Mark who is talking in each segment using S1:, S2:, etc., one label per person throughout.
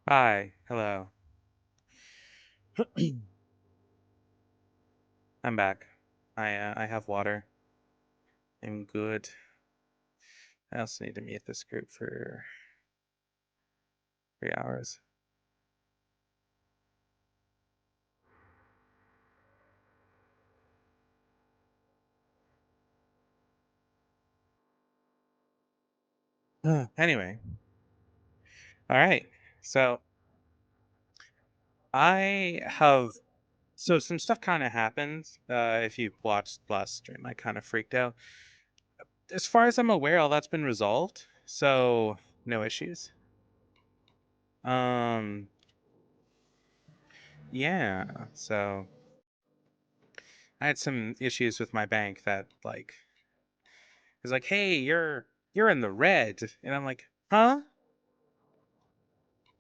S1: Hi, hello. I'm back. I have water. I'm good. I also need to mute this group for 3 hours. Anyway, all right. So I have some stuff kind of happened. If you watched last stream, I kind of freaked out. As far as I'm aware, all that's been resolved. So no issues. Um, yeah. So I had some issues with my bank that it's like, hey, you're in the red, and I'm like, huh?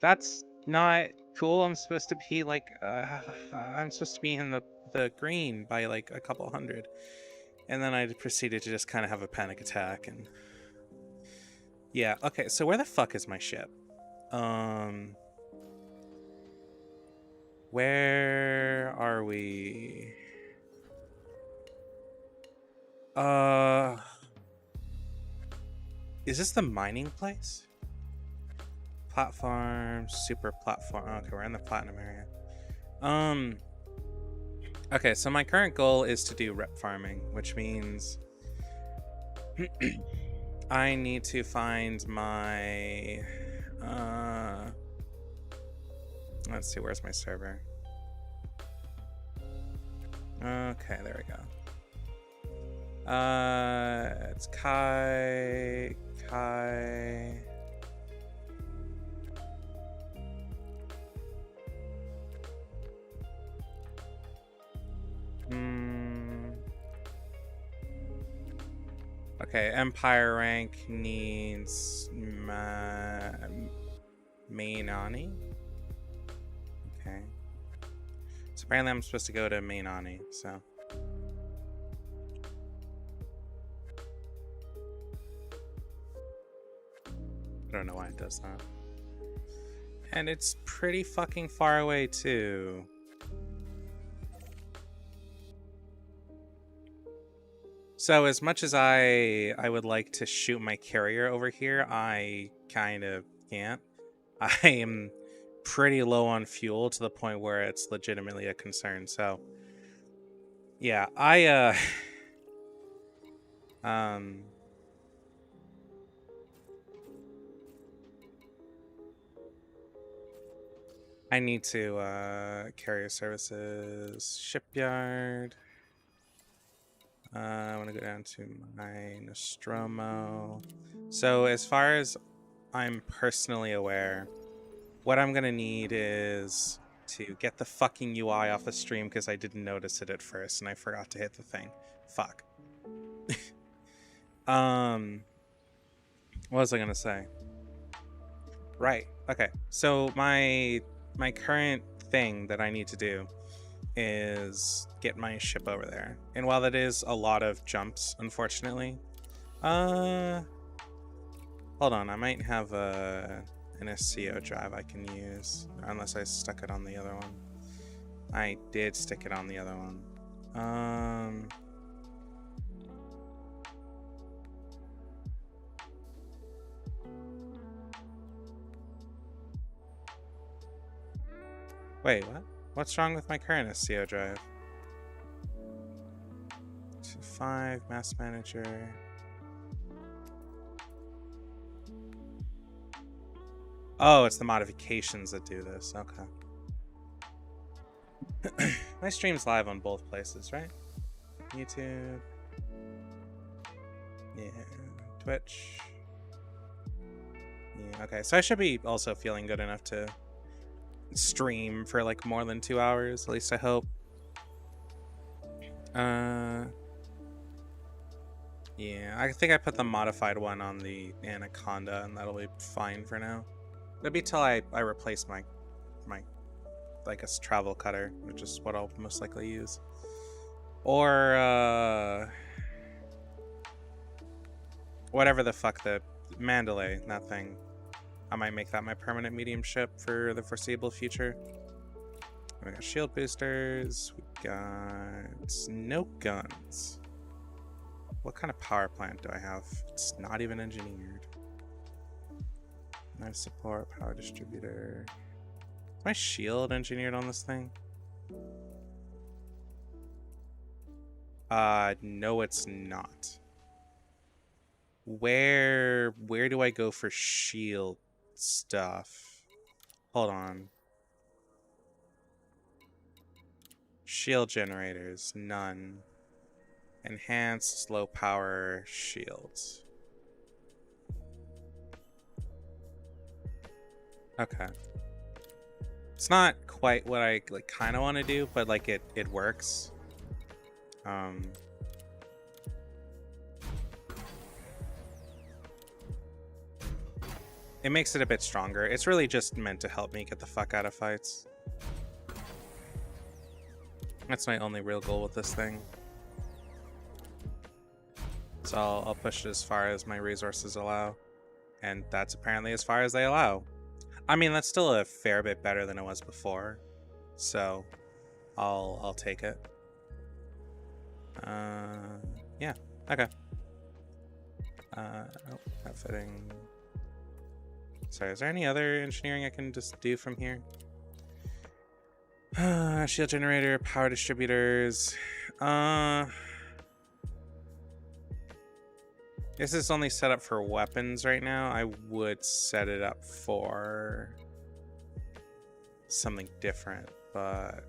S1: That's not cool. I'm supposed to be like, I'm supposed to be in the green by like a couple hundred, and then I proceeded to just kind of have a panic attack, and yeah, okay. So where the fuck is my ship? Um, where are we? Uh, is this the mining place? Platform, super platform. Okay, we're in the platinum area. Um, okay, so my current goal is to do rep farming, which means I need to find my let's see, where's my server? Okay, there we go. It's Kai. Okay, Empire rank needs Mainani. Okay. So apparently I'm supposed to go to Mainani, so. I don't know why it does that. And it's pretty fucking far away too. So as much as I would like to shoot my carrier over here, I kind of can't. I am pretty low on fuel to the point where it's legitimately a concern. So yeah, um I need to carrier services shipyard. I want to go down to my Nostromo. So as far as I'm personally aware, what I'm gonna need is to get the fucking UI off a stream because I didn't notice it at first and I forgot to hit the thing. Fuck. What was I gonna say? Right. Okay. So my current thing that I need to do is get my ship over there. And while that is a lot of jumps, unfortunately, hold on, I might have an SCO drive I can use, unless I stuck it on the other one. I did stick it on the other one. Wait, what? What's wrong with my current SCO drive? 2.5, Mass Manager. Oh, it's the modifications that do this. Okay. My stream's live on both places, right? YouTube. Yeah. Twitch. Yeah, okay. So I should be also feeling good enough to stream for like more than 2 hours, at least I hope. Yeah, I think I put the modified one on the Anaconda, and that'll be fine for now. It'll be till I replace my like a travel cutter, which is what I'll most likely use. Or whatever the fuck the Mandalay, that thing. I might make that my permanent medium ship for the foreseeable future. We got shield boosters. We got no guns. What kind of power plant do I have? It's not even engineered. Knife support, power distributor. Is my shield engineered on this thing? No, it's not. Where do I go for shield stuff? Hold on. Shield generators, none. Enhanced low power shields. Okay. It's not quite what I like kind of want to do, but like it works. It makes it a bit stronger. It's really just meant to help me get the fuck out of fights. That's my only real goal with this thing. So I'll push it as far as my resources allow. And that's apparently as far as they allow. I mean, that's still a fair bit better than it was before. So I'll take it. Yeah, okay. Oh, outfitting. Sorry, is there any other engineering I can just do from here? Shield generator, power distributors. This is only set up for weapons right now. I would set it up for something different, but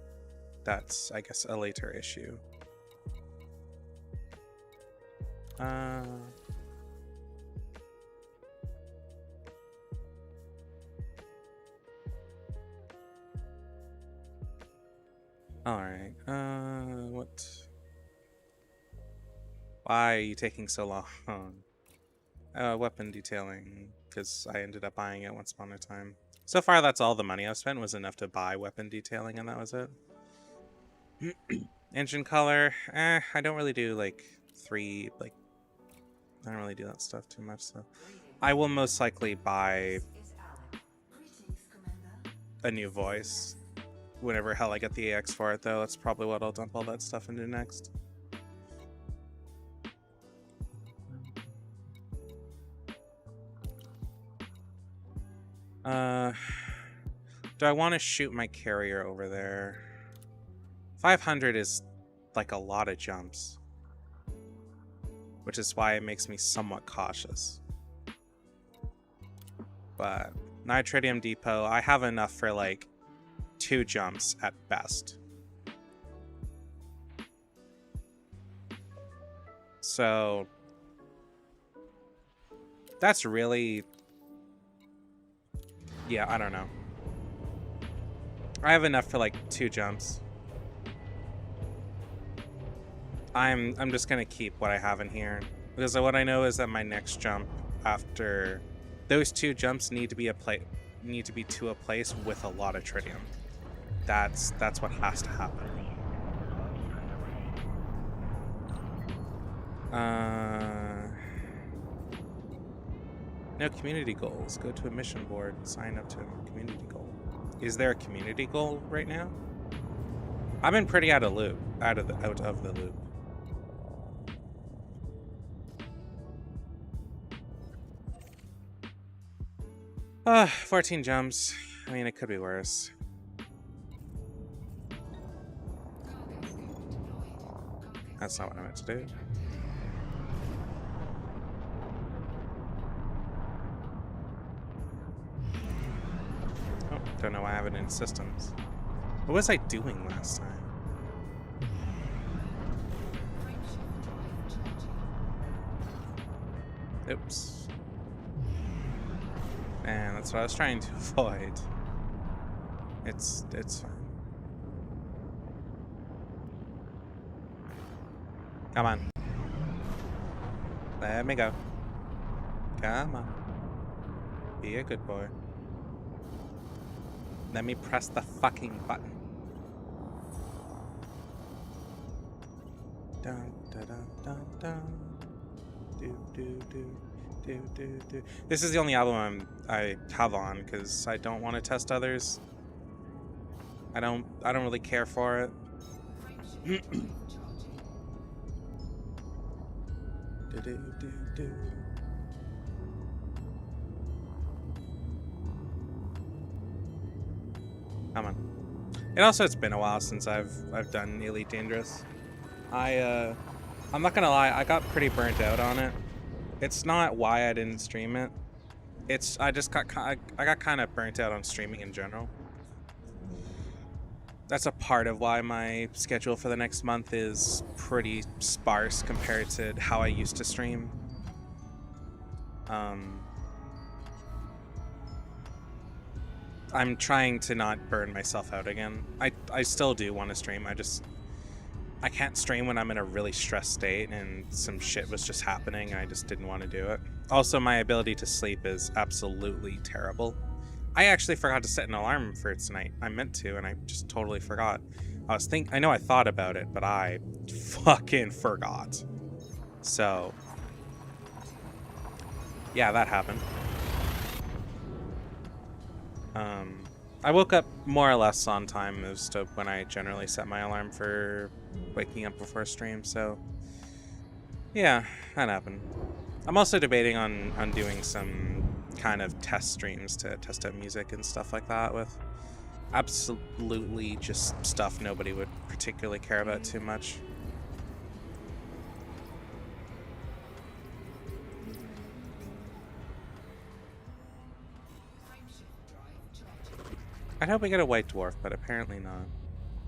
S1: that's, I guess, a later issue. Alright, what? Why are you taking so long? Weapon detailing, because I ended up buying it once upon a time. So far, that's all the money I've spent was enough to buy weapon detailing, and that was it. Engine color, I don't really do, like, I don't really do that stuff too much, so. I will most likely buy a new voice. Whenever hell I get the AX for it, though, that's probably what I'll dump all that stuff into next. Do I want to shoot my carrier over there? 500 is like a lot of jumps, which is why it makes me somewhat cautious. But Nitritium Depot, I have enough for like 2 jumps at best. So that's really, yeah, I don't know. I have enough for like 2 jumps. I'm just gonna keep what I have in here, because what I know is that my next jump after those 2 jumps need to be to a place with a lot of tritium. That's what has to happen. No community goals. Go to a mission board and sign up to a community goal. Is there a community goal right now? I've been pretty out of the loop. 14 jumps. I mean, it could be worse. That's not what I meant to do. Oh, don't know why I have it in systems. What was I doing last time? Oops. Man, that's what I was trying to avoid. It's fine. Come on. Let me go. Come on. Be a good boy. Let me press the fucking button. Dun dun dun dun dun. Do do do This is the only album I have on because I don't want to test others. I don't really care for it. Come on. And also, it's been a while since I've done Elite Dangerous. I'm not gonna lie, I got pretty burnt out on it. It's not why I didn't stream it. I got kind of burnt out on streaming in general. That's a part of why my schedule for the next month is pretty sparse compared to how I used to stream. I'm trying to not burn myself out again. I still do want to stream. I can't stream when I'm in a really stressed state and some shit was just happening and I just didn't want to do it. Also, my ability to sleep is absolutely terrible. I actually forgot to set an alarm for tonight. I meant to, and I just totally forgot. I know I thought about it, but I fucking forgot. So, yeah, that happened. I woke up more or less on time as to when I generally set my alarm for waking up before stream, so yeah, that happened. I'm also debating on doing some kind of test streams to test out music and stuff like that with absolutely just stuff nobody would particularly care about too much. I'd hope we get a white dwarf, but apparently not.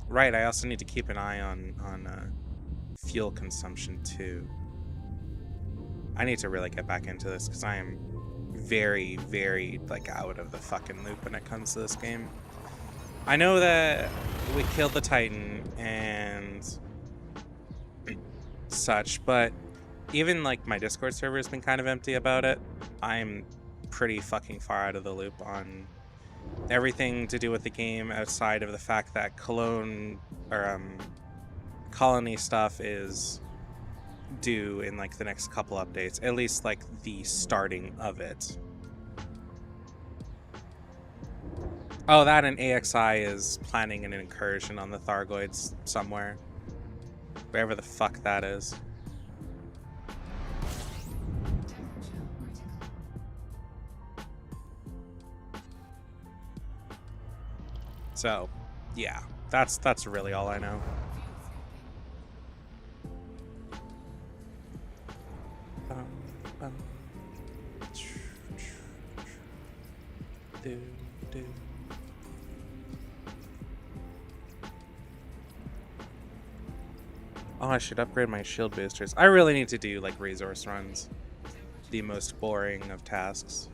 S1: Right, I also need to keep an eye on fuel consumption too. I need to really get back into this because I am very, very like out of the fucking loop when it comes to this game. I know that we killed the Titan and such, but even like my Discord server has been kind of empty about it. I'm pretty fucking far out of the loop on everything to do with the game outside of the fact that colony stuff is due in like the next couple updates, at least like the starting of it. Oh, that and AXI is planning an incursion on the Thargoids somewhere, wherever the fuck that is. So, yeah, that's really all I know. Oh, I should upgrade my shield boosters. I really need to do like resource runs. The most boring of tasks.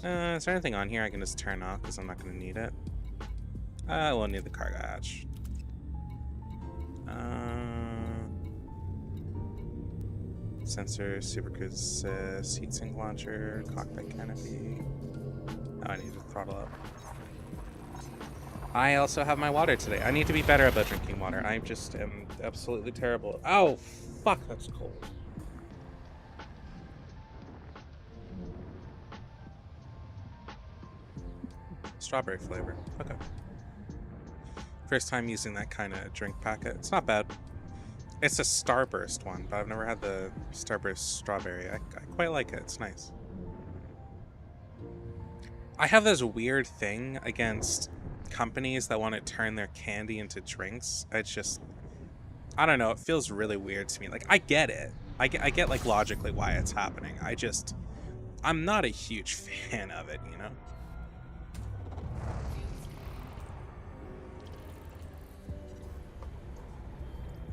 S1: Is there anything on here I can just turn off because I'm not going to need it? We'll need the cargo hatch. Sensor, super cruise, seat sink launcher, cockpit canopy. Oh, I need to throttle up. I also have my water today. I need to be better about drinking water. I just am absolutely terrible. Oh, fuck, that's cold. Strawberry flavor. Okay. First time using that kind of drink packet. It's not bad. It's a Starburst one, but I've never had the Starburst strawberry. I quite like it. It's nice. I have this weird thing against companies that want to turn their candy into drinks. It's just, I don't know. It feels really weird to me. Like, I get it. I get like logically why it's happening. I'm not a huge fan of it, you know?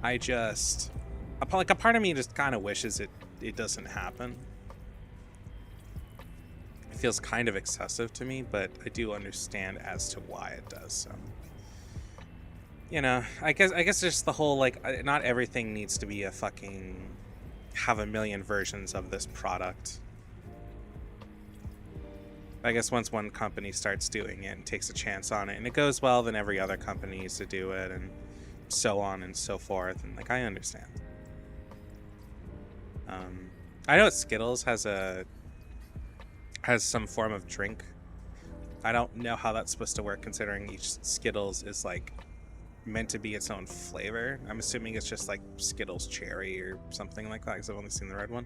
S1: Like a part of me just kind of wishes it doesn't happen. It feels kind of excessive to me, but I do understand as to why it does. So, you know, I guess just the whole like, not everything needs to be a fucking have a million versions of this product. I guess once one company starts doing it and takes a chance on it and it goes well, then every other company needs to do it, and so on and so forth. And like, I understand. I know Skittles has some form of drink. I don't know how that's supposed to work, considering each Skittles is like meant to be its own flavor. I'm assuming it's just like Skittles cherry or something like that, because I've only seen the red one.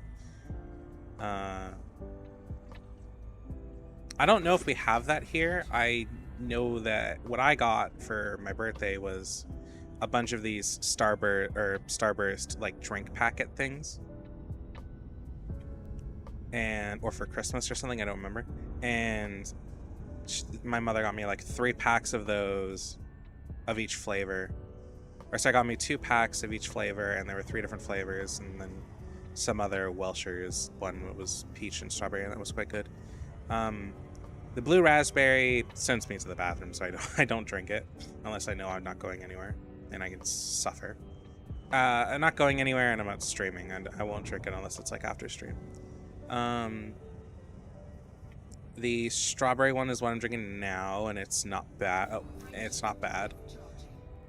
S1: I don't know if we have that here. I know that what I got for my birthday was a bunch of these Starburst like drink packet things, or for Christmas or something, I don't remember. And my mother got me like 3 packs of those of each flavor, or so I got me 2 packs of each flavor, and there were 3 different flavors, and then some other Welchers. One was peach and strawberry, and that was quite good. The blue raspberry sends me to the bathroom, so I don't drink it unless I know I'm not going anywhere and I can suffer. I'm not going anywhere and I'm not streaming, and I won't drink it unless it's like after stream. The strawberry one is what I'm drinking now, and it's not bad. Oh, it's not bad.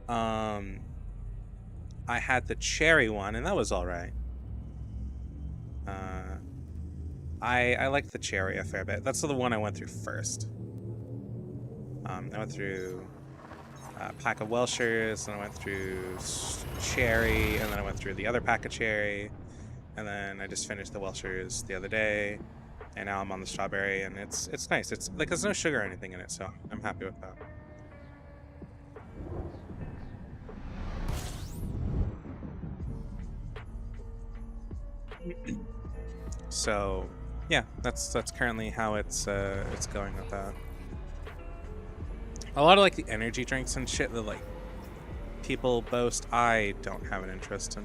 S1: I had the cherry one, and that was all right. I like the cherry a fair bit. That's the one I went through first. I went through a pack of Welchers, and I went through cherry, and then I went through the other pack of cherry, and then I just finished the Welchers the other day, and now I'm on the strawberry, and it's nice. It's like there's no sugar or anything in it, so I'm happy with that. So yeah, that's currently how it's going with that. A lot of like the energy drinks and shit that like people boast, I don't have an interest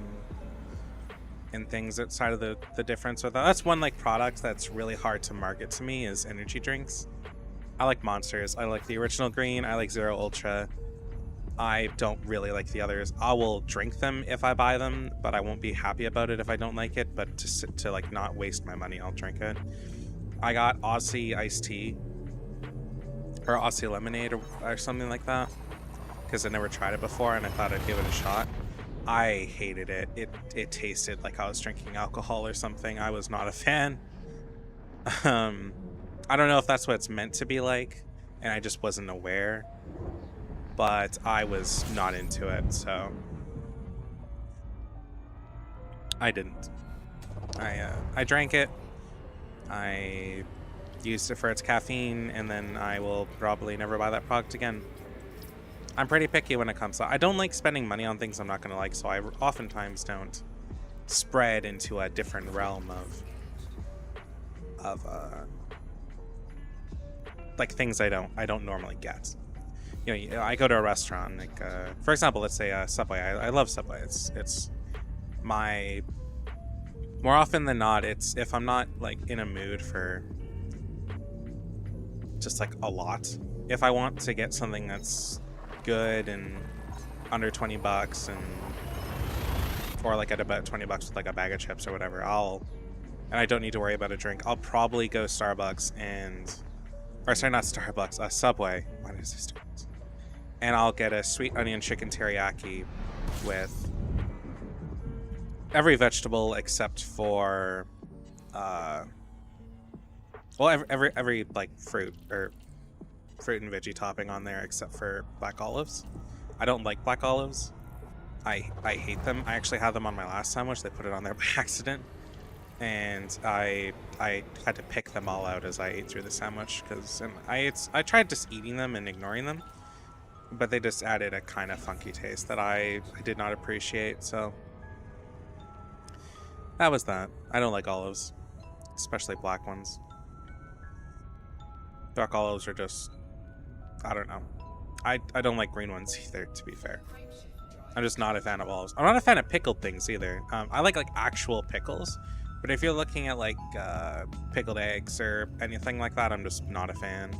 S1: in things outside of the difference with that. That's one like product that's really hard to market to me, is energy drinks. I like Monsters. I like the Original Green. I like Zero Ultra. I don't really like the others. I will drink them if I buy them, but I won't be happy about it if I don't like it. But to like not waste my money, I'll drink it. I got Aussie iced tea, or Aussie lemonade, or something like that, because I never tried it before and I thought I'd give it a shot. I hated it. It tasted like I was drinking alcohol or something. I was not a fan. I don't know if that's what it's meant to be like, and I just wasn't aware. But I was not into it, so I didn't. I drank it. I used it for its caffeine, and then I will probably never buy that product again. I'm pretty picky when it comes to. I don't like spending money on things I'm not gonna like, so I oftentimes don't spread into a different realm of like things I don't normally get. You know, I go to a restaurant, like for example, let's say Subway. I love Subway. It's my, more often than not, it's if I'm not like in a mood for just like a lot. If I want to get something that's good and under $20 or like at about $20 with like a bag of chips or whatever, and I don't need to worry about a drink, I'll probably go Starbucks Subway. Why did I say Starbucks? And I'll get a sweet onion chicken teriyaki with every vegetable except for every like fruit and veggie topping on there except for black olives. I don't like black olives. I hate them. I actually had them on my last sandwich. They put it on there by accident, and I had to pick them all out as I ate through the sandwich, because I tried just eating them and ignoring them, but they just added a kind of funky taste that I did not appreciate. So that was that. I don't like olives, especially black ones. Dark olives are just, I don't know. I don't like green ones either, to be fair. I'm just not a fan of olives. I'm not a fan of pickled things either. I like actual pickles, but if you're looking at like pickled eggs or anything like that, I'm just not a fan.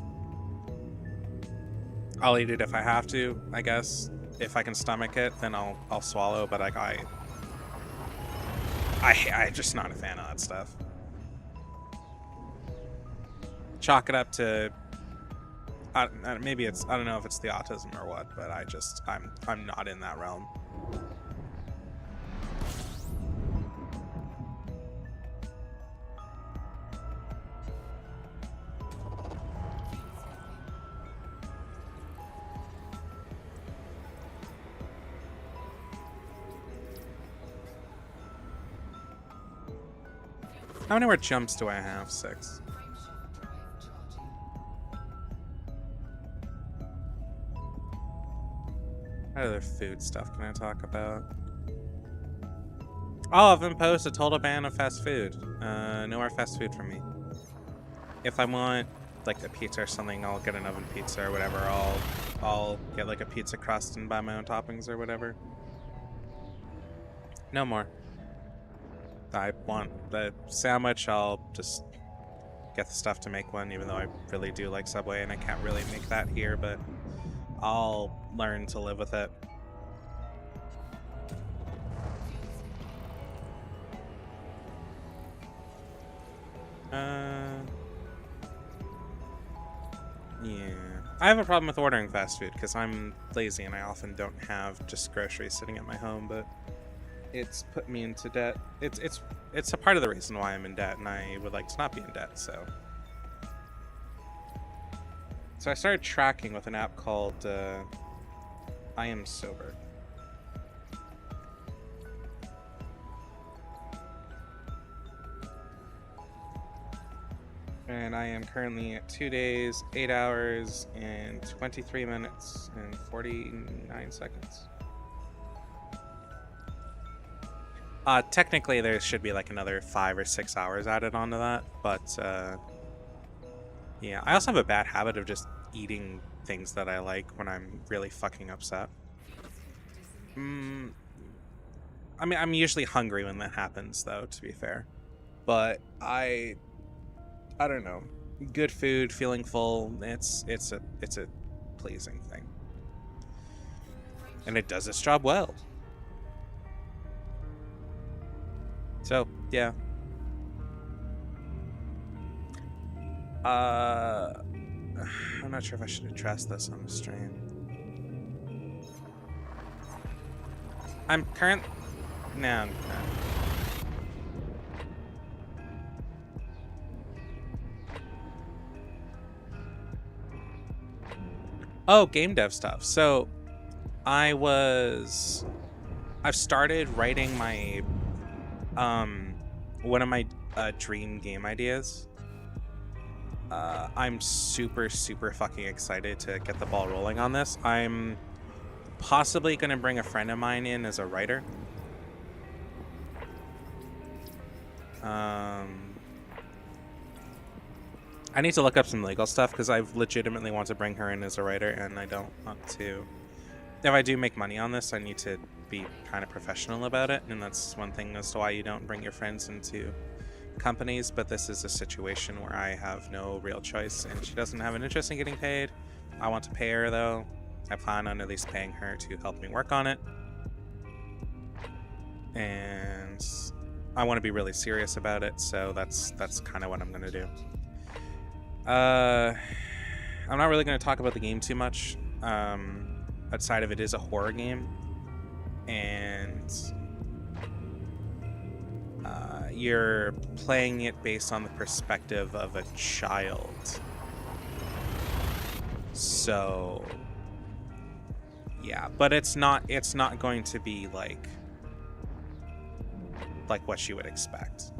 S1: I'll eat it if I have to, I guess. If I can stomach it, then I'll swallow. But like I'm just not a fan of that stuff. chalk it up to maybe it's, I don't know if it's the autism or what, but I'm not in that realm. How many more jumps do I have? 6. What other food stuff can I talk about? I've imposed a total ban of fast food. No more fast food for me. If I want like a pizza or something, I'll get an oven pizza or whatever. I'll get like a pizza crust and buy my own toppings or whatever. No more. I want the sandwich, I'll just get the stuff to make one, even though I really do like Subway and I can't really make that here, but I'll learn to live with it. Yeah. I have a problem with ordering fast food because I'm lazy and I often don't have just groceries sitting at my home, but it's put me into debt. It's a part of the reason why I'm in debt, and I would like to not be in debt, so I started tracking with an app called I Am Sober. And I am currently at 2 days, 8 hours, and 23 minutes, and 49 seconds. Technically, there should be like another 5 or 6 hours added onto that, but yeah. I also have a bad habit of just eating things that I like when I'm really fucking upset. I mean, I'm usually hungry when that happens, though, to be fair. But I don't know. Good food, feeling full, it's a pleasing thing. And it does its job well. So, yeah. I'm not sure if I should address this on the stream. No. Oh, game dev stuff. So, I've started writing my one of my dream game ideas. I'm super fucking excited to get the ball rolling on this. I'm possibly gonna bring a friend of mine in as a writer. I need to look up some legal stuff because I legitimately want to bring her in as a writer, and I don't want to. If I do make money on this, I need to be kind of professional about it, and that's one thing as to why you don't bring your friends into companies. But this is a situation where I have no real choice, and she doesn't have an interest in getting paid. I want to pay her, though. I plan on at least paying her to help me work on it, and I want to be really serious about it, so that's kind of what I'm gonna do. I'm not really going to talk about the game too much. Outside of it is a horror game, and you're playing it based on the perspective of a child. So yeah, but it's not going to be like what you would expect.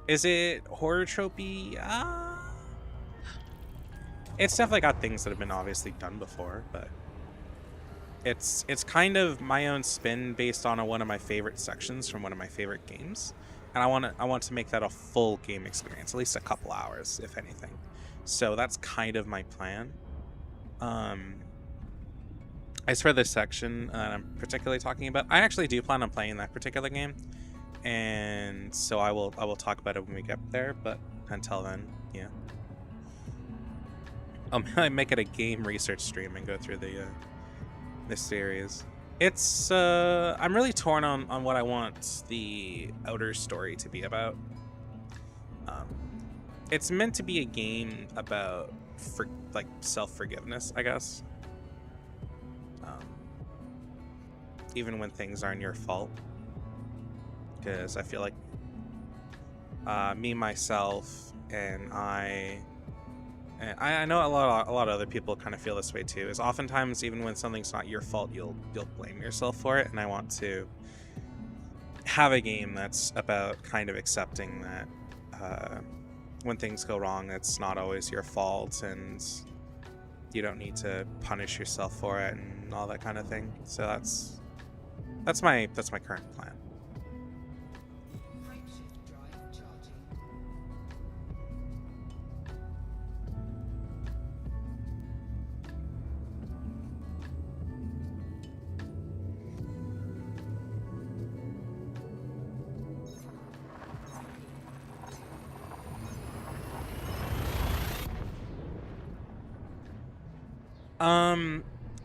S1: Is it horror tropey? It's definitely got things that have been obviously done before, but it's kind of my own spin based on one of my favorite sections from one of my favorite games, and I want to make that a full game experience, at least a couple hours, if anything. So that's kind of my plan. As for this section I'm particularly talking about, I actually do plan on playing that particular game. And so I will talk about it when we get there, but until then, yeah. I'll make it a game research stream and go through the series. It's I'm really torn on what I want the outer story to be about. Um, it's meant to be a game about like self-forgiveness, I guess. Um, even when things aren't your fault, because I feel like me, myself, and I know a lot of other people kind of feel this way too. Is oftentimes even when something's not your fault, you'll blame yourself for it. And I want to have a game that's about kind of accepting that when things go wrong, it's not always your fault, and you don't need to punish yourself for it and all that kind of thing. So that's my current plan.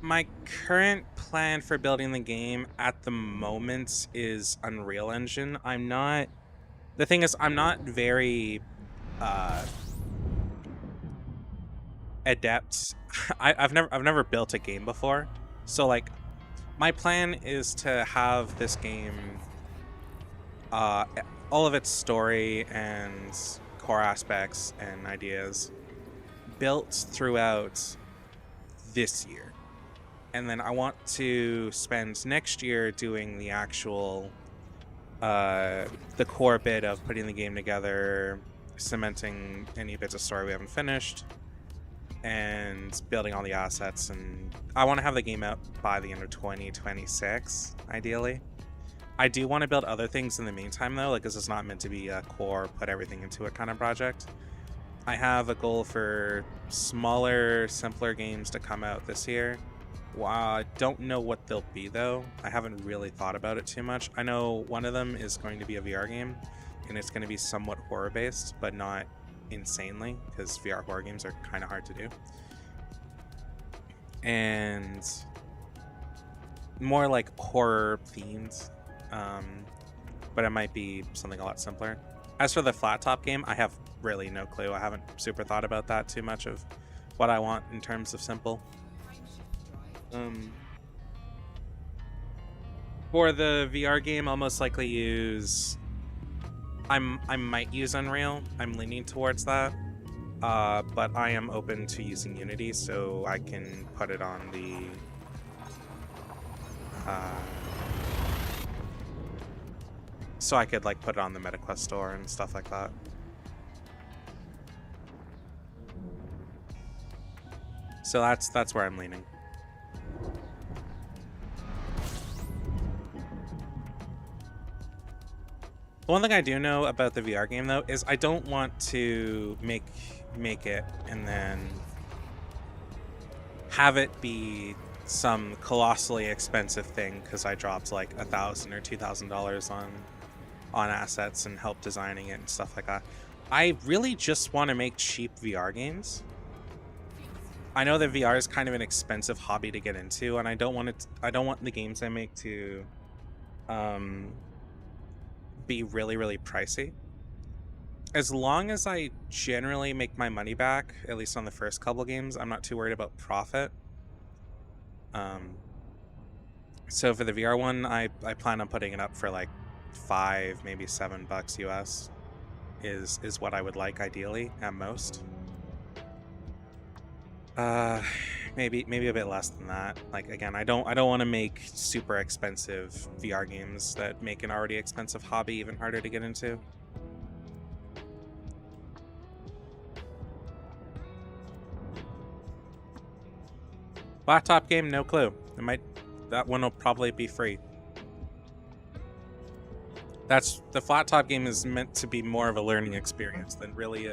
S1: My current plan for building the game at the moment is Unreal Engine. The thing is, I'm not very adept. I've never built a game before. So like my plan is to have this game all of its story and core aspects and ideas built throughout this year. And then I want to spend next year doing the actual the core bit of putting the game together, cementing any bits of story we haven't finished, and building all the assets. And I want to have the game out by the end of 2026, ideally. I do want to build other things in the meantime though, like this is not meant to be a core put everything into it kind of project. I have a goal for smaller, simpler games to come out this year. Well, I don't know what they'll be though. I haven't really thought about it too much. I know one of them is going to be a VR game, and it's going to be somewhat horror based, but not insanely, because VR horror games are kind of hard to do. And more like horror themed, but it might be something a lot simpler. As for the flat top game, I have really no clue. I haven't super thought about that too much of what I want in terms of simple. For the VR game, I'll most likely use... I might use Unreal. I'm leaning towards that. But I am open to using Unity, so I can put it on the... so I could like put it on the MetaQuest store and stuff like that. So that's where I'm leaning. The one thing I do know about the VR game though is I don't want to make it and then have it be some colossally expensive thing because I dropped like $1,000 or $2,000 on assets and help designing it and stuff like that. I really just want to make cheap VR games. I know that VR is kind of an expensive hobby to get into, and I don't want the games I make to be really, really pricey. As long as I generally make my money back, at least on the first couple games, I'm not too worried about profit. So for the VR one, I plan on putting it up for like $5, maybe $7 US is what I would like ideally at most. Maybe a bit less than that. Like again, I don't want to make super expensive VR games that make an already expensive hobby even harder to get into. Laptop game, no clue. That one will probably be free. The flat top game is meant to be more of a learning experience than really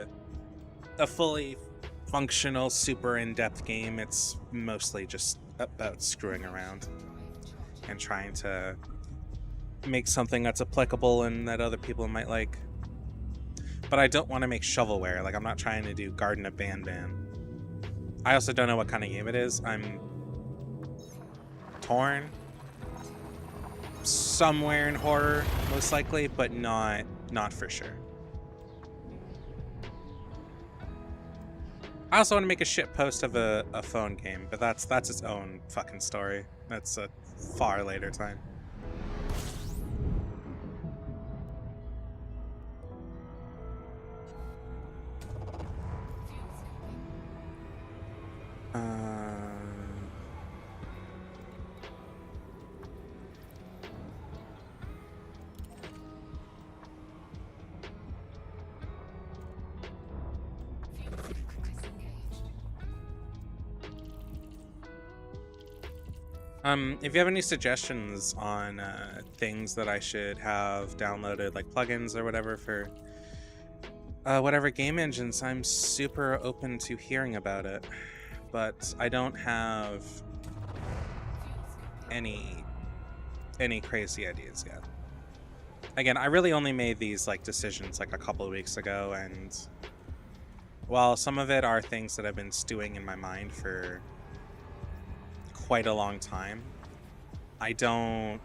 S1: a fully functional, super in-depth game. It's mostly just about screwing around and trying to make something that's applicable and that other people might like. But I don't want to make shovelware. Like I'm not trying to do Garden of Banban. I also don't know what kind of game it is. I'm torn. somewhere in horror, most likely, but not for sure. I also want to make a shit post of a phone game, but that's its own fucking story. That's a far later time. If you have any suggestions on things that I should have downloaded, like plugins or whatever for whatever game engines, I'm super open to hearing about it. But I don't have any crazy ideas yet. Again, I really only made these like decisions like a couple of weeks ago, and while some of it are things that have been stewing in my mind for quite a long time, I don't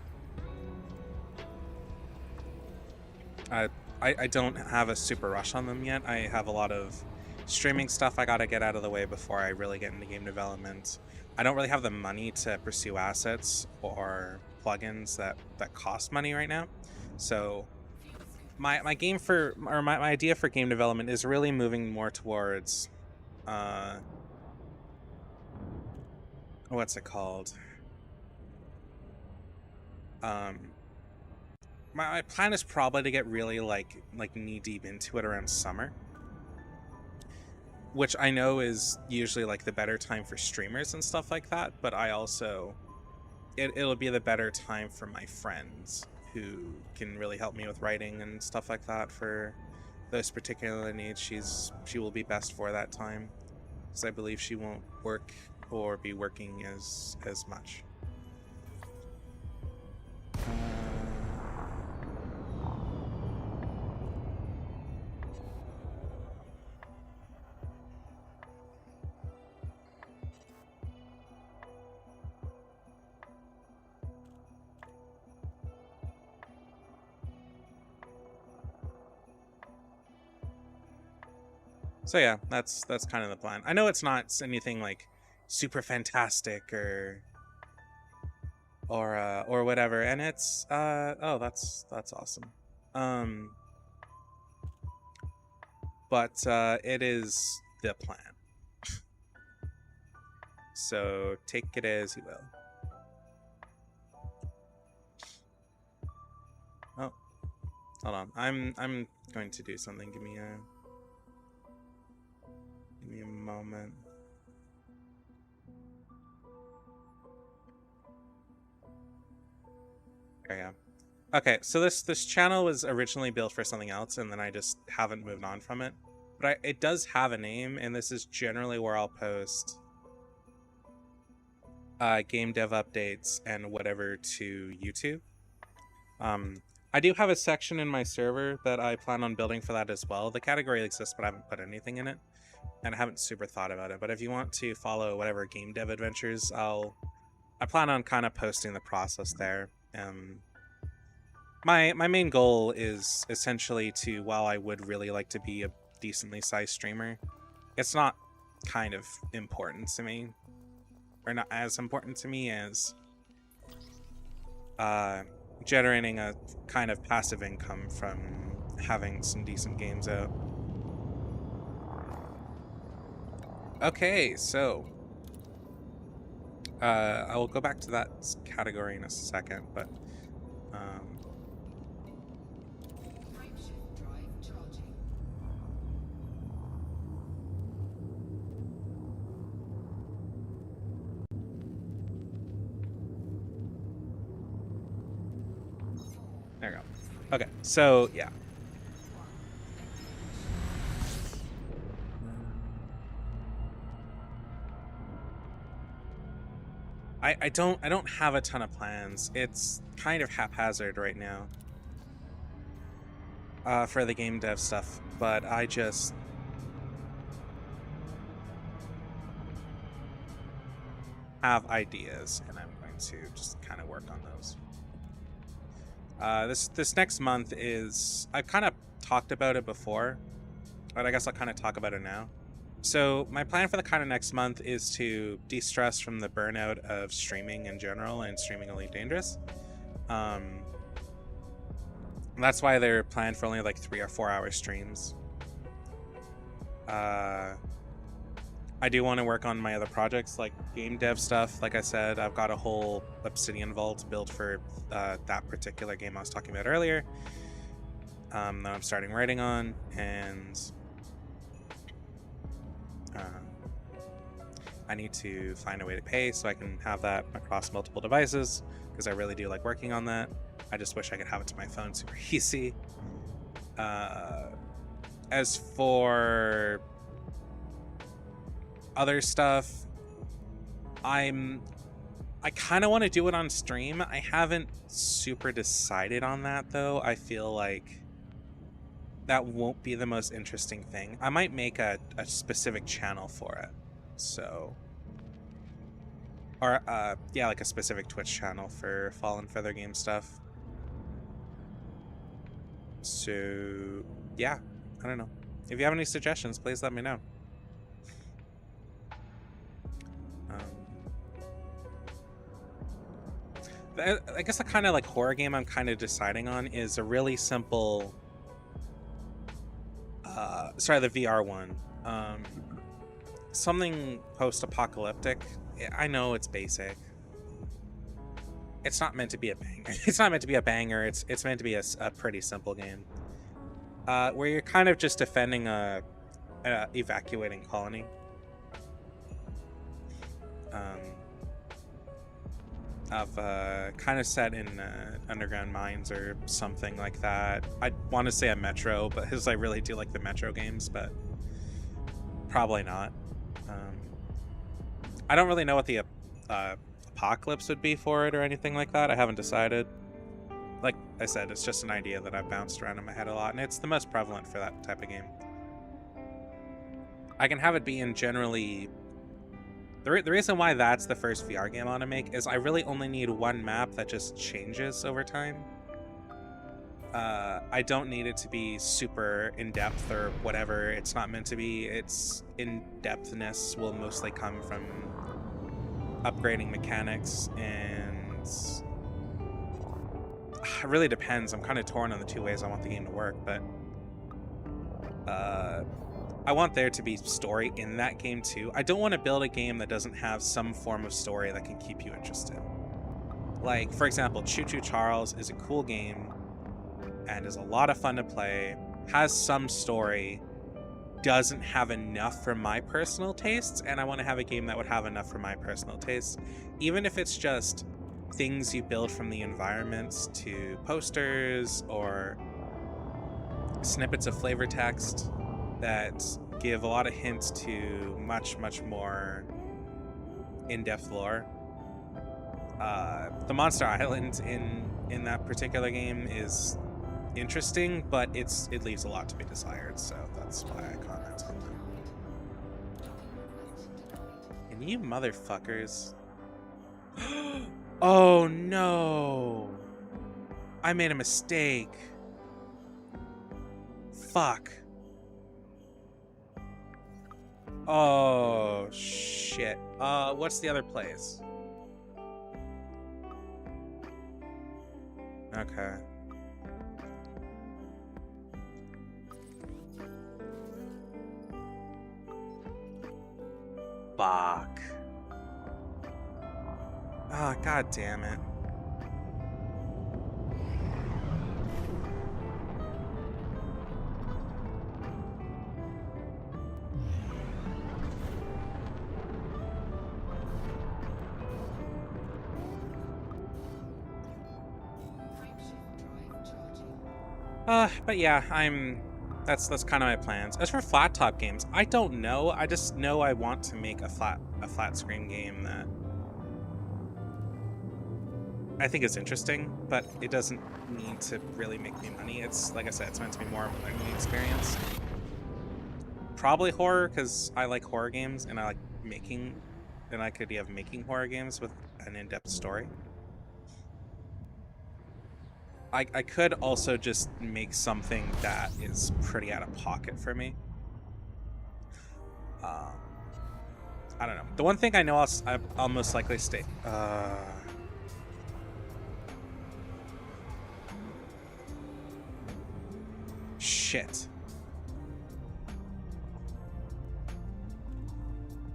S1: have a super rush on them yet. I have a lot of streaming stuff I gotta get out of the way before I really get into game development. I don't really have the money to pursue assets or plugins that cost money right now. So my idea for game development is really moving more towards what's it called? My plan is probably to get really like knee deep into it around summer, which I know is usually like the better time for streamers and stuff like that, but I also it'll be the better time for my friends who can really help me with writing and stuff like that for those particular needs. She will be best for that time, because I believe she won't work or be working as much. So yeah, that's kind of the plan. I know it's not anything like super fantastic or whatever, and it's oh, that's awesome. But it is the plan. So take it as you will. Oh, hold on. I'm going to do something. Give me a moment. There you go. Okay, so this channel was originally built for something else, and then I just haven't moved on from it. But it does have a name, and this is generally where I'll post game dev updates and whatever to YouTube. I do have a section in my server that I plan on building for that as well. The category exists, but I haven't put anything in it, and I haven't super thought about it. But if you want to follow whatever game dev adventures, I plan on kind of posting the process there. My main goal is essentially to, while I would really like to be a decently sized streamer, it's not kind of important to me, or not as important to me as generating a kind of passive income from having some decent games out. Okay, so I will go back to that category in a second, but there we go. Okay, so yeah. I don't have a ton of plans. It's kind of haphazard right now for the game dev stuff, but I just have ideas, and I'm going to just kind of work on those. This next month is, I've kind of talked about it before, but I guess I'll kind of talk about it now. So my plan for the kind of next month is to de-stress from the burnout of streaming in general and streaming Elite Dangerous. That's why they're planned for only like 3 or 4 hour streams. I do want to work on my other projects, like game dev stuff. Like I said, I've got a whole Obsidian Vault built for that particular game I was talking about earlier, that I'm starting writing on, and I need to find a way to pay so I can have that across multiple devices, because I really do like working on that. I just wish I could have it to my phone super easy. As for other stuff, I kind of want to do it on stream. I haven't super decided on that though. I feel like that won't be the most interesting thing. I might make a specific channel for it. So, or yeah, like a specific Twitch channel for Fallen Feather game stuff. So yeah, I don't know. If you have any suggestions, please let me know. I guess the kind of like horror game I'm kind of deciding on is a really simple, sorry, the VR one. Something post-apocalyptic. I know it's basic. It's not meant to be a banger. It's not meant to be a banger. It's meant to be a pretty simple game, where you're kind of just defending a evacuating colony. Of kind of set in underground mines or something like that. I want to say a Metro, but because I really do like the Metro games, but probably not. I don't really know what the apocalypse would be for it or anything like that. I haven't decided. Like I said, it's just an idea that I've bounced around in my head a lot, and it's the most prevalent for that type of game. I can have it be in generally... The reason why that's the first VR game I want to make is I really only need one map that just changes over time. I don't need it to be super in-depth or whatever. It's not meant to be. Its in-depthness will mostly come from upgrading mechanics, and it really depends. I'm kind of torn on the two ways I want the game to work, but I want there to be story in that game too. I don't want to build a game that doesn't have some form of story that can keep you interested. Like, for example, Choo Choo Charles is a cool game and is a lot of fun to play, has some story, doesn't have enough for my personal tastes, and I want to have a game that would have enough for my personal tastes. Even if it's just things you build from the environments to posters or snippets of flavor text that give a lot of hints to much more in-depth lore. The Monster Island in that particular game is interesting, but it leaves a lot to be desired, so that's why I comment on that. And you motherfuckers. Oh no! I made a mistake. Fuck. Oh shit. What's the other place? Okay. Fuck. Ah, oh, god damn it. But yeah, that's kind of my plans. As for flat top games, I don't know. I just know I want to make a flat screen game that I think is interesting, but it doesn't need to really make me money. It's, like I said, it's meant to be more of a learning experience. Probably horror, because I like horror games and I like making horror games with an in-depth story. I could also just make something that is pretty out of pocket for me. I don't know. The one thing I know I'll most likely stay. Shit.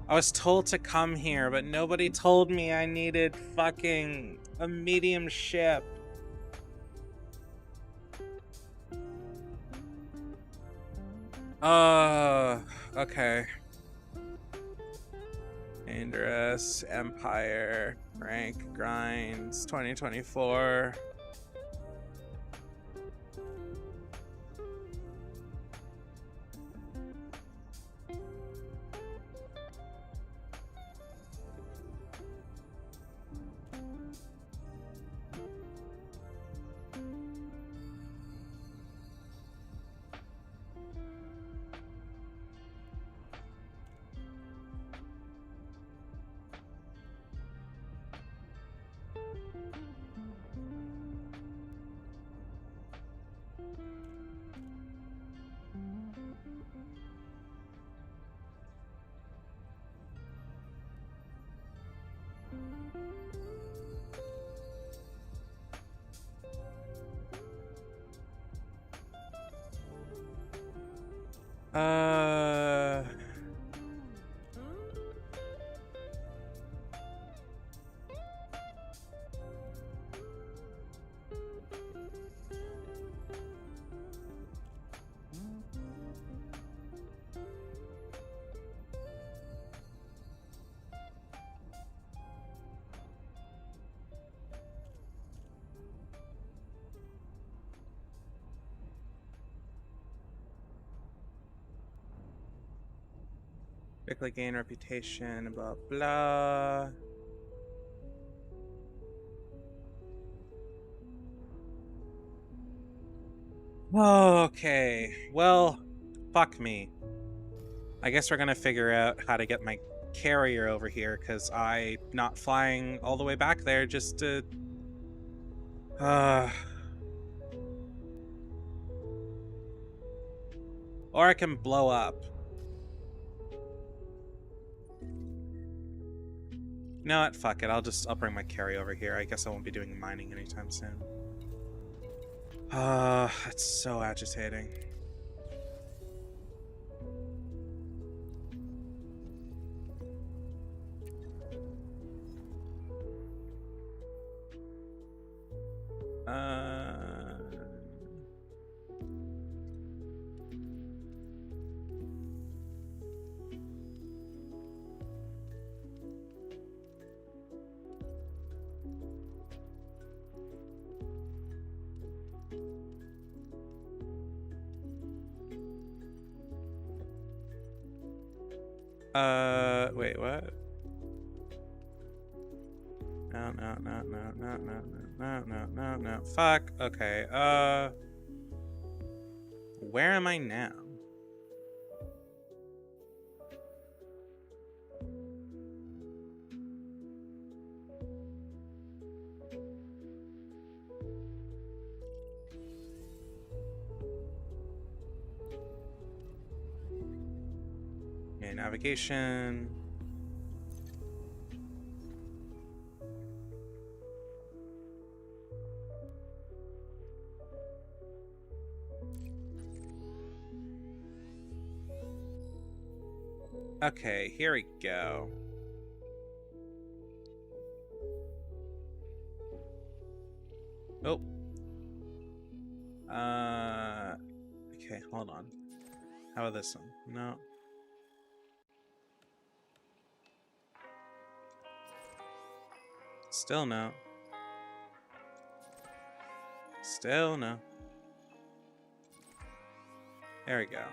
S1: I was told to come here, but nobody told me I needed fucking a medium ship. Okay. Dangerous, Empire, rank, grinds, 2024. Quickly gain reputation, blah blah. Okay, well, fuck me. I guess we're gonna figure out how to get my carrier over here, because I'm not flying all the way back there just to... Or I can blow up. You know what? Fuck it. I'll bring my carry over here. I guess I won't be doing mining anytime soon. That's so agitating. Wait, what? No. Fuck. Okay, where am I now? Okay, navigation. Okay, here we go. Oh. Okay, hold on. How about this one? No. Still no. Still no. There we go.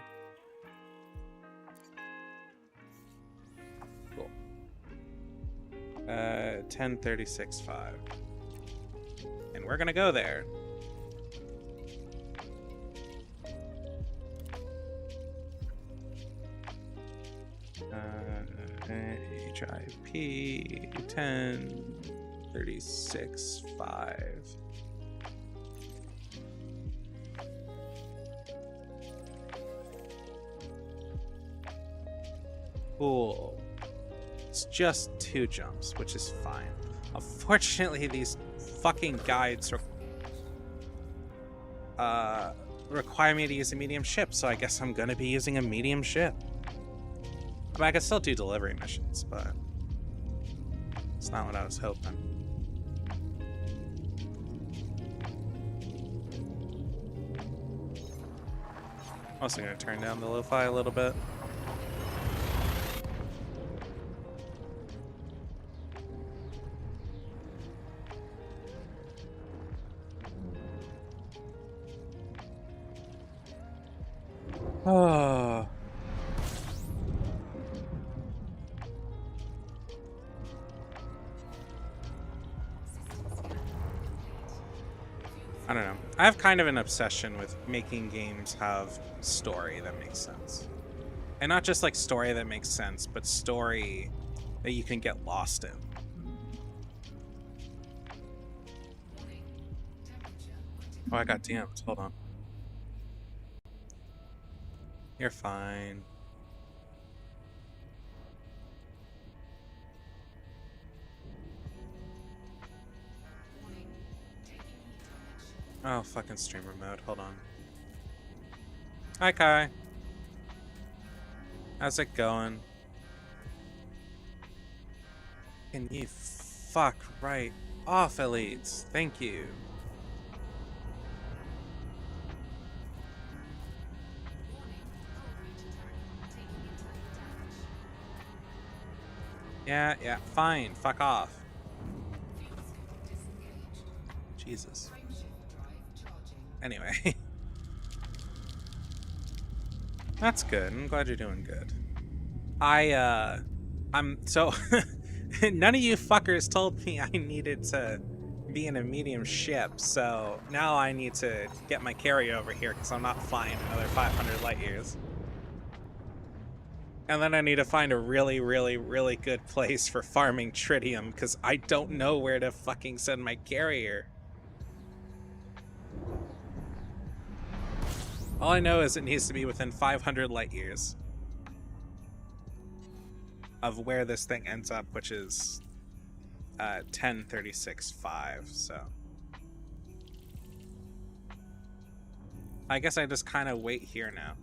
S1: Cool. 1036.5. And we're gonna go there. HIP 1036.5. Cool. It's just 2 jumps, which is fine. Unfortunately, these fucking guides require me to use a medium ship, so I guess I'm gonna be using a medium ship. I mean, I can still do delivery missions, but it's not what I was hoping. I'm also gonna turn down the lo-fi a little bit. Oh. I don't know. I have kind of an obsession with making games have story that makes sense. And not just like story that makes sense, but story that you can get lost in. Oh, I got DMs. Hold on. You're fine. Oh, fucking streamer mode. Hold on. Hi, Kai. How's it going? Can you fuck right off, elites? Thank you. Yeah, fine. Fuck off. Jesus. Anyway. That's good. I'm glad you're doing good. I'm so... None of you fuckers told me I needed to be in a medium ship, so now I need to get my carrier over here because I'm not flying another 500 light years. And then I need to find a really, really, really good place for farming tritium because I don't know where to fucking send my carrier. All I know is it needs to be within 500 light years of where this thing ends up, which is 1036.5, so I guess I just kind of wait here now.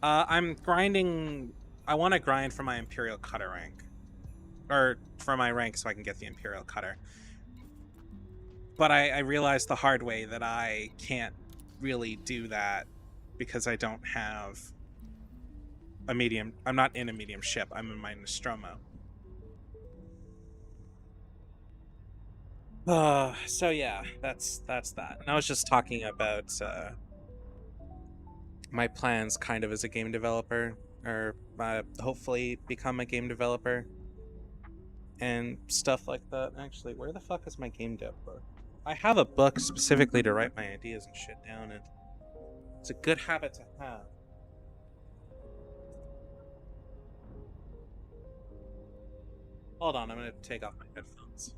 S1: I'm grinding. I want to grind for my Imperial Cutter rank, or for my rank so I can get the Imperial Cutter. But I realized the hard way that I can't really do that because I don't have a medium. I'm not in a medium ship. I'm in my Nostromo. So yeah, that's that. And I was just talking about my plans kind of as a game developer, or hopefully become a game developer and stuff like that. Actually, where the fuck is my game dev book? I have a book specifically to write my ideas and shit down, and it's a good habit to have. Hold on, I'm gonna take off my headphones.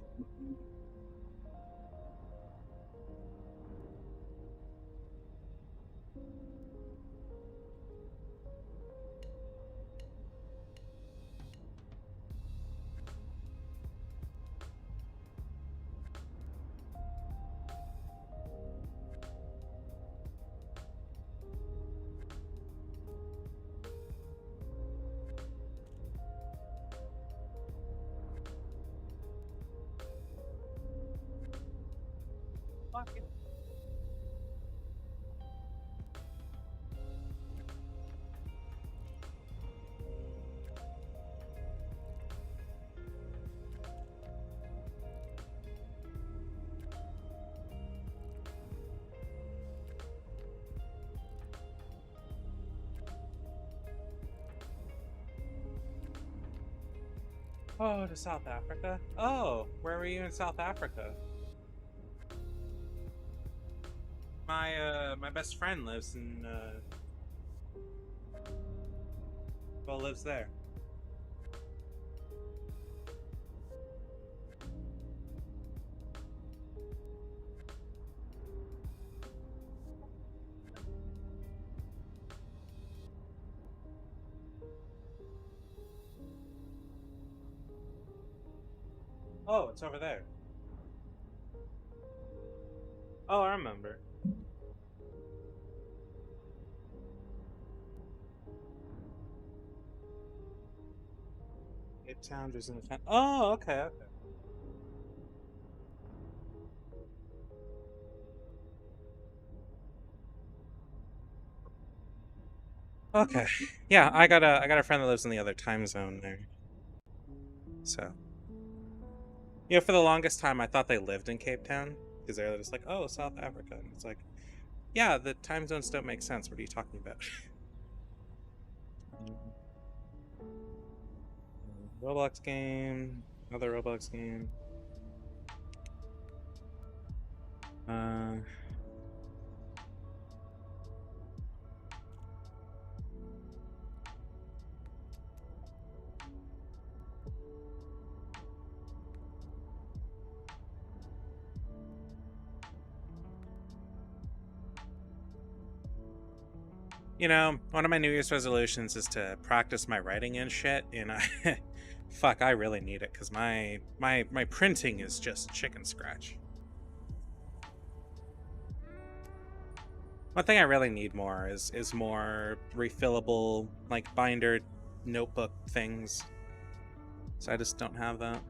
S1: Fuck it. Oh, to South Africa? Oh, where were you in South Africa? My best friend lives in lives there. Oh, it's over there. Oh, I remember. Cape Town, there's an event. Oh, okay, okay. Okay. Yeah, I got a friend that lives in the other time zone there. So, for the longest time I thought they lived in Cape Town because they're just like, "Oh, South Africa." And it's like, "Yeah, the time zones don't make sense. What are you talking about?" Roblox game, another Roblox game. Uh one of my New Year's resolutions is to practice my writing and shit, and I fuck, I really need it because my printing is just chicken scratch. One thing I really need more is more refillable, like, binder notebook things. So I just don't have that.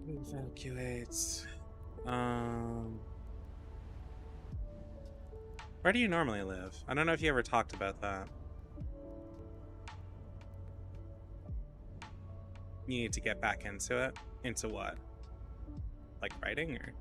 S1: Evacuates. Where do you normally live? I don't know if you ever talked about that. You need to get back into it? Into what? Like writing or?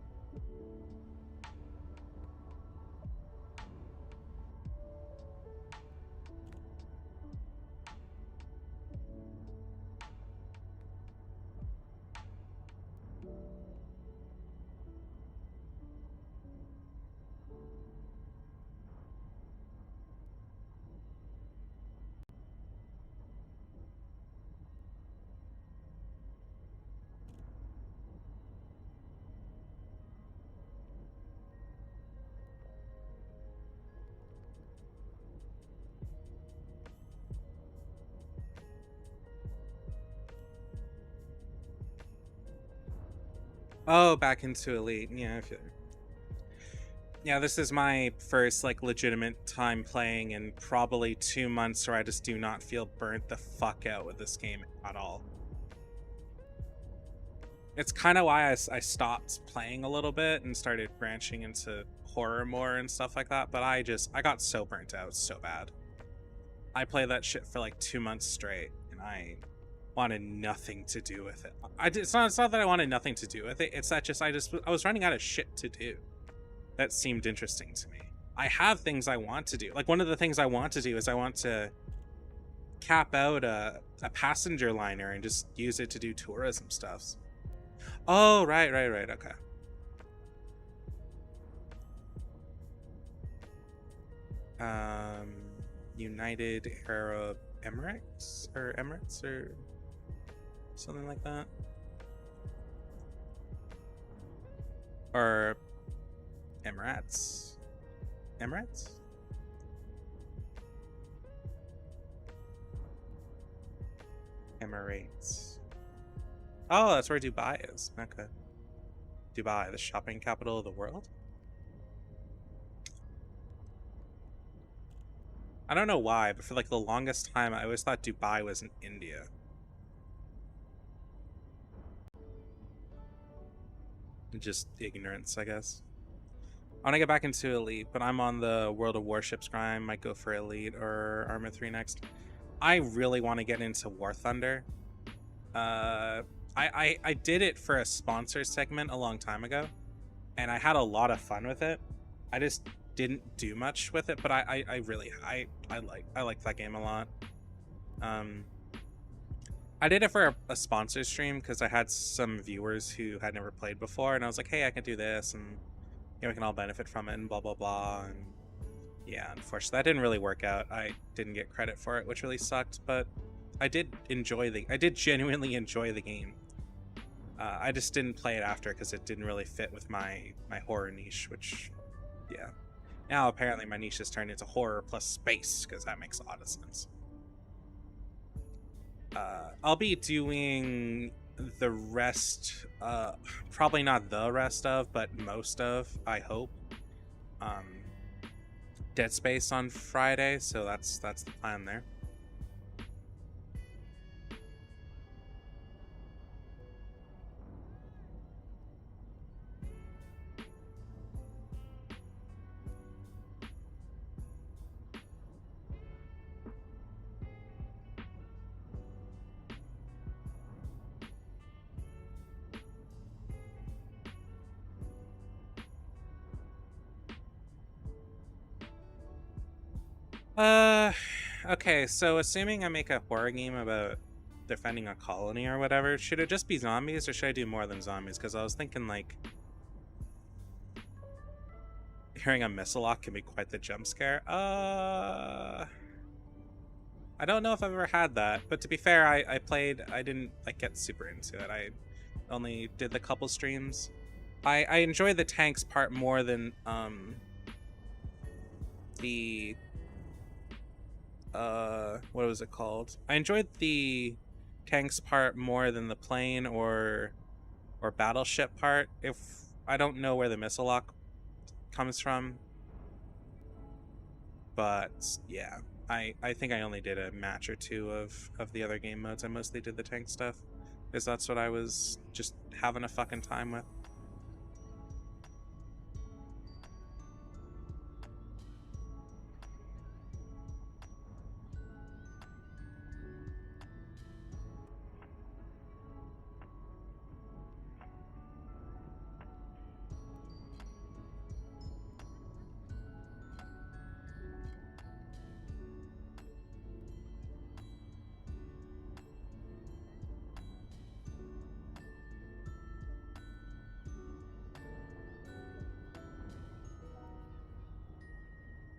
S1: Oh, back into Elite. Yeah, I feel. Yeah, this is my first like legitimate time playing in probably 2 months where I just do not feel burnt the fuck out with this game at all. It's kind of why I stopped playing a little bit and started branching into horror more and stuff like that, but I got so burnt out so bad. I played that shit for like 2 months straight and I wanted nothing to do with it. It's not that I wanted nothing to do with it, it's that I was running out of shit to do that seemed interesting to me. I have things I want to do. Like, one of the things I want to do is I want to cap out a passenger liner and just use it to do tourism stuff. Oh, right, okay. United Arab Emirates or something like that, or Emirates. Oh, that's where Dubai is. Okay. Dubai, the shopping capital of the world. I don't know why, but for like the longest time, I always thought Dubai was in India. Just ignorance, I guess. I want to get back into Elite, but I'm on the World of Warships grind. Might go for Elite or Arma 3 next. I really want to get into War Thunder. I did it for a sponsor segment a long time ago, and I had a lot of fun with it. I just didn't do much with it, but I really like that game a lot. I did it for a sponsor stream because I had some viewers who had never played before, and I was like, hey, I can do this, and we can all benefit from it, and blah blah blah. And yeah, unfortunately, that didn't really work out. I didn't get credit for it, which really sucked. But I did genuinely enjoy the game. I just didn't play it after because it didn't really fit with my horror niche, which, yeah. Now apparently my niche has turned into horror plus space because that makes a lot of sense. I'll be doing the rest, probably not the rest of, but most of, I hope, Dead Space on Friday, so that's the plan there. Okay, so assuming I make a horror game about defending a colony or whatever, should it just be zombies or should I do more than zombies? Because I was thinking, like, hearing a missile lock can be quite the jump scare. I don't know if I've ever had that, but to be fair, I didn't like get super into it. I only did the couple streams. I enjoy the tanks part more than the what was it called? I enjoyed the tanks part more than the plane or battleship part. If I don't know where the missile lock comes from, but yeah, I think I only did a match or two of the other game modes. I mostly did the tank stuff because that's what I was just having a fucking time with.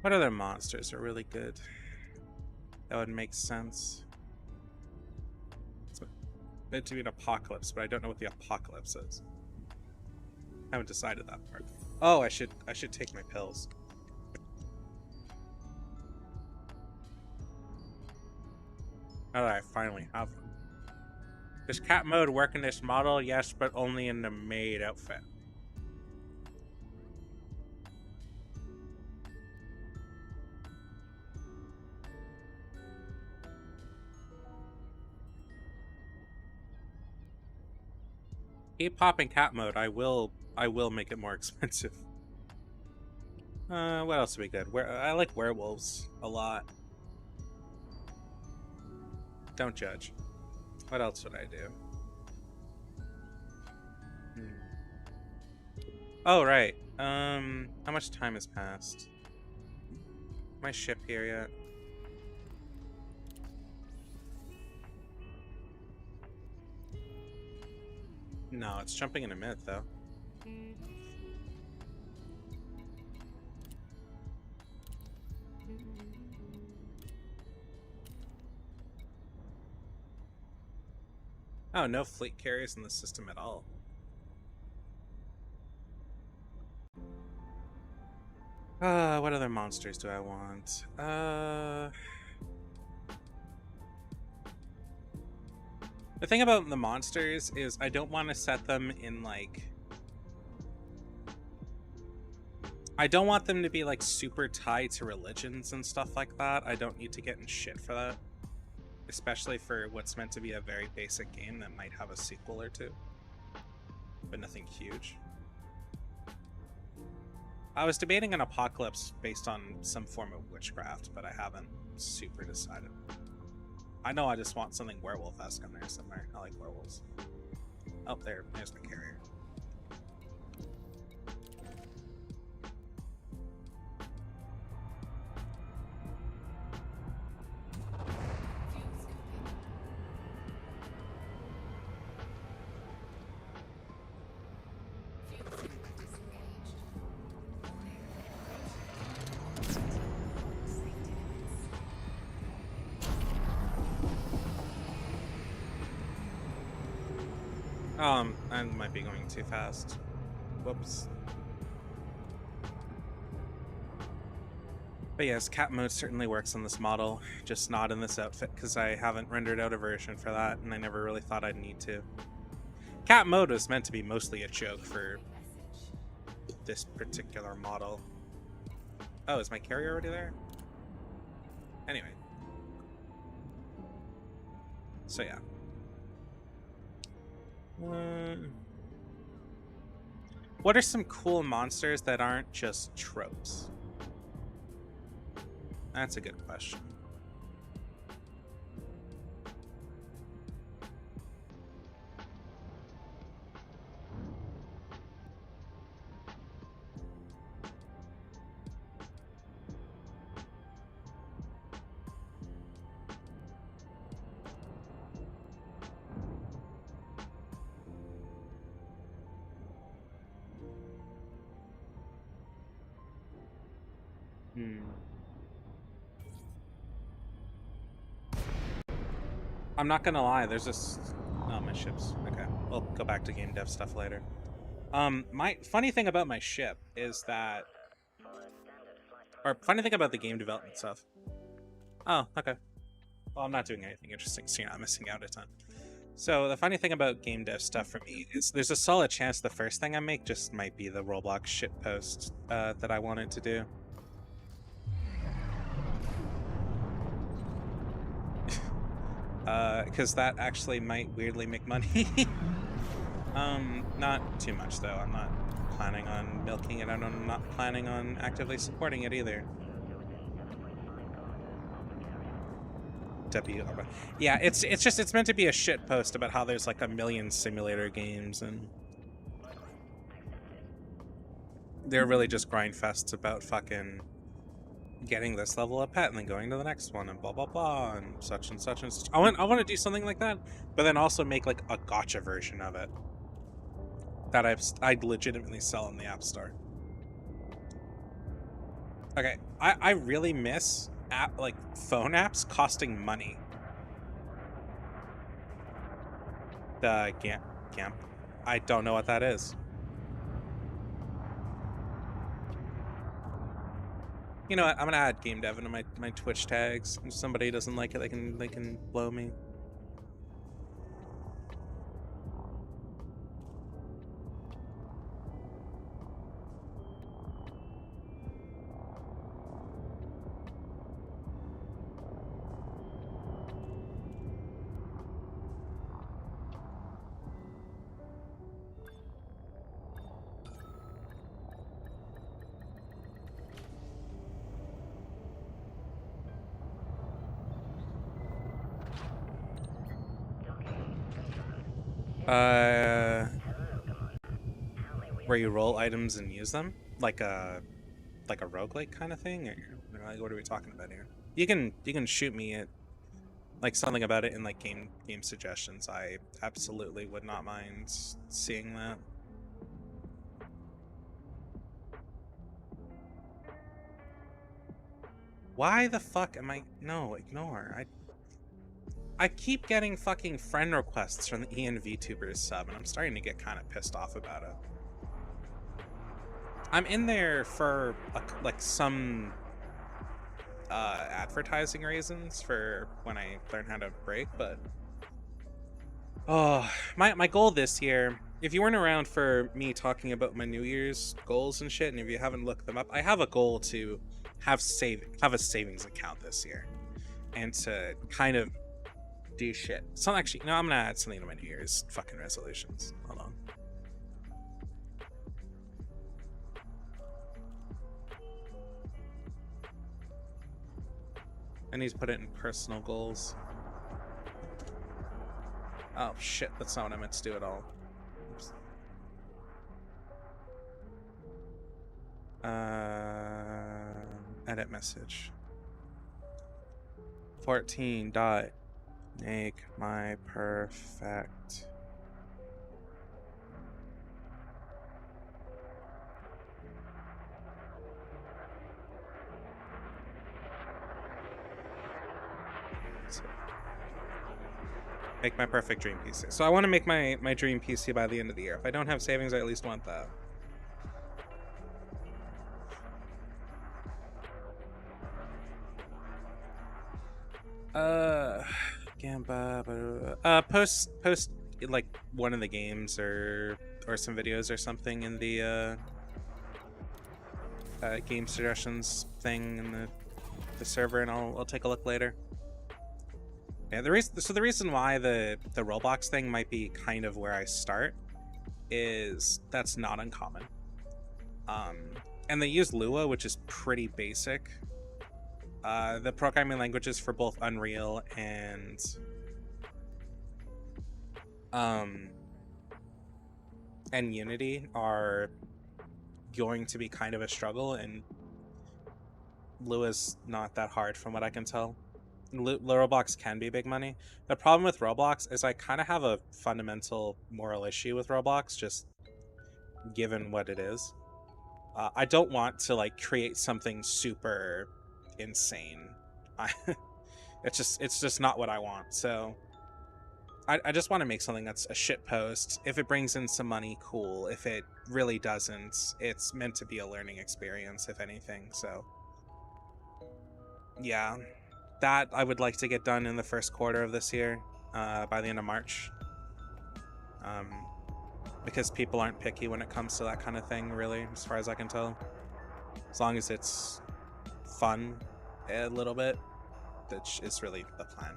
S1: What other monsters are really good? That would make sense. It's meant to be an apocalypse, but I don't know what the apocalypse is. I haven't decided that part. Oh, I should take my pills. Now that I finally have them. Does cat mode work in this model? Yes, but only in the maid outfit. Keep popping cat mode. I will make it more expensive. What else would be good? I like werewolves a lot. Don't judge. What else would I do? Oh, right. How much time has passed? My ship here yet? No, it's jumping in a minute, though. Oh, no fleet carriers in the system at all. What other monsters do I want? The thing about the monsters is I don't want to set them in, like... I don't want them to be, like, super tied to religions and stuff like that. I don't need to get in shit for that. Especially for what's meant to be a very basic game that might have a sequel or two. But nothing huge. I was debating an apocalypse based on some form of witchcraft, but I haven't super decided. I know I just want something werewolf-esque on there somewhere. I like werewolves. Oh, there's my carrier. I might be going too fast. Whoops. But yes, cat mode certainly works on this model, just not in this outfit because I haven't rendered out a version for that, and I never really thought I'd need to. Cat mode was meant to be mostly a joke for this particular model. Oh, is my carrier already there? Anyway. So yeah. What are some cool monsters that aren't just tropes? That's a good question. I'm not gonna lie, there's this... Oh, my ship's... Okay, we'll go back to game dev stuff later. My funny thing about my ship is that... Or funny thing about the game development stuff. Oh, okay. Well, I'm not doing anything interesting, so you're not missing out a ton. So the funny thing about game dev stuff for me is there's a solid chance the first thing I make just might be the Roblox shitpost that I wanted to do. Because that actually might weirdly make money. Not too much though. I'm not planning on milking it, and I'm not planning on actively supporting it either. Yeah, it's meant to be a shit post about how there's like a million simulator games and they're really just grind fests about fucking getting this level of pet and then going to the next one and blah blah blah and such and such and such. I want to do something like that, but then also make like a gotcha version of it that I'd legitimately sell in the App Store. Okay, I really miss like phone apps costing money. The GAMP. I don't know what that is. You know what? I'm gonna add game dev into my Twitch tags. If somebody doesn't like it, they can blow me. Where you roll items and use them, like a roguelike kind of thing, or like, what are we talking about here? You can shoot me at like something about it in like game suggestions. I absolutely would not mind seeing that. Why the fuck am I... No, ignore. I keep getting fucking friend requests from the Ian VTubers sub, and I'm starting to get kind of pissed off about it. I'm in there for like some advertising reasons for when I learn how to break, but oh, my goal this year, if you weren't around for me talking about my New Year's goals and shit, and if you haven't looked them up, I have a goal to have a savings account this year and to kind of do shit. So actually, no, I'm gonna add something to my New Year's fucking resolutions. Hold on. I need to put it in personal goals. Oh shit, that's not what I meant to do at all. Oops. Edit message. 14 dot make my perfect. Make my perfect dream PC. So I want to make my dream PC by the end of the year. If I don't have savings, I at least want that. Gamba. Post like one of the games or some videos or something in the game suggestions thing in the server, and I'll take a look later. Yeah, the reason why the Roblox thing might be kind of where I start is that's not uncommon. And they use Lua, which is pretty basic. The programming languages for both Unreal and Unity are going to be kind of a struggle, and Lua's not that hard from what I can tell. Roblox can be big money. The problem with Roblox is I kind of have a fundamental moral issue with Roblox, just given what it is. I don't want to like create something super insane. It's just not what I want. So I just want to make something that's a shit post. If it brings in some money, cool. If it really doesn't, it's meant to be a learning experience, if anything. So yeah, that I would like to get done in the first quarter of this year, by the end of March. Because people aren't picky when it comes to that kind of thing, really, as far as I can tell. As long as it's fun a little bit, that is really the plan.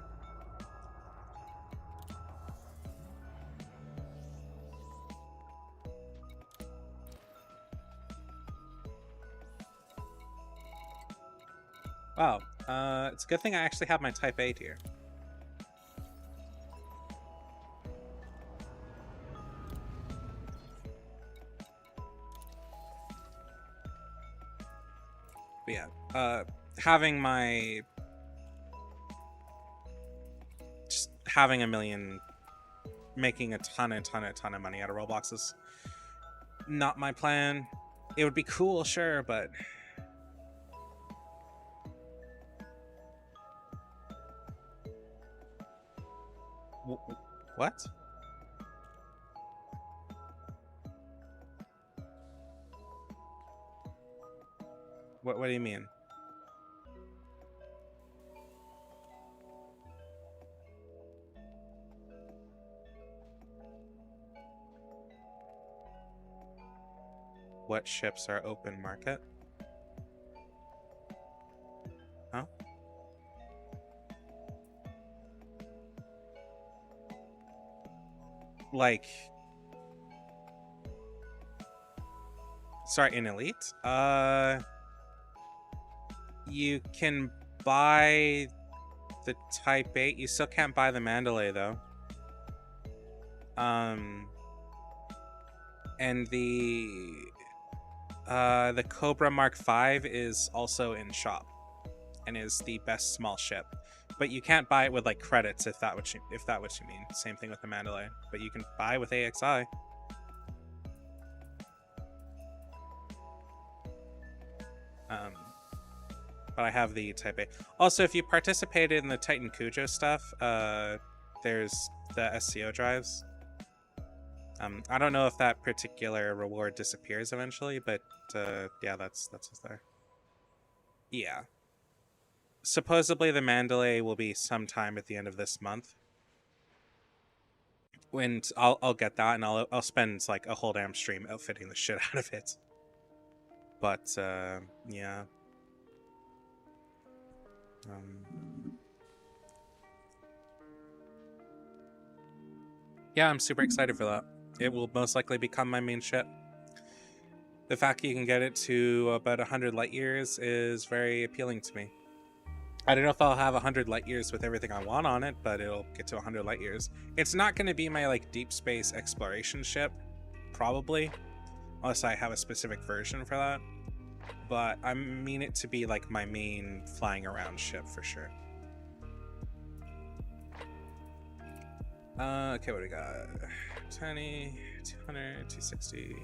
S1: Wow, it's a good thing I actually have my Type 8 here. But yeah, having a million, making a ton of money out of Roblox is not my plan. It would be cool, sure, but what? What do you mean? What ships are open market? Huh? Like, sorry, in Elite? You can buy the Type 8. You still can't buy the Mandalay, though. And the Cobra Mark V is also in shop and is the best small ship, but you can't buy it with like credits if that what you mean. Same thing with the Mandalay, but you can buy with AXI. But I have the Type A. Also, if you participated in the Titan Cujo stuff, there's the SCO drives. I don't know if that particular reward disappears eventually, but yeah, that's what's there. Yeah. Supposedly the Mandalay will be sometime at the end of this month. When I'll get that, and I'll spend like a whole damn stream outfitting the shit out of it. But yeah. Yeah, I'm super excited for that. It will most likely become my main ship. The fact you can get it to about 100 light years is very appealing to me. I don't know if I'll have 100 light years with everything I want on it, but it'll get to 100 light years. It's not going to be my like deep space exploration ship, probably, unless I have a specific version for that. But I mean it to be like my main flying around ship for sure. Okay, what do we got? 20, 200, 260,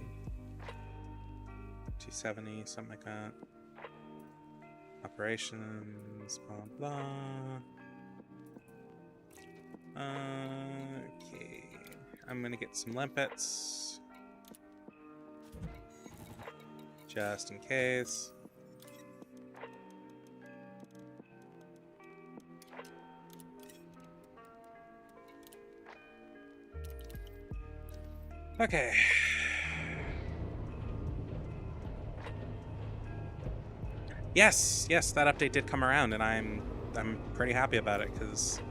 S1: 270, something like that. Operations, blah blah. Okay, I'm gonna get some limpets just in case. Okay. Yes, that update did come around, and I'm pretty happy about it because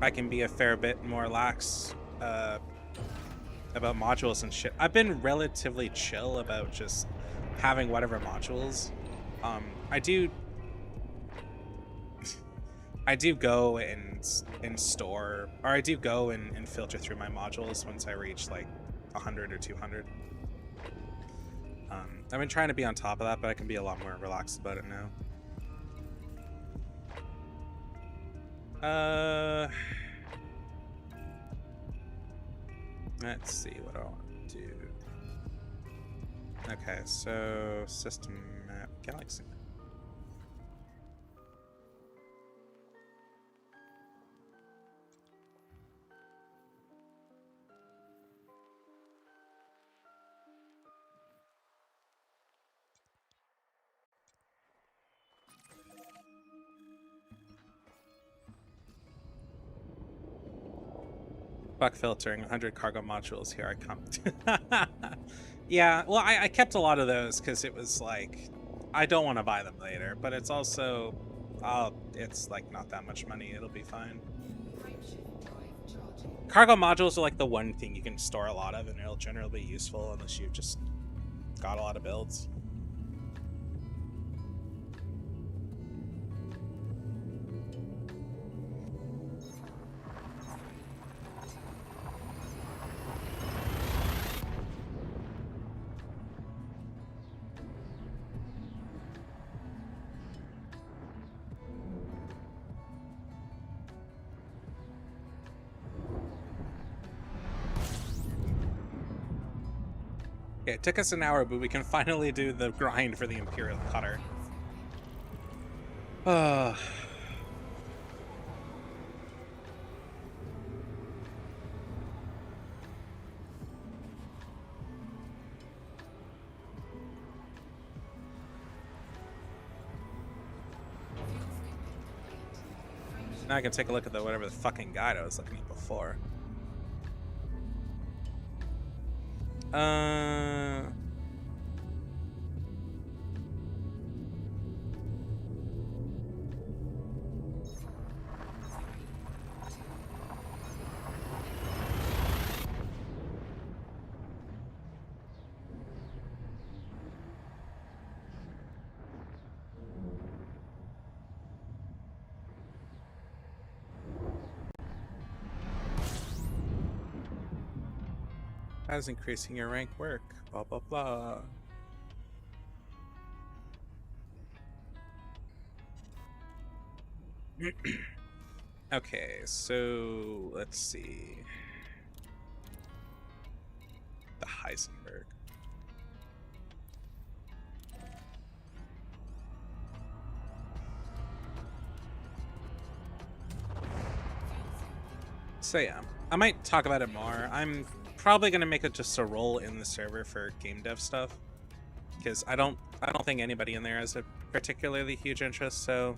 S1: I can be a fair bit more lax about modules and shit. I've been relatively chill about just having whatever modules. I do go and store, or I do go and filter through my modules once I reach like 100 or 200. I've been trying to be on top of that, but I can be a lot more relaxed about it now. Let's see what I want to do. Okay, so system map, galaxy map. Fuck filtering, 100 cargo modules, here I come. Yeah, well, I kept a lot of those because it was like, I don't want to buy them later, but it's also, it's like not that much money, it'll be fine. Cargo modules are like the one thing you can store a lot of, and it'll generally be useful unless you've just got a lot of builds. Okay, it took us an hour, but we can finally do the grind for the Imperial Cutter. Now I can take a look at the whatever the fucking guide I was looking at before. How does increasing your rank work? Blah, blah, blah. Okay, so let's see. The Heisenberg. So yeah, I might talk about it more. I'm probably gonna make it just a role in the server for game dev stuff, because I don't think anybody in there has a particularly huge interest. So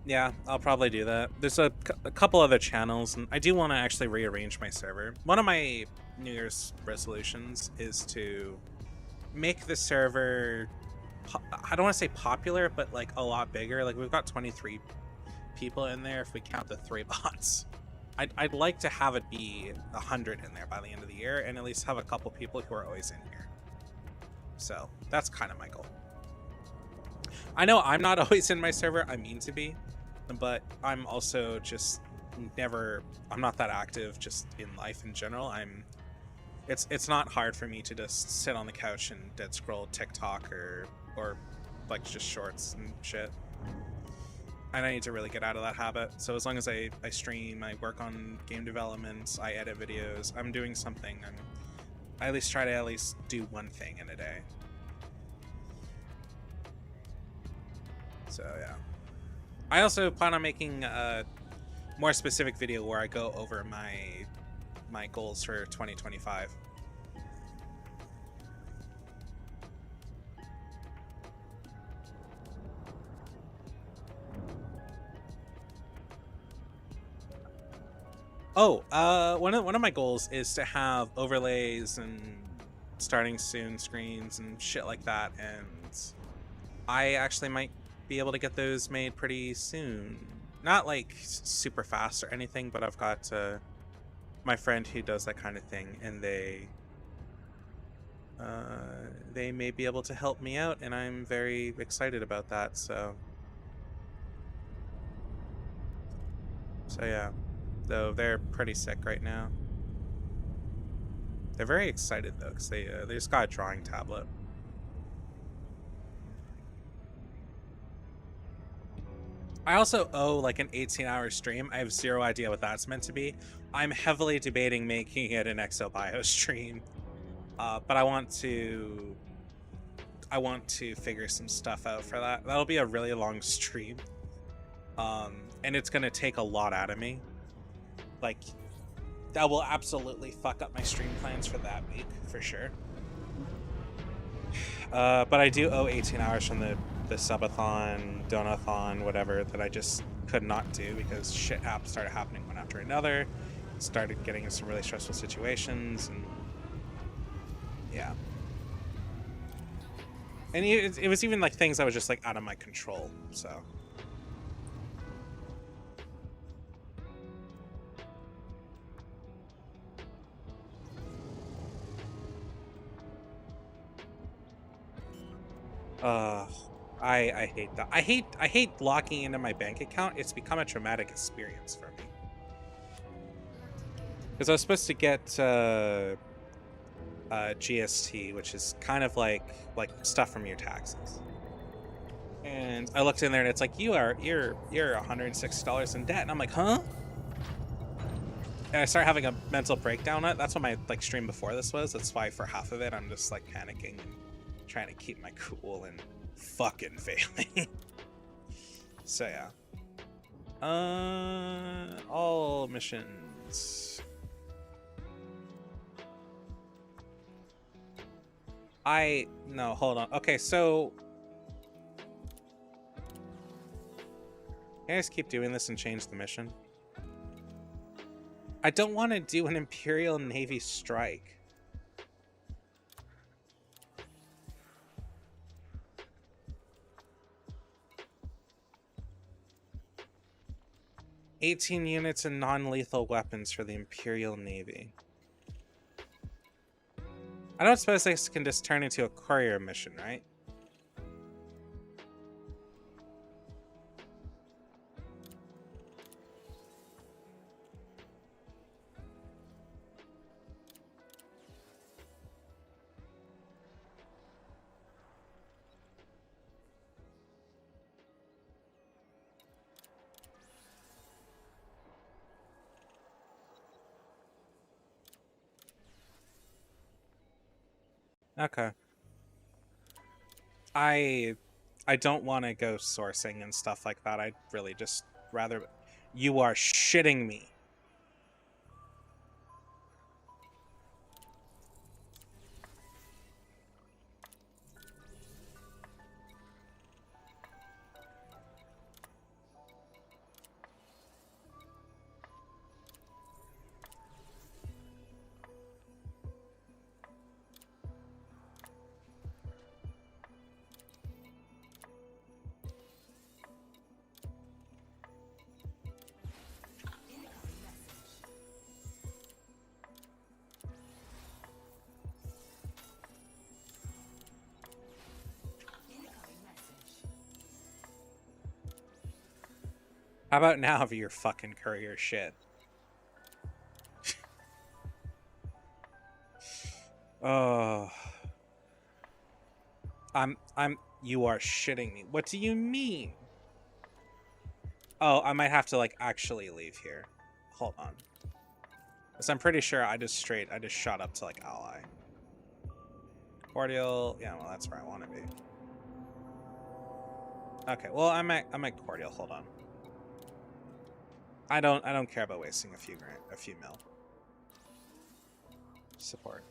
S1: yeah, I'll probably do that. There's a couple other channels, and I do want to actually rearrange my server. One of my New Year's resolutions is to make the server, I don't want to say popular, but like a lot bigger. Like we've got 23 people in there if we count the 3 bots. I'd like to have it be 100 in there by the end of the year, and at least have a couple people who are always in here. So that's kind of my goal. I know I'm not always in my server, I mean to be, but I'm also just I'm not that active just in life in general. It's not hard for me to just sit on the couch and dead scroll TikTok or like just shorts and shit. And I need to really get out of that habit. So as long as I stream, I work on game development, I edit videos, I'm doing something, I at least try to at least do one thing in a day. So yeah. I also plan on making more specific video where I go over my goals for 2025. Oh, one of my goals is to have overlays and starting soon screens and shit like that, and I actually might be able to get those made pretty soon. Not like super fast or anything, but I've got my friend who does that kind of thing, and they may be able to help me out, and I'm very excited about that. So yeah, though they're pretty sick right now. They're very excited though, because they just got a drawing tablet. I also owe like an 18-hour stream. I have zero idea what that's meant to be. I'm heavily debating making it an Exobio stream, but I want to figure some stuff out for that. That'll be a really long stream, and it's gonna take a lot out of me. Like, that will absolutely fuck up my stream plans for that week for sure. But I do owe 18 hours from the subathon, donathon, whatever, that I just could not do because shit started happening one after another. Started getting in some really stressful situations, and yeah. And it was even like things that was just like out of my control, so. I hate that. I hate locking into my bank account. It's become a traumatic experience for me. Because I was supposed to get GST, which is kind of like stuff from your taxes. And I looked in there and it's like, you're $106 in debt, and I'm like, huh? And I start having a mental breakdown on it. That's what my like stream before this was. That's why for half of it I'm just like panicking and trying to keep my cool and fucking failing. So yeah. All missions. No, hold on. Okay, so can I just keep doing this and change the mission? I don't want to do an Imperial Navy strike. "18 units and non-lethal weapons for the Imperial Navy." I don't suppose this can just turn into a courier mission, right? Okay. I don't want to go sourcing and stuff like that. I'd really just rather... You are shitting me. How about now for your fucking courier shit? Oh. You are shitting me. What do you mean? Oh, I might have to like actually leave here. Hold on. Because I'm pretty sure I just shot up to like ally. Cordial, yeah, well that's where I want to be. Okay, well I'm at Cordial, hold on. I don't care about wasting a few mil. Support.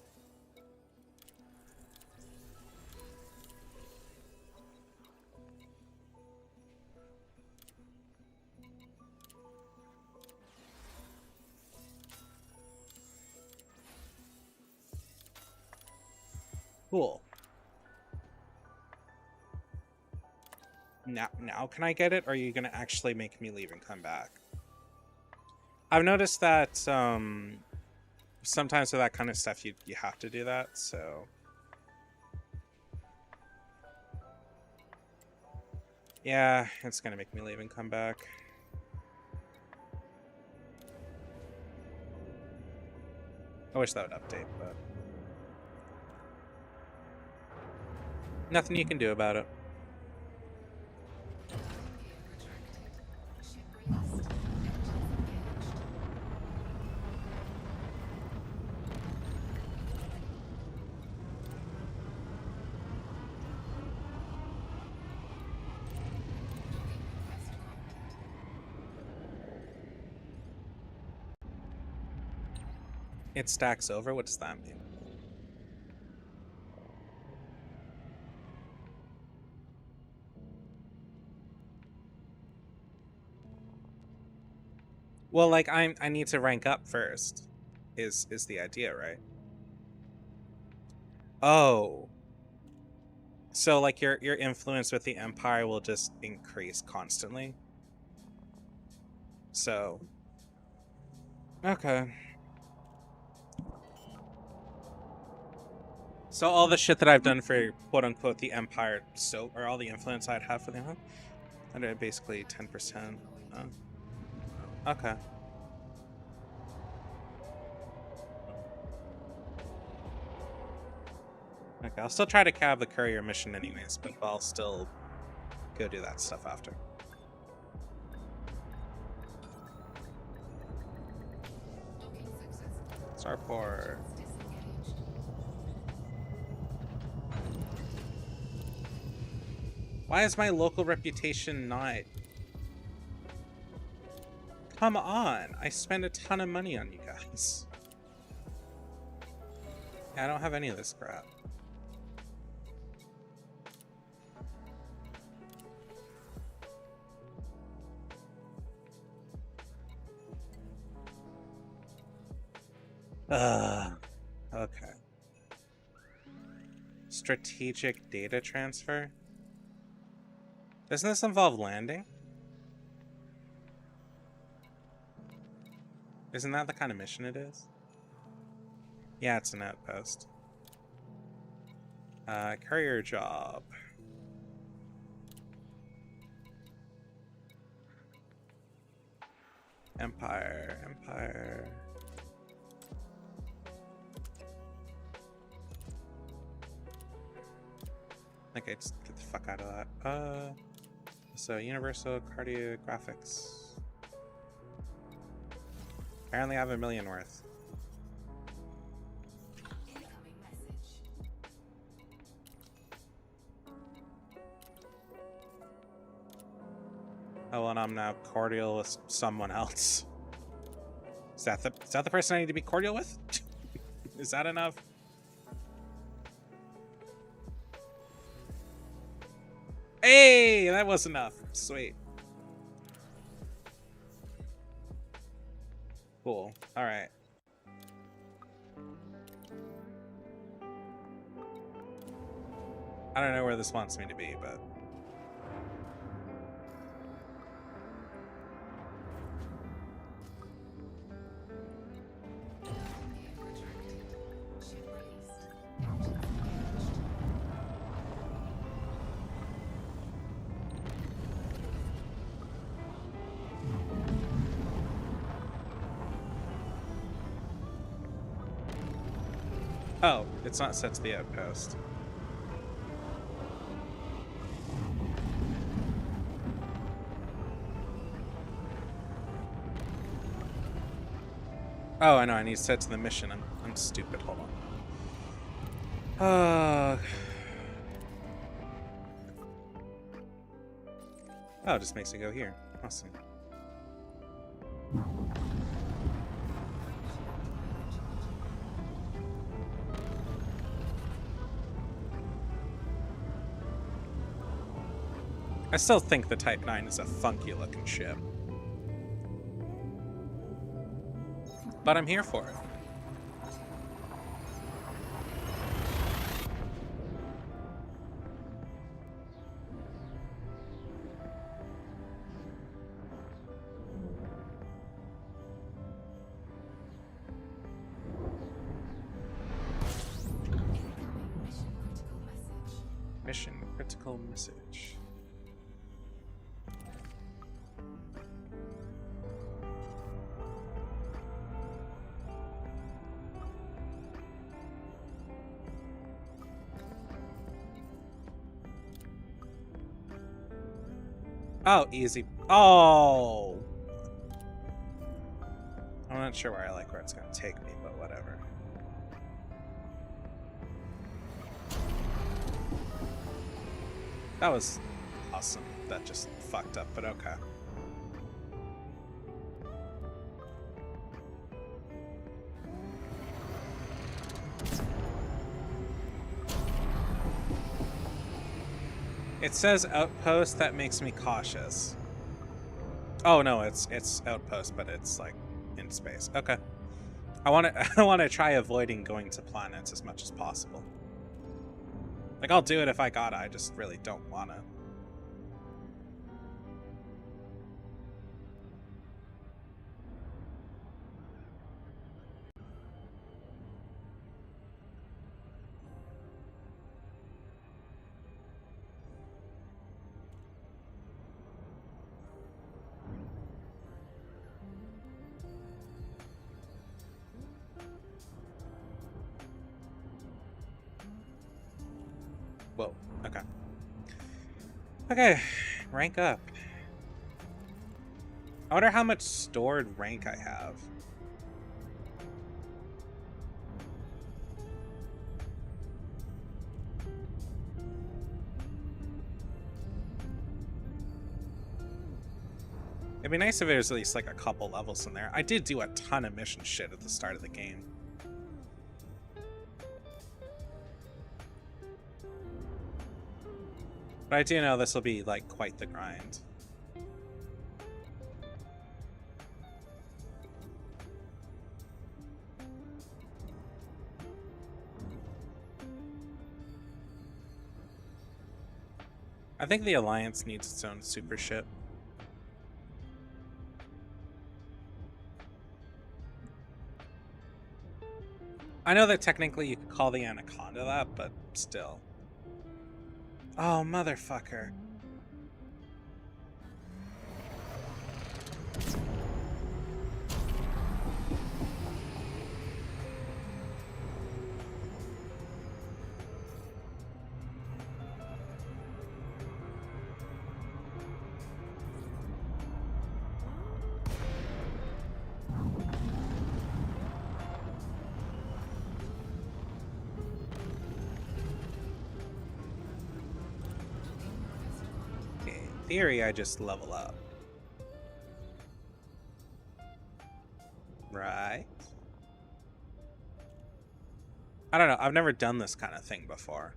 S1: Cool. Now can I get it, or are you gonna actually make me leave and come back? I've noticed that sometimes with that kind of stuff you have to do that, so yeah, it's gonna make me leave and come back. I wish that would update, but nothing you can do about it. It stacks over? What does that mean? Well, like I need to rank up first. Is the idea, right? Oh. So like your influence with the Empire will just increase constantly. So okay. So all the shit that I've done for quote unquote the Empire, so or all the influence I'd have for them, under basically 10%. Okay. Okay, I'll still try to cab the courier mission anyways, but I'll still go do that stuff after. Starport. Why is my local reputation not? Come on! I spend a ton of money on you guys. Yeah, I don't have any of this crap. Okay. Strategic data transfer? Doesn't this involve landing? Isn't that the kind of mission it is? Yeah, it's an outpost. Courier job. Empire. Okay, just get the fuck out of that. So Universal Cardiographics. Apparently I have $1 million worth. Oh, and I'm now cordial with someone else. Is that the person I need to be cordial with? Is that enough? Hey, that was enough. Sweet. Cool. All right. I don't know where this wants me to be, but oh, it's not set to the outpost. Oh, I know. I need to set to the mission. I'm stupid. Hold on. Oh, it just makes it go here. Awesome. I still think the Type 9 is a funky looking ship. But I'm here for it. Mission critical message. Oh, easy. Oh! I'm not sure where I like where it's gonna take me, but whatever. That was awesome. That just fucked up, but okay. It says outpost, that makes me cautious. Oh no, it's outpost, but it's like in space. Okay. I want to try avoiding going to planets as much as possible. Like, I'll do it if I gotta, I just really don't wanna. Whoa, okay. Okay, rank up. I wonder how much stored rank I have. It'd be nice if there was at least like a couple levels in there. I did do a ton of mission shit at the start of the game. But I do know this will be like quite the grind. I think the Alliance needs its own super ship. I know that technically you could call the Anaconda that, but still. Oh, motherfucker. Theory, I just level up. Right? I don't know. I've never done this kind of thing before.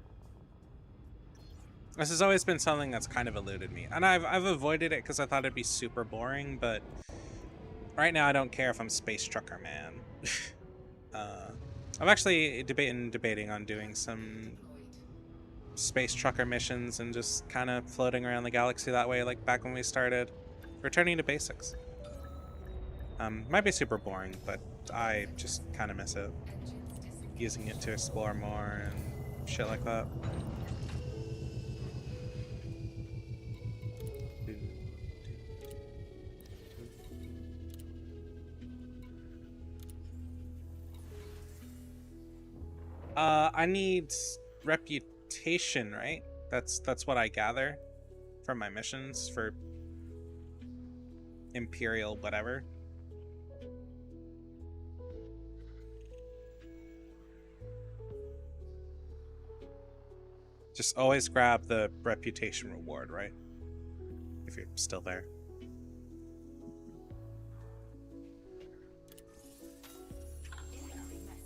S1: This has always been something that's kind of eluded me. And I've avoided it because I thought it'd be super boring, but right now I don't care if I'm Space Trucker Man. I'm actually debating on doing some Space Trucker missions and just kind of floating around the galaxy that way, like back when we started. Returning to basics. Might be super boring, but I just kind of miss it. Using it to explore more and shit like that. I need reputation, right? That's what I gather from my missions for Imperial whatever. Just always grab the reputation reward, right? If you're still there.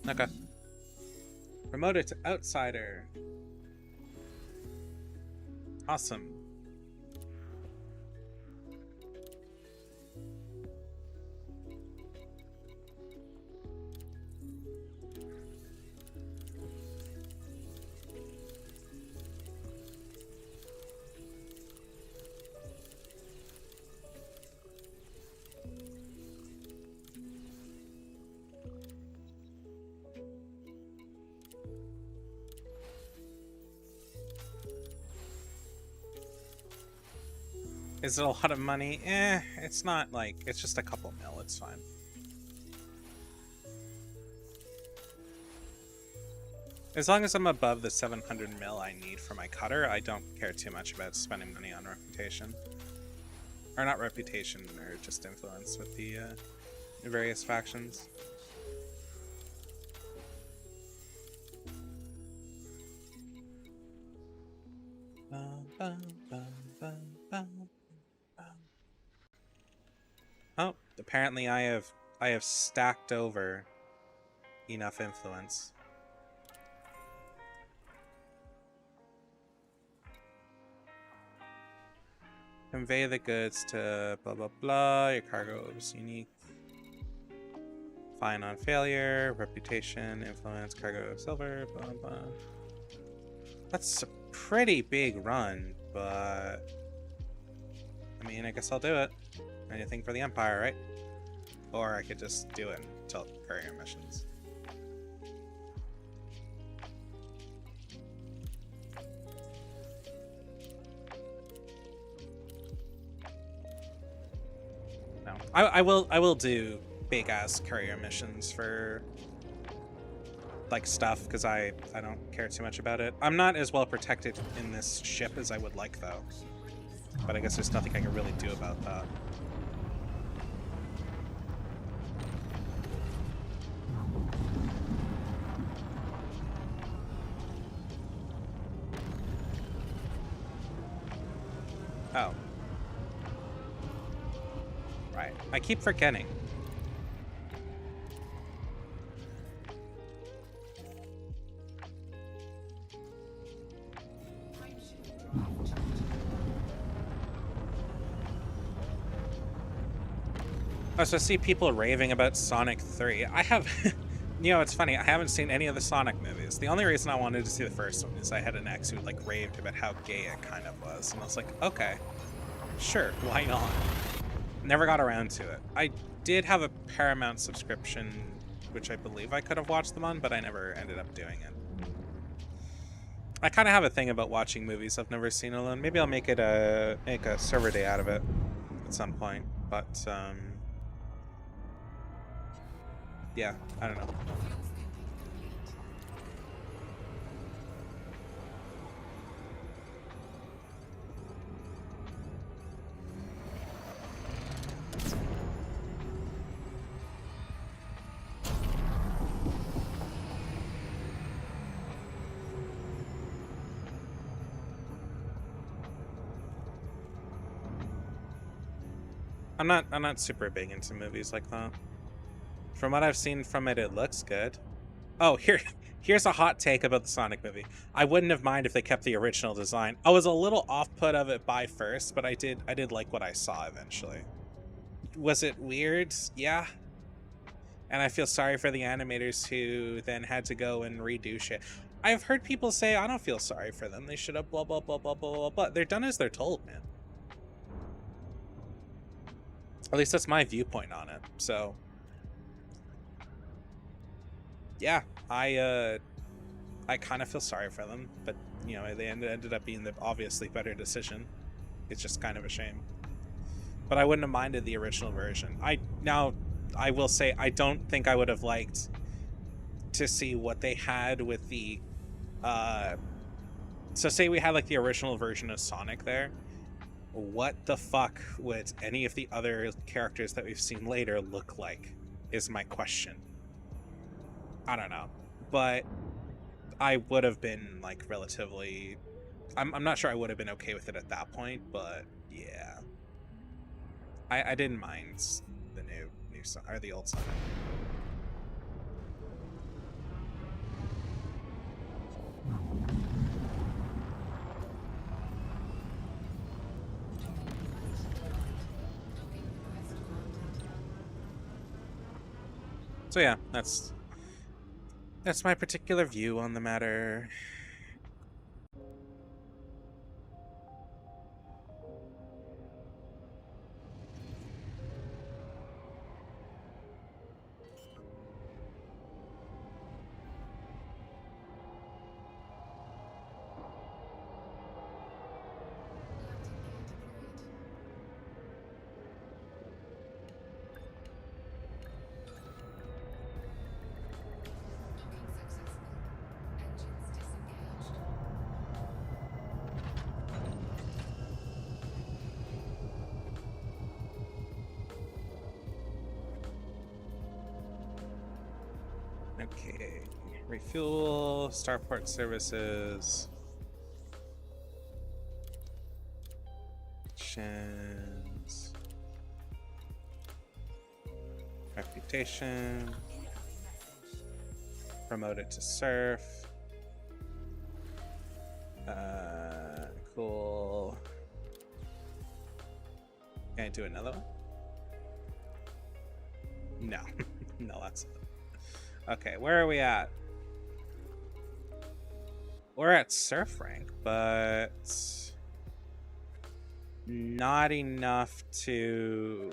S1: Okay. Promoted to outsider. Awesome. Is it a lot of money? It's not like, it's just a couple mil, it's fine. As long as I'm above the 700 mil I need for my cutter, I don't care too much about spending money on reputation. Or not reputation, or just influence with the various factions. Oh, apparently I have stacked over enough influence. Convey the goods to blah blah blah. Your cargo is unique. Fine on failure. Reputation, influence, cargo, silver, blah blah. That's a pretty big run, but I mean, I guess I'll do it. Anything for the Empire, right? Or I could just do it until courier missions. No, I will do big ass courier missions for like stuff because I don't care too much about it. I'm not as well protected in this ship as I would like though. But I guess there's nothing I can really do about that. Oh. Right. I keep forgetting. Oh, so I see people raving about Sonic 3. I have... You know, it's funny, I haven't seen any of the Sonic movies. The only reason I wanted to see the first one is I had an ex who, like, raved about how gay it kind of was. And I was like, okay, sure, why not? Never got around to it. I did have a Paramount subscription, which I believe I could have watched them on, but I never ended up doing it. I kind of have a thing about watching movies I've never seen alone. Maybe I'll make a server day out of it at some point. But, yeah, I don't know. I'm not super big into movies like that. From what I've seen from it, it looks good. Oh, here's a hot take about the Sonic movie. I wouldn't have minded if they kept the original design. I was a little off-put of it by first, but I did like what I saw eventually. Was it weird? Yeah. And I feel sorry for the animators who then had to go and redo shit. I've heard people say I don't feel sorry for them. They should have blah blah blah blah blah blah blah. They're done as they're told, man. At least that's my viewpoint on it. So yeah, I kind of feel sorry for them, but you know, they ended up being the obviously better decision. It's just kind of a shame. But I wouldn't have minded the original version. I will say I don't think I would have liked to see what they had with the so say we had like the original version of Sonic there. What the fuck would any of the other characters that we've seen later look like is my question. I don't know. But I would have been like relatively I'm not sure I would have been okay with it at that point, but yeah. I didn't mind the new or the old Sonic. So yeah, that's my particular view on the matter. Okay. Refuel, starport services. Actions. Reputation. Promote it to surf. Cool. Can I do another one? No. No, that's it. Okay, where are we at? We're at surf rank, but not enough to...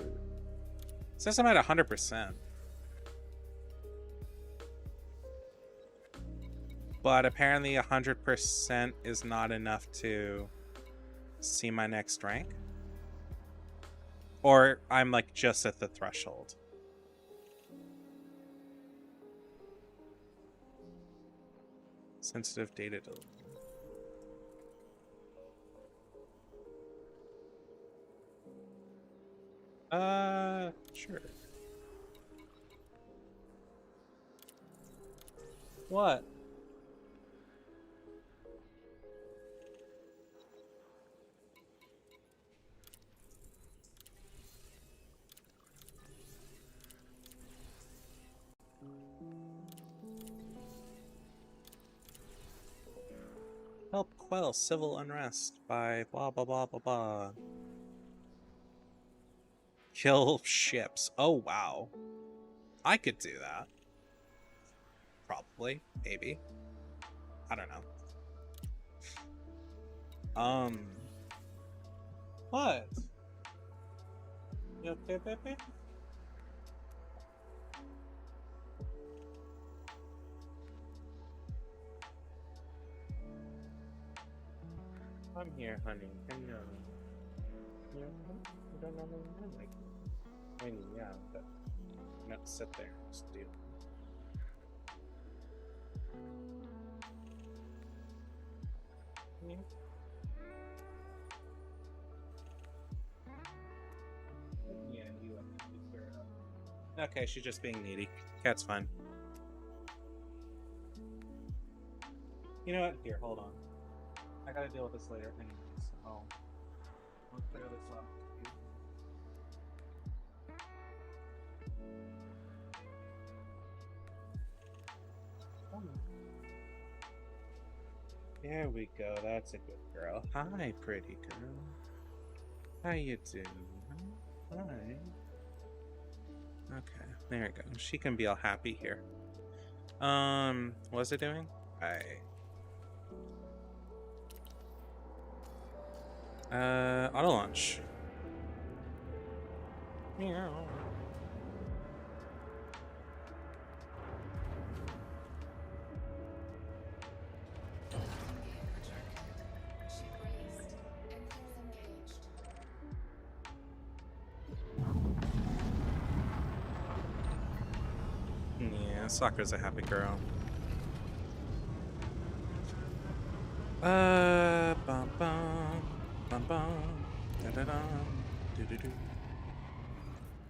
S1: It says I'm at 100%. But apparently 100% is not enough to see my next rank. Or I'm like just at the threshold. Sensitive data delivery. Sure. What? Help quell civil unrest by blah blah blah blah blah. Kill ships. Oh wow. I could do that. Probably. Maybe. I don't know. What? You okay, baby? I'm here, honey. I know. You don't normally run like me. I mean, yeah, but not sit there and just do. Yeah. Yeah, you have to clear it up. Okay, she's just being needy. Cat's fine. You know what? Here, hold on. I gotta deal with this later anyways. Oh. I'll clear this up. There we go. That's a good girl. Hi, pretty girl. How you doing? Hi. Okay, there we go. She can be all happy here. What's it doing? Auto launch. Meow. Yeah, Sakura's a happy girl. Bum bum bum bum da da da do do do.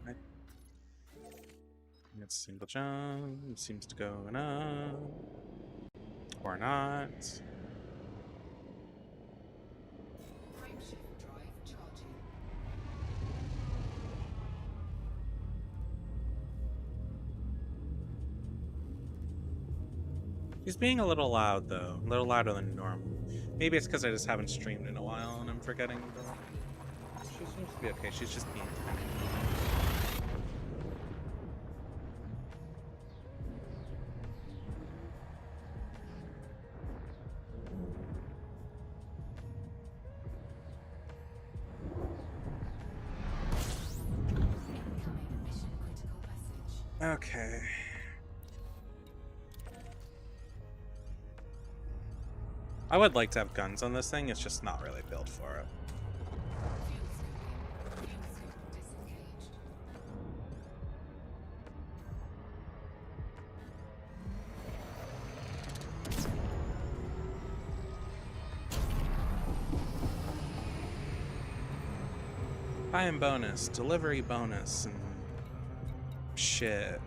S1: Right. It's single jump. It seems to go up or not. He's being a little loud, though. A little louder than normal. Maybe it's because I just haven't streamed in a while and I'm forgetting. She seems to be okay. She's just being tiny. Okay. I would like to have guns on this thing, it's just not really built for it. Buy-in bonus, delivery bonus, and shit.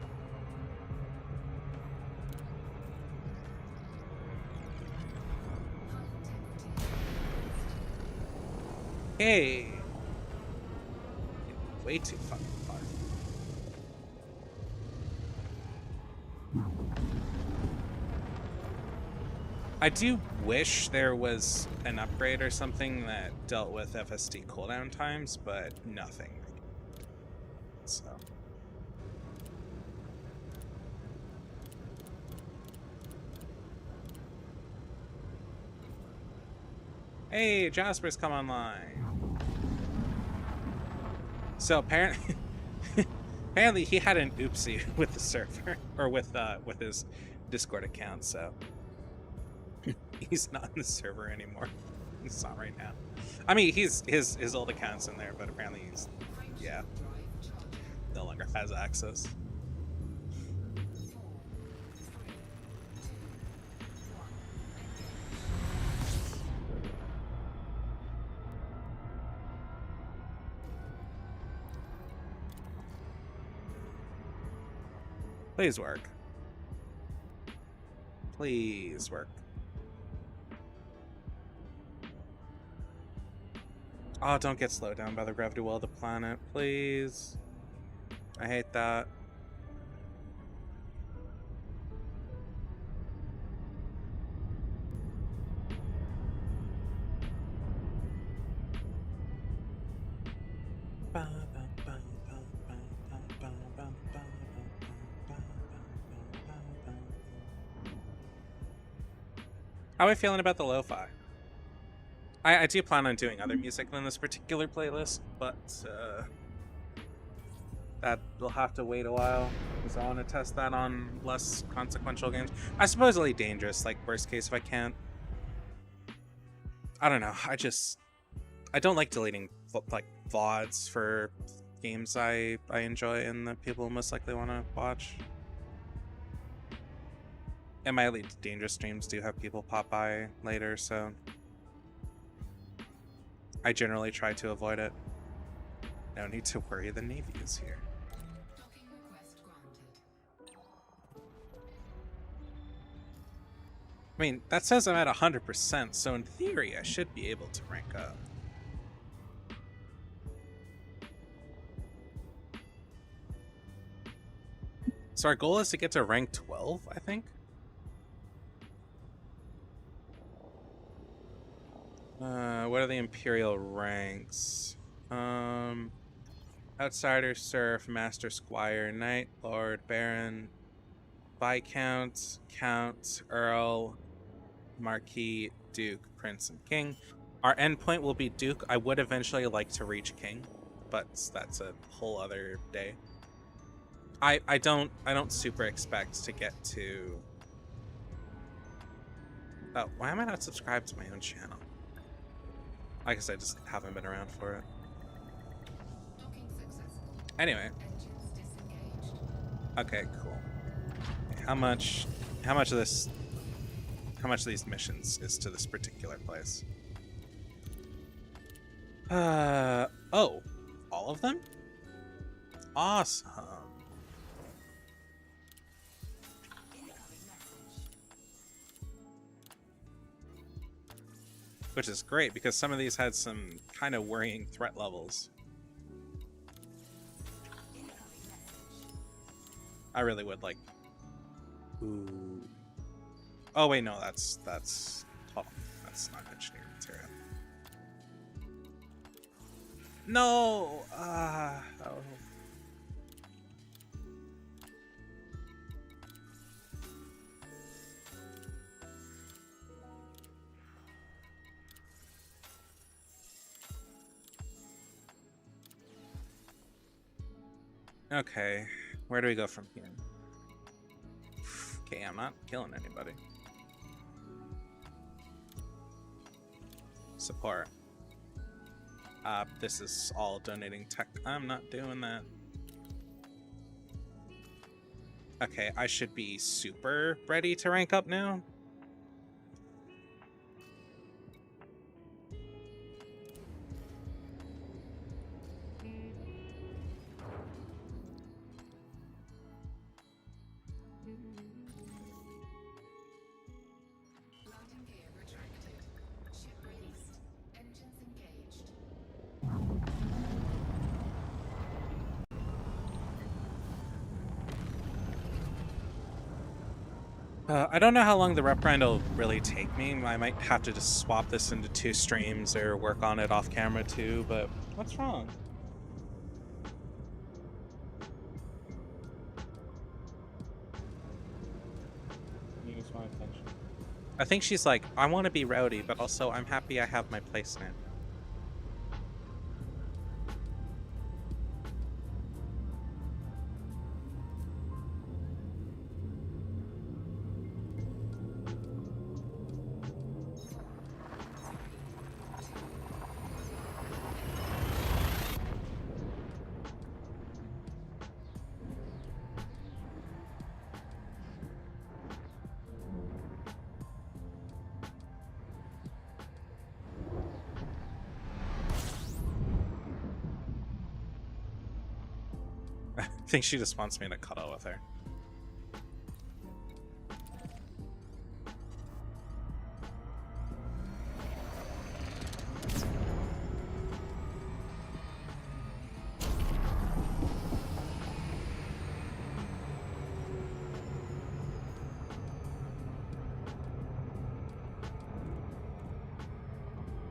S1: Hey! Way too fucking far. I do wish there was an upgrade or something that dealt with FSD cooldown times, but nothing. So. Hey, Jasper's come online. So apparently, apparently he had an oopsie with the server or with his Discord account, so he's not in the server anymore. He's not right now. I mean, his old account's in there, but apparently he's no longer has access. Please work. Please work. Oh, don't get slowed down by the gravity well of the planet, please. I hate that. How are we feeling about the lo-fi? I do plan on doing other music than this particular playlist, but that will have to wait a while because I want to test that on less consequential games. I suppose Elite Dangerous, like worst case if I can't. I don't know. I don't like deleting like VODs for games I enjoy and that people most likely want to watch. And my Elite Dangerous streams do have people pop by later, so I generally try to avoid it. No need to worry, the Navy is here. I mean, that says I'm at 100%, so in theory I should be able to rank up. So our goal is to get to rank 12, I think? What are the Imperial ranks? Outsider, Serf, Master, Squire, Knight, Lord, Baron, Viscount, Count, Earl, Marquis, Duke, Prince, and King. Our endpoint will be Duke. I would eventually like to reach King, but that's a whole other day. I don't super expect to get to... Oh, why am I not subscribed to my own channel? I guess I just haven't been around for it. Anyway. Okay, cool. How much of these missions is to this particular place? Oh, all of them? Awesome. Which is great because some of these had some kind of worrying threat levels. I really would like. Ooh. Oh wait, no, that's oh, that's not engineering material. No. Oh. Okay, where do we go from here? Okay, I'm not killing anybody. Support. This is all donating tech. I'm not doing that. Okay, I should be super ready to rank up now. I don't know how long the rep grind will really take me. I might have to just swap this into 2 streams or work on it off camera too, but what's wrong? You just want attention. I think she's like, I want to be rowdy, but also I'm happy I have my place now. I think she just wants me to cuddle with her.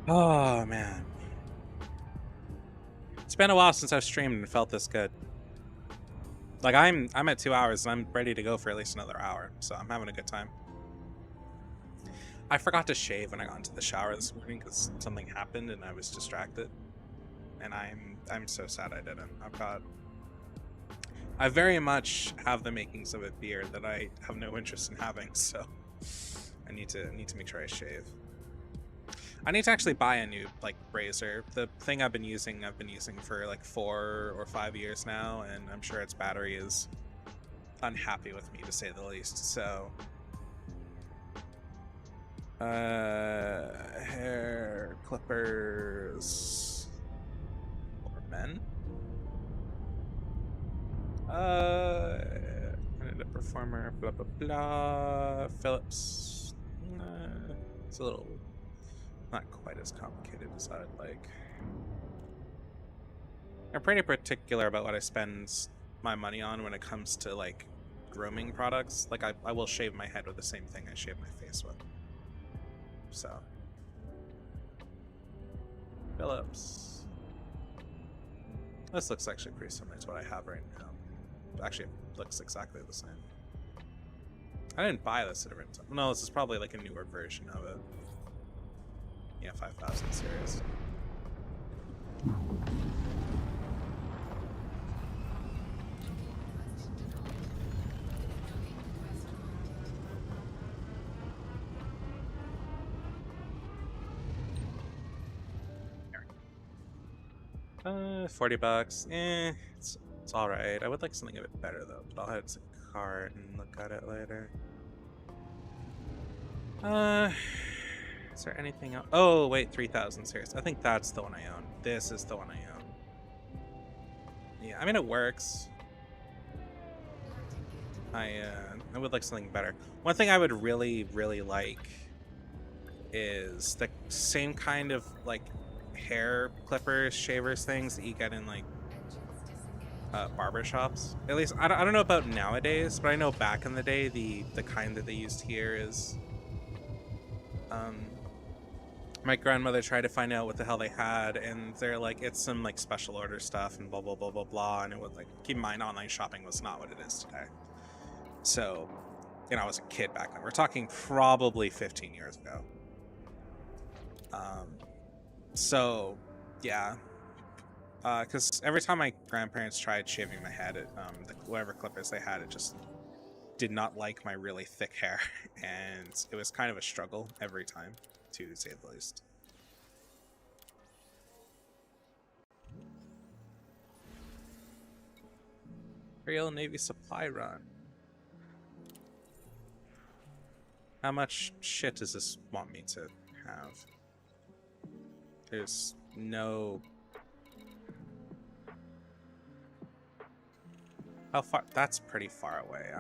S1: Oh man. It's been a while since I've streamed and felt this good. Like I'm at 2 hours and I'm ready to go for at least another hour, so I'm having a good time. I forgot to shave when I got into the shower this morning because something happened and I was distracted. And I'm so sad I didn't. I very much have the makings of a beard that I have no interest in having, so I need to make sure I shave. I need to actually buy a new like razor. The thing I've been using for like 4 or 5 years now, and I'm sure its battery is unhappy with me to say the least. So hair clippers for men. Canada performer, blah blah blah. Philips. It's a little not quite as complicated as I'd like. I'm pretty particular about what I spend my money on when it comes to like grooming products. Like I will shave my head with the same thing I shave my face with. So Philips. This looks actually pretty similar to what I have right now. Actually, it looks exactly the same. I didn't buy this at a different time. No, this is probably like a newer version of it. Yeah, 5000 series. $40. It's all right. I would like something a bit better though, but I'll head to cart and look at it later. Is there anything else? Oh wait, 3000 series. I think that's the one I own. This is the one I own. Yeah, I mean it works. I would like something better. One thing I would really like is the same kind of like hair clippers, shavers things that you get in like barber shops. At least I don't know about nowadays, but I know back in the day the kind that they used here is my grandmother tried to find out what the hell they had, and they're like, it's some like special order stuff and blah blah blah blah blah. And it was like, keep in mind, online shopping was not what it is today. So, you know, I was a kid back then. We're talking probably 15 years ago. So yeah, because every time my grandparents tried shaving my head, whatever clippers they had, it just did not like my really thick hair, and it was kind of a struggle every time, to say the least. Royal Navy supply run. How much shit does this want me to have? There's no... How far? That's pretty far away.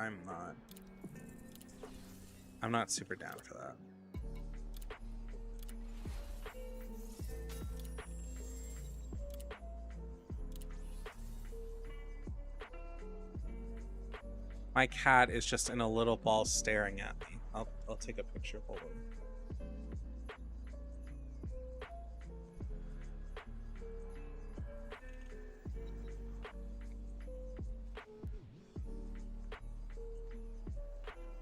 S1: I'm not super down for that. My cat is just in a little ball staring at me. I'll take a picture. Hold on.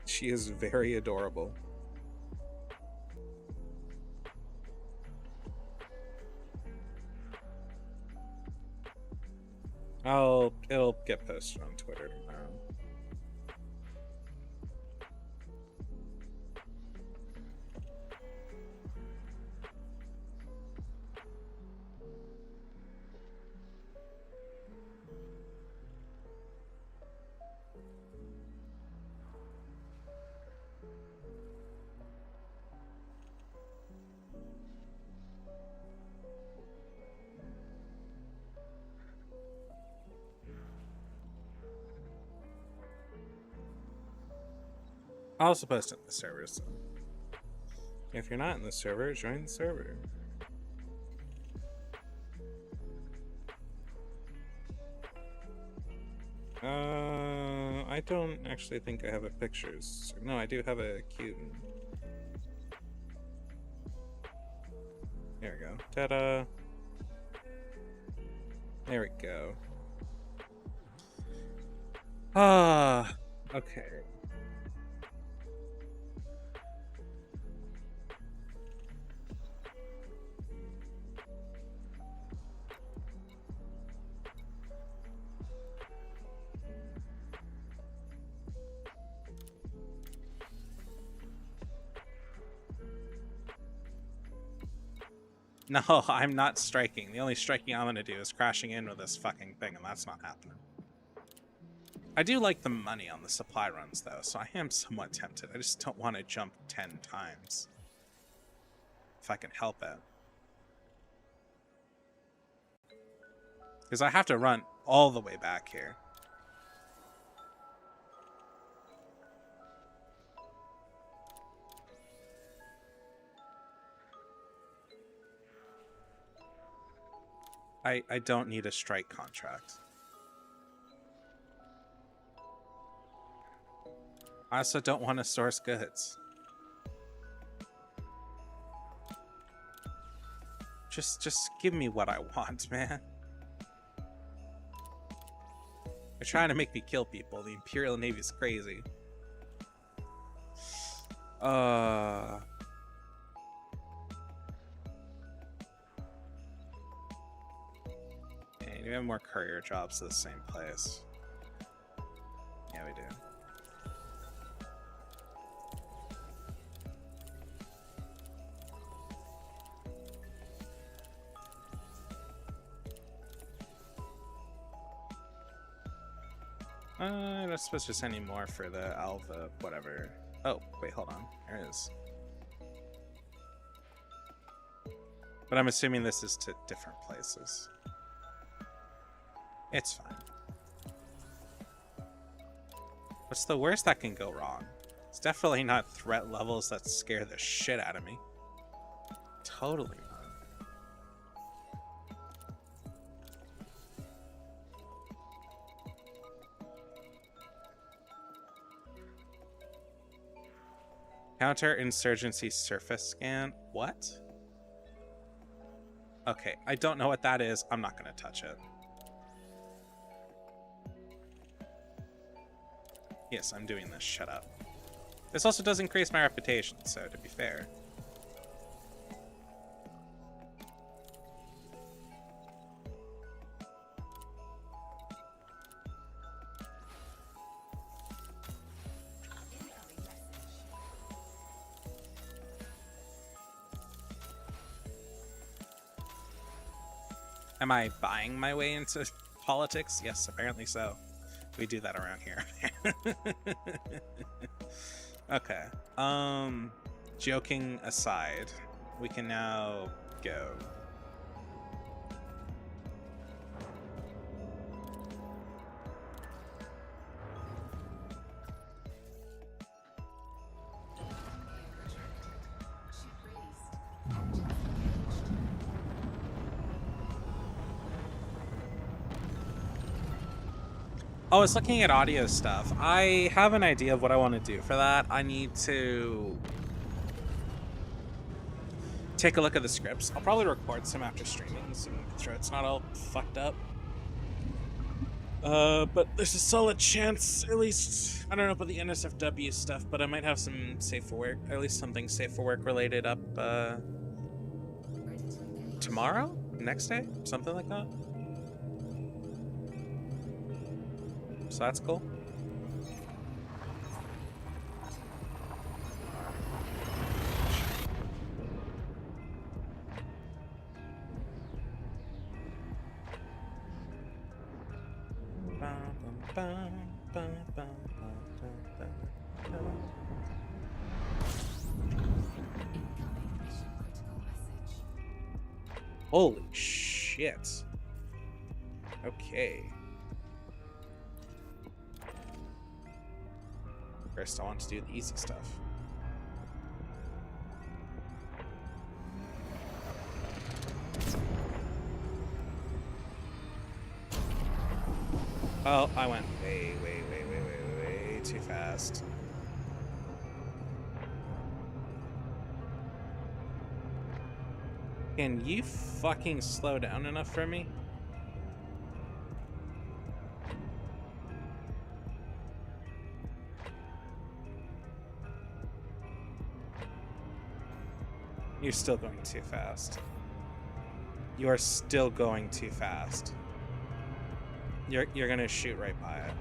S1: She is very adorable. It'll get posted on Twitter tomorrow. I'll also post it in the server, so if you're not in the server, join the server. I don't actually think I have a pictures. No, I do have a cute. There we go. Ta-da! There we go. Ah, okay. No, I'm not striking. The only striking I'm gonna do is crashing in with this fucking thing, and that's not happening. I do like the money on the supply runs, though, so I am somewhat tempted. I just don't want to jump 10 times. If I can help it. Because I have to run all the way back here. I don't need a strike contract. I also don't want to source goods. Just give me what I want, man. They're trying to make me kill people. The Imperial Navy's crazy. We have more courier jobs to the same place. Yeah, we do. I'm not supposed to send any more for the Alpha, whatever. Oh, wait, hold on. There it is. But I'm assuming this is to different places. It's fine. What's the worst that can go wrong? It's definitely not threat levels that scare the shit out of me. Totally not. Counterinsurgency surface scan? What? Okay, I don't know what that is. I'm not going to touch it. Yes, I'm doing this. Shut up. This also does increase my reputation, so to be fair. Am I buying my way into politics? Yes, apparently so. We do that around here. Okay. Joking aside, we can now go. Oh, I was looking at audio stuff. I have an idea of what I want to do for that. I need to take a look at the scripts. I'll probably record some after streaming, so my throat's not all fucked up. But there's a solid chance, at least, I don't know about the NSFW stuff, but I might have some safe for work, or at least something safe for work related up, tomorrow? Next day? Something like that. So that's cool. Holy shit. Okay. First, I want to do the easy stuff. Oh, I went way too fast. Can you fucking slow down enough for me? You're still going too fast. You are still going too fast. You're gonna shoot right by it.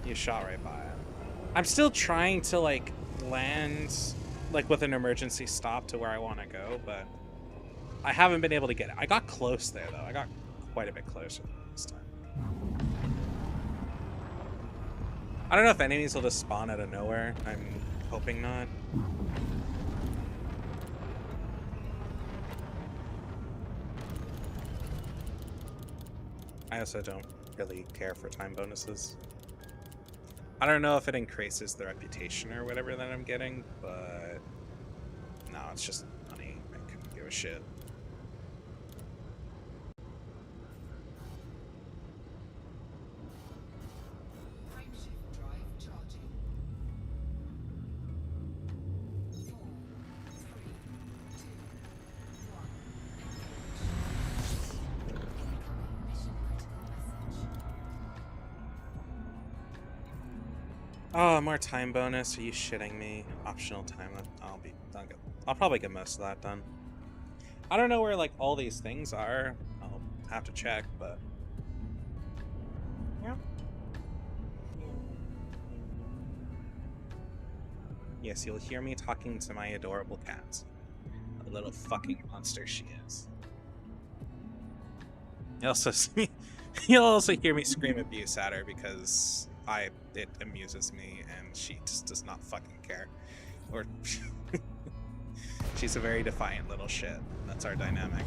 S1: You shot right by it. I'm still trying to like land like with an emergency stop to where I want to go, but I haven't been able to get it. I got close there though. I got quite a bit closer this time. I don't know if enemies will just spawn out of nowhere. I'm hoping not. I also don't really care for time bonuses. I don't know if it increases the reputation or whatever that I'm getting, but no, it's just money. I couldn't give a shit. Oh, more time bonus? Are you shitting me? Optional time. I'll probably get most of that done. I don't know where like all these things are. I'll have to check, but yeah. Yes, you'll hear me talking to my adorable cat. A little fucking monster she is. You'll also hear me scream abuse at her because it amuses me and she just does not fucking care. Or she's a very defiant little shit. That's our dynamic.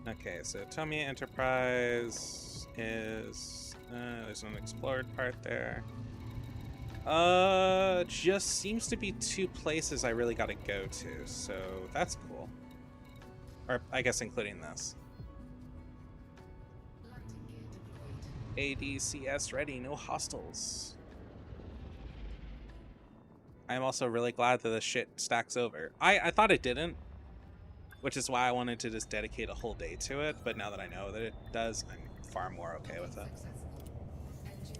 S1: Okay, so Tomia Enterprise is there's an explored part there. Just seems to be two places I really gotta go to, so that's cool. Or I guess including this. ADCS ready, no hostiles. I'm also really glad that this shit stacks over. I thought it didn't, which is why I wanted to just dedicate a whole day to it, but now that I know that it does, I'm far more okay with it.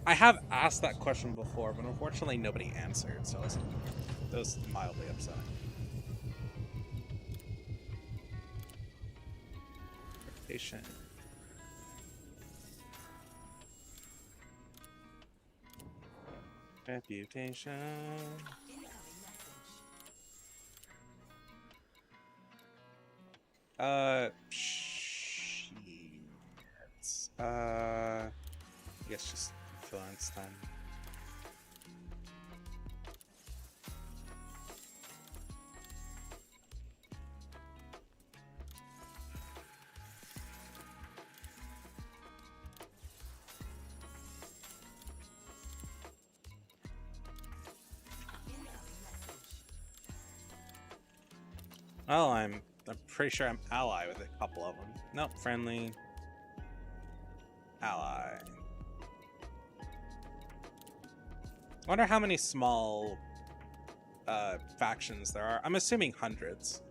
S1: I have asked that question before, but unfortunately nobody answered, so it was mildly upsetting. Reputation. Reputation. Shit. I guess just influence then. Well, I'm pretty sure I'm ally with a couple of them. Nope, friendly. Ally. I wonder how many small factions there are. I'm assuming hundreds.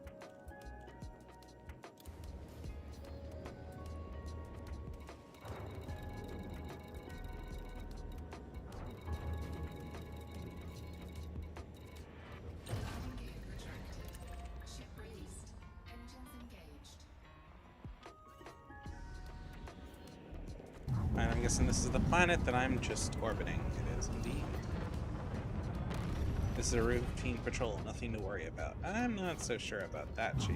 S1: And I'm guessing this is the planet that I'm just orbiting. It is indeed. This is a routine patrol, nothing to worry about. I'm not so sure about that, Chief.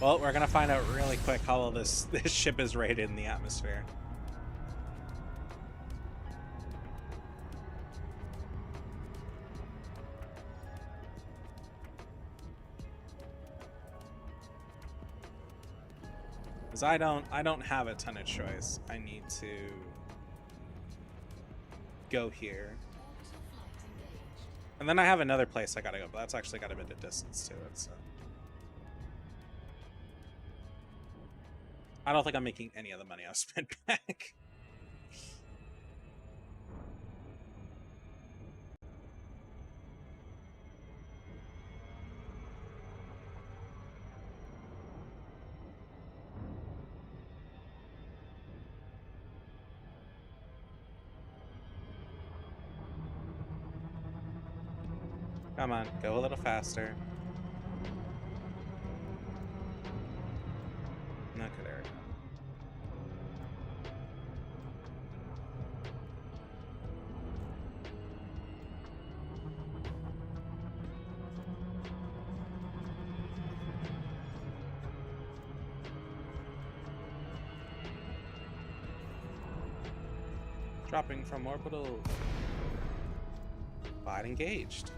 S1: Well, we're gonna find out really quick how well this ship is rated in the atmosphere. Because I don't have a ton of choice. I need to go here. And then I have another place I gotta go, but that's actually got a bit of distance to it, so. I don't think I'm making any of the money I've spent back. Come on, go a little faster. Okay, there we go. Dropping from orbital. Bot engaged.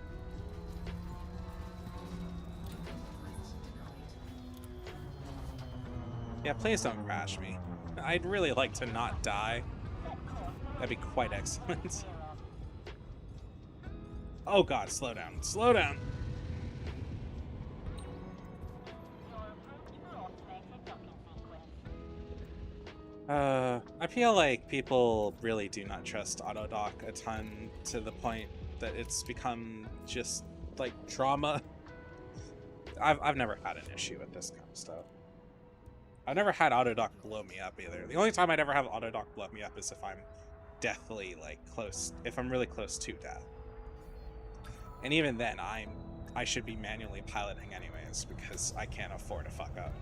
S1: Yeah, please don't crash me. I'd really like to not die. That'd be quite excellent. Oh god, slow down. Slow down! I feel like people really do not trust Autodoc a ton, to the point that it's become just like drama. I've never had an issue with this kind of stuff. I've never had Autodoc blow me up either. The only time I'd ever have Autodoc blow me up is if I'm deathly like close, if I'm really close to death. And even then, I should be manually piloting anyways because I can't afford to fuck up.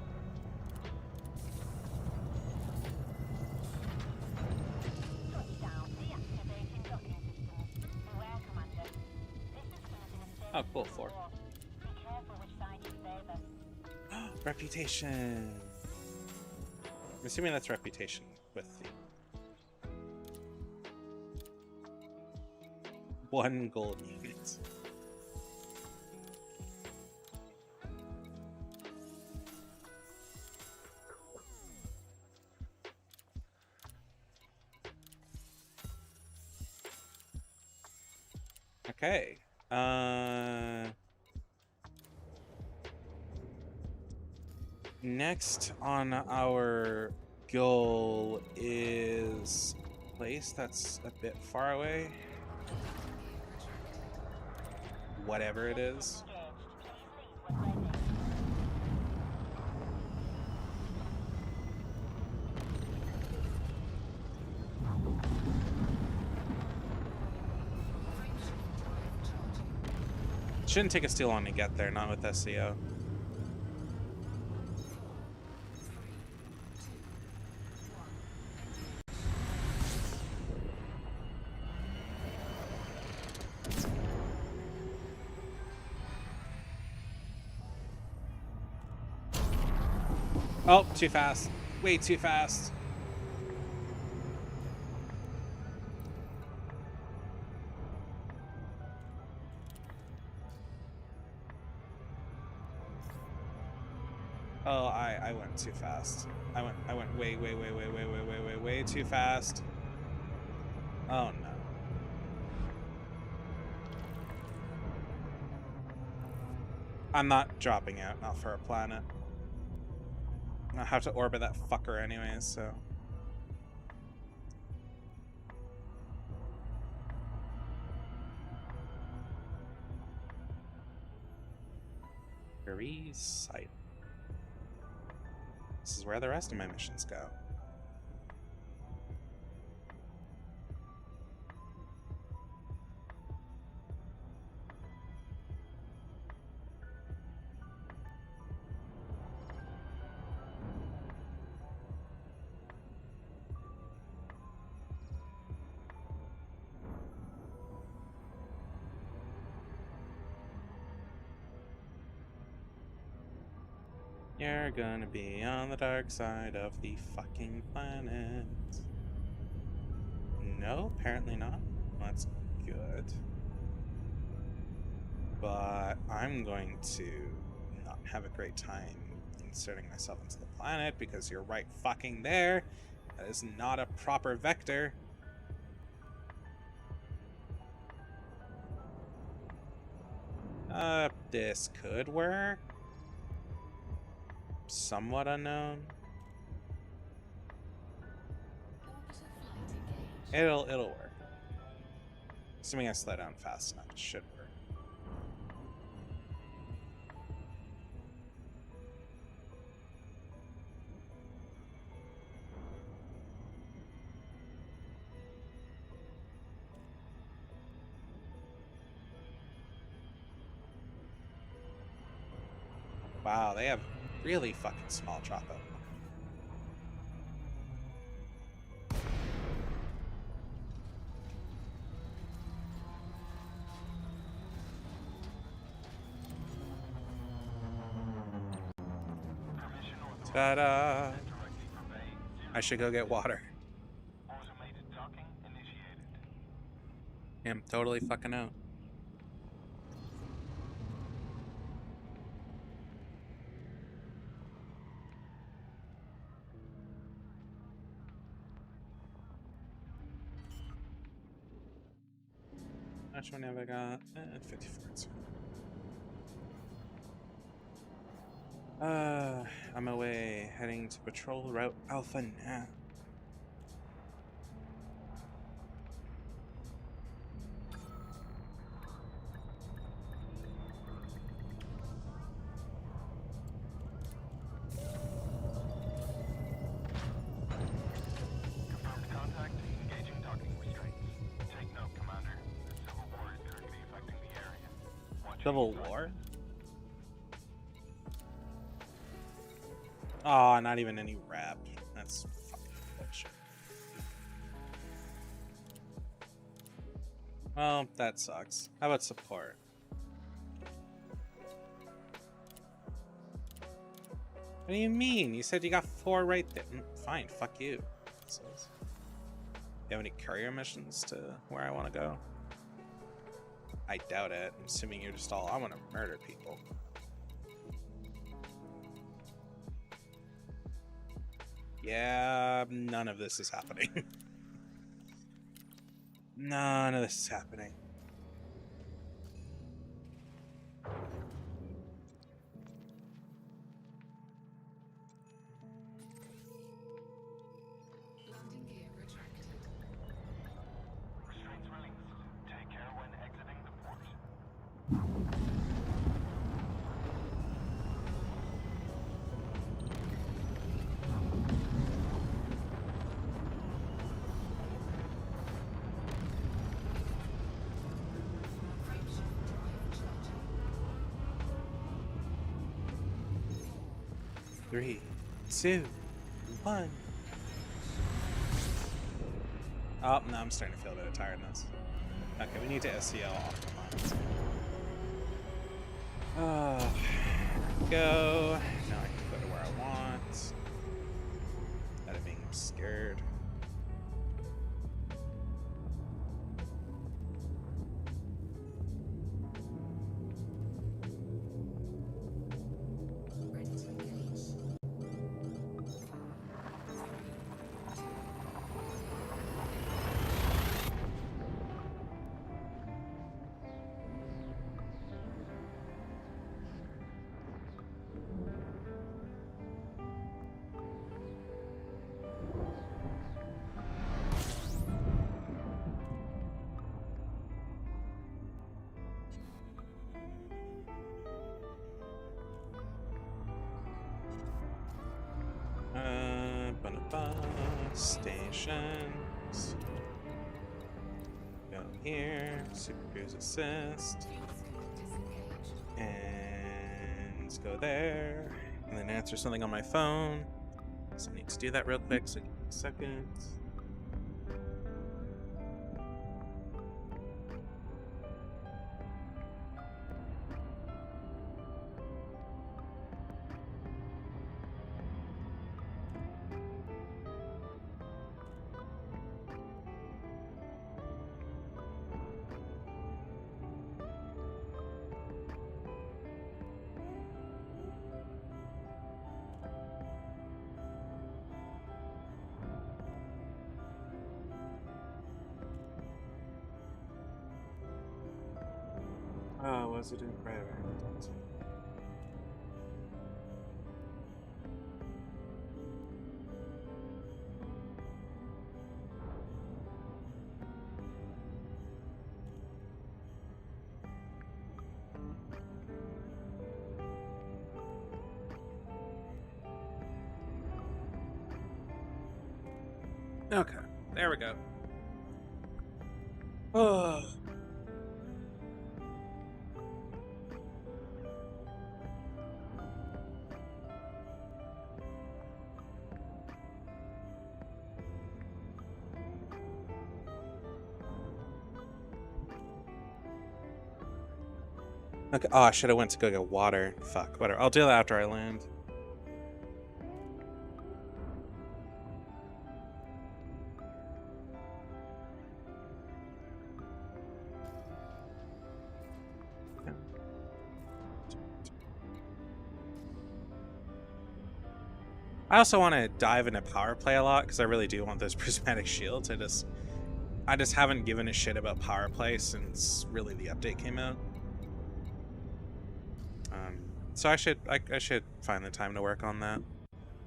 S1: Oh, cool, 4. Reputation. I'm assuming that's reputation with the 1 gold unit. Okay. Next on our goal is a place that's a bit far away. Whatever it is. Shouldn't take us too long to get there, not with SEO. Oh, too fast. Way too fast. Oh, I went too fast. I went way way too fast. Oh no. I'm not dropping out, not for a planet. I have to orbit that fucker anyways, so. Site. This is where the rest of my missions go. You're gonna be on the dark side of the fucking planet. No, apparently not. That's good. But I'm going to not have a great time inserting myself into the planet because you're right fucking there. That is not a proper vector. This could work. Somewhat unknown. It'll work. Assuming I slow down fast enough, it should work. Wow, they have really fucking small dropout. Ta-da! I should go get water. I'm totally fucking out. Which one have I got? 54. I'm away, heading to patrol route Alpha now.
S2: Confirmed contact, engaging docking restraints. Take note, Commander. The Civil War is currently affecting the area. Watch
S1: Civil War? Oh, not even any rap. That's fucking bullshit. Well, that sucks. How about support? What do you mean? You said you got 4 right there. Fine, fuck you. So, you have any courier missions to where I want to go? I doubt it. I'm assuming you're just all, I want to murder people. Yeah, none of this is happening. None of this is happening.
S2: Landing gear retracted. Restraints released. Take care when exiting the port.
S1: Three, two, one. Oh, no, I'm starting to feel a bit of tiredness. Okay, we need to SCL off the lines. Go. Now I can go to where I want. Instead of being scared. missions. Go here, Super Cruise Assist. And let's go there. And then answer something on my phone. So I need to do that real quick, so give me a second. Oh, was it in private? Okay, there we go. Oh. Okay. Oh, I should have went to go get water. Fuck. Whatever. I'll do that after I land. I also want to dive into power play a lot because I really do want those prismatic shields. I just haven't given a shit about power play since really the update came out. So I should find the time to work on that.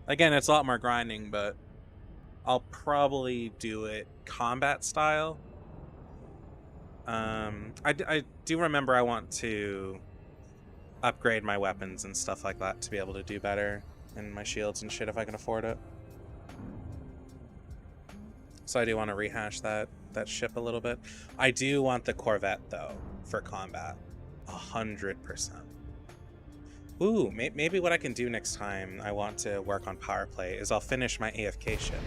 S1: Again, it's a lot more grinding, but I'll probably do it combat style. I do remember I want to upgrade my weapons and stuff like that to be able to do better, and my shields and shit if I can afford it. So I do want to rehash that ship a little bit. I do want the Corvette though for combat, 100%. Ooh, maybe what I can do next time I want to work on power play is I'll finish my AFK ship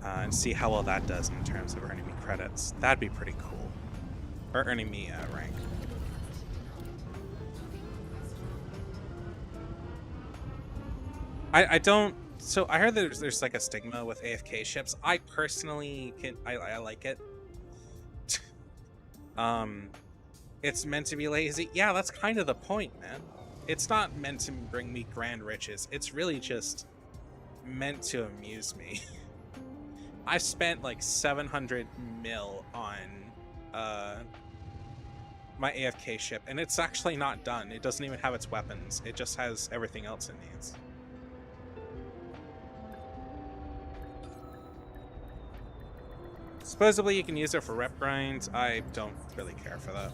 S1: and see how well that does in terms of earning me credits. That'd be pretty cool. Or earning me rank. I don't. So I heard that there's like a stigma with AFK ships. I personally I like it. It's meant to be lazy. Yeah, that's kind of the point, man. It's not meant to bring me grand riches. It's really just meant to amuse me. I spent like 700 mil on my AFK ship, and it's actually not done. It doesn't even have its weapons. It just has everything else it needs. Supposedly you can use it for rep grinds. I don't really care for that.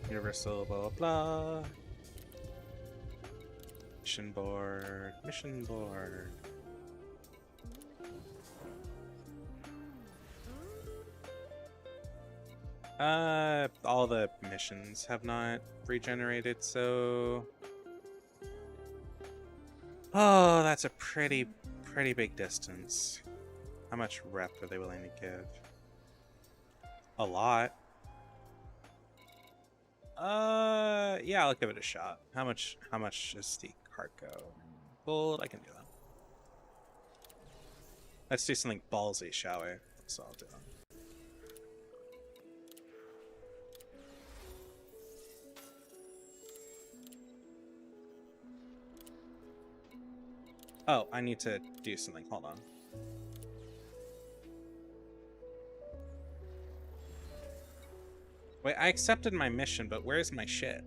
S1: Universal blah blah blah. Mission board. Mission board. All the missions have not regenerated, so... Oh, that's a pretty big distance. How much rep are they willing to give? A lot. Yeah, I'll give it a shot. How much is the cargo? Gold, I can do that. Let's do something ballsy, shall we? So I'll do that. Oh, I need to do something. Hold on. Wait, I accepted my mission, but where's my shit?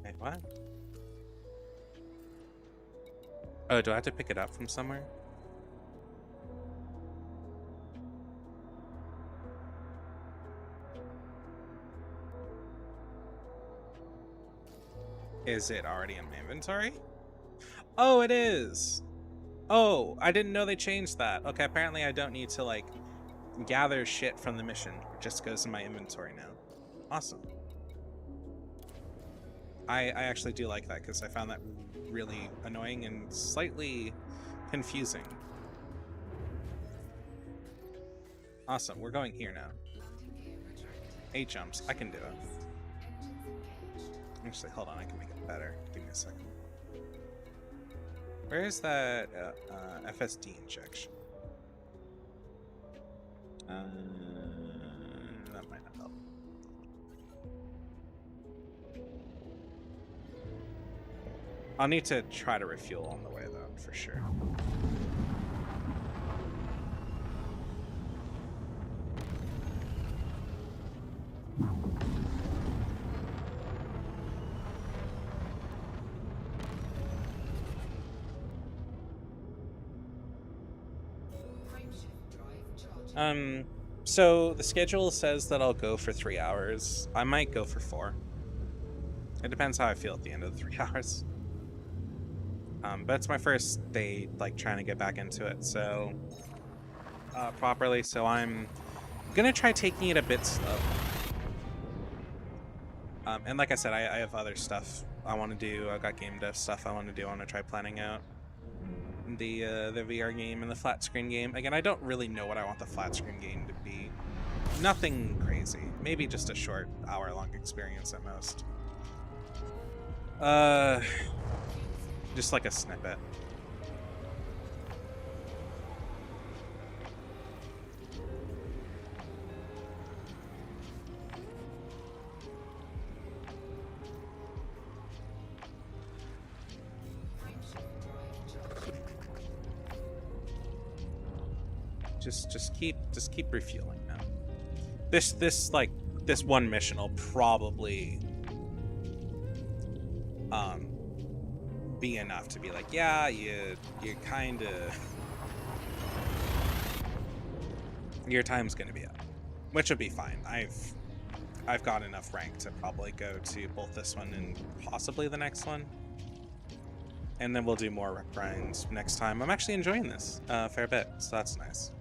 S1: Wait, what? Oh, do I have to pick it up from somewhere? Is it already in my inventory? Oh, it is. Oh, I didn't know they changed that. Okay, apparently I don't need to like gather shit from the mission. It just goes in my inventory now. Awesome. I actually do like that because I found that really annoying and slightly confusing. Awesome, we're going here now. 8 jumps, I can do it. Actually, hold on, I can make it better. Give me a second. Where is that FSD injection? That might not help. I'll need to try to refuel on the way though, for sure. So the schedule says that I'll go for 3 hours. I might go for 4. It depends how I feel at the end of the 3 hours. But it's my first day, like, trying to get back into it, so properly. So I'm gonna try taking it a bit slow. And like I said, I have other stuff I want to do. I've got game dev stuff I want to do. I want to try planning out the VR game and the flat screen game. Again, I don't really know what I want the flat screen game to be. Nothing crazy. Maybe just a short hour-long experience at most. Just like a snippet. Just keep refueling now. This one mission will probably be enough to be like, yeah, you kind of, your time's gonna be up, which would be fine. I've got enough rank to probably go to both this one and possibly the next one, and then we'll do more rep grinds next time. I'm actually enjoying this a fair bit, so that's nice.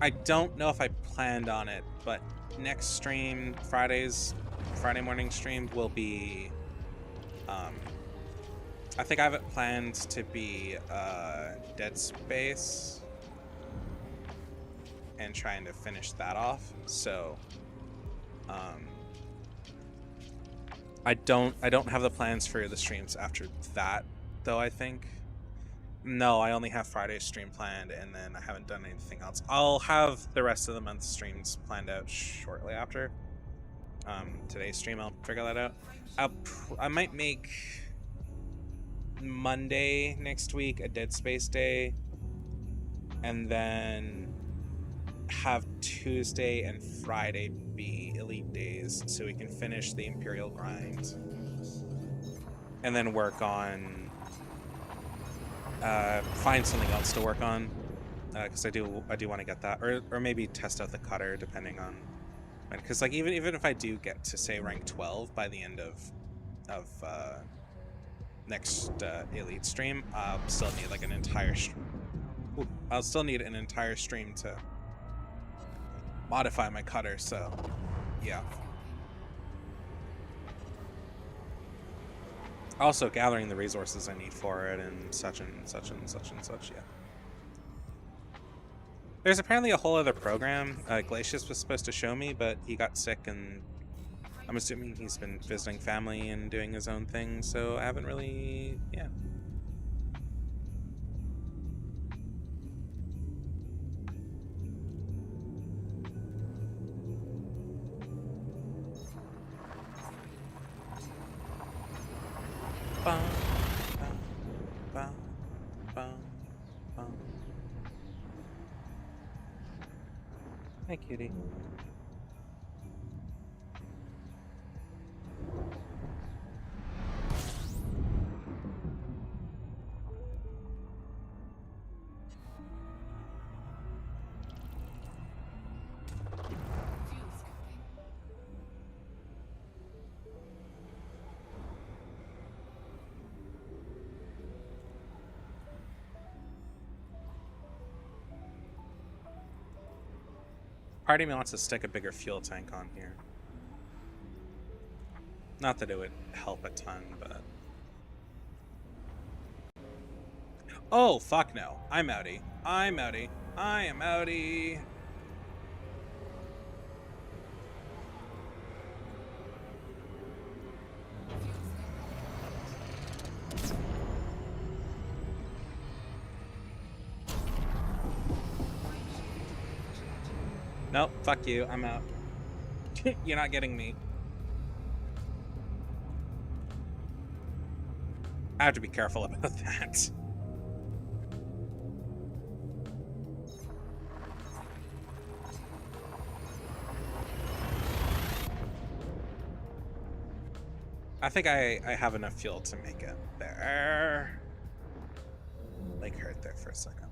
S1: I don't know if I planned on it, but next stream, Friday morning stream will be, I think I have it planned to be Dead Space and trying to finish that off. So I don't have the plans for the streams after that though. I think no, I only have Friday's stream planned, and then I haven't done anything else. I'll have the rest of the month's streams planned out shortly after today's stream. I'll figure that out. I might make Monday next week a Dead Space day, and then have Tuesday and Friday be Elite days, so we can finish the Imperial grind, and then work on find something else to work on, because I do want to get that, or maybe test out the cutter, depending on, because like even if I do get to say rank 12 by the end of next Elite stream, I'll still need like an entire I'll still need an entire stream to modify my cutter, so yeah. Also gathering the resources I need for it and such and such and such and such, yeah. There's apparently a whole other program Glacius was supposed to show me, but he got sick, and I'm assuming he's been visiting family and doing his own thing, so I haven't really, yeah. Bum, bum. Hi, cutie. Part of me wants to stick a bigger fuel tank on here. Not that it would help a ton, but... Oh, fuck no. I'm outie. I'm outie. I am outie. Nope, fuck you. I'm out. You're not getting me. I have to be careful about that. I think I have enough fuel to make it there. Like hurt there for a second.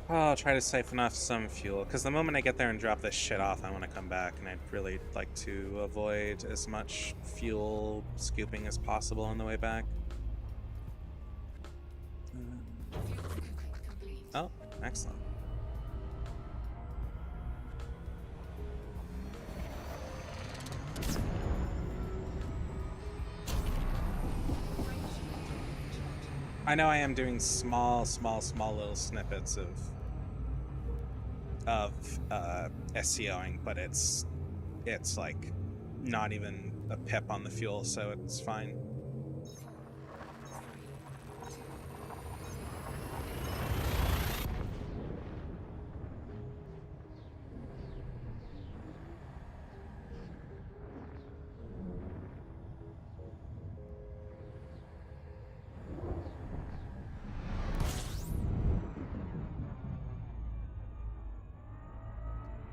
S1: I'll try to siphon off some fuel, because the moment I get there and drop this shit off, I want to come back, and I'd really like to avoid as much fuel scooping as possible on the way back. Oh, excellent. I know I am doing small little snippets of SCOing, but it's like not even a pip on the fuel, so it's fine.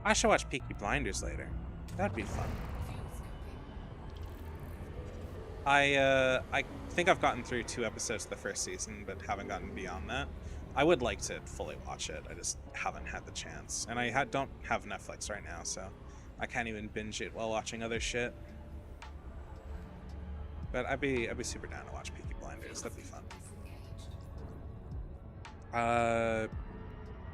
S1: I should watch Peaky Blinders later. That'd be fun. I think I've gotten through 2 episodes of the first season, but haven't gotten beyond that. I would like to fully watch it. I just haven't had the chance, and I don't have Netflix right now, so I can't even binge it while watching other shit. But I'd be super down to watch Peaky Blinders. That'd be fun.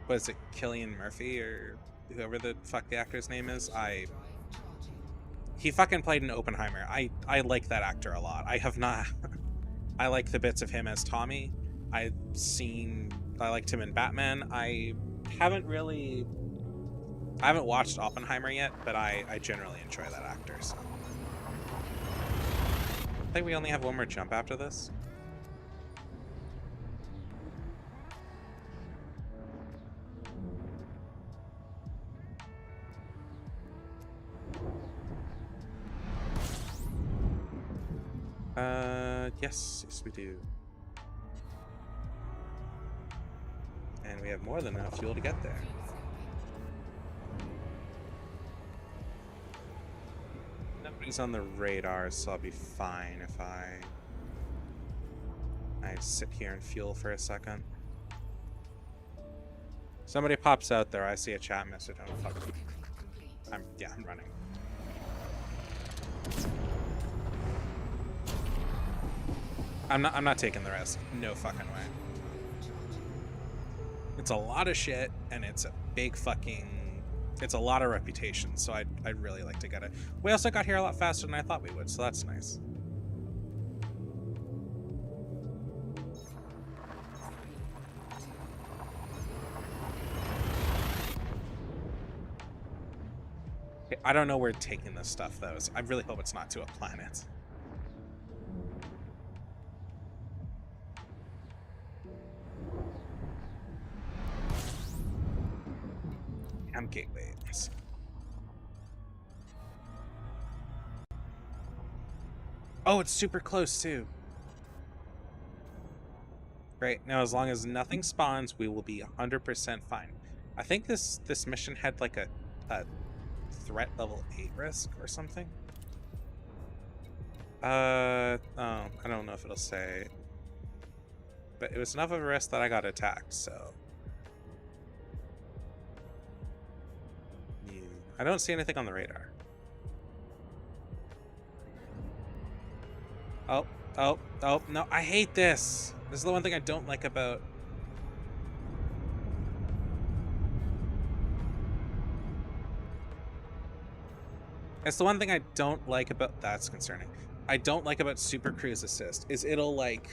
S1: What is it, Cillian Murphy or whoever the fuck the actor's name is? He fucking played in Oppenheimer. I like that actor a lot. I have not. I like the bits of him as Tommy. I liked him in Batman. I haven't watched Oppenheimer yet, but I generally enjoy that actor, so. I think we only have one more jump after this. Yes we do. And we have more than enough fuel to get there. Nobody's on the radar, so I'll be fine if I sit here and fuel for a second. Somebody pops out there, I see a chat message. Oh fuck. I'm running. I'm not taking the risk. No fucking way. It's a lot of shit, and it's a big fucking... It's a lot of reputation, so I'd really like to get it. We also got here a lot faster than I thought we would, so that's nice. Okay, I don't know where taking this stuff, though. So I really hope it's not to a planet. Damn gateways. Oh, it's super close too. Great. Now, as long as nothing spawns, we will be 100% fine. I think this mission had like a threat level 8 risk or something. Oh, I don't know if it'll say, but it was enough of a risk that I got attacked. So yeah. I don't see anything on the radar. Oh, no, I hate this. This is the one thing I don't like about... It's the one thing I don't like about... That's concerning. I don't like about Super Cruise Assist, is it'll like...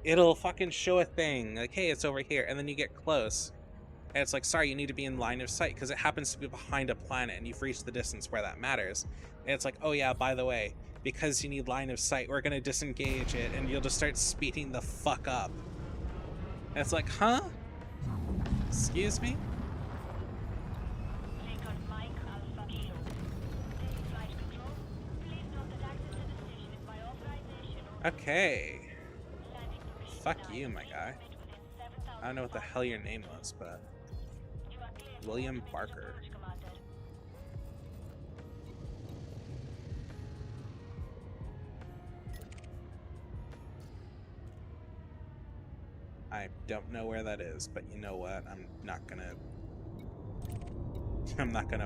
S1: It'll fucking show a thing, like, hey, it's over here, and then you get close. And it's like, sorry, you need to be in line of sight, because it happens to be behind a planet, and you've reached the distance where that matters. And it's like, oh yeah, by the way, because you need line of sight, we're gonna disengage it, and you'll just start speeding the fuck up. And it's like, huh? Excuse me? Okay. Fuck you, my guy. I don't know what the hell your name was, but... William Barker. I don't know where that is, but you know what? I'm not gonna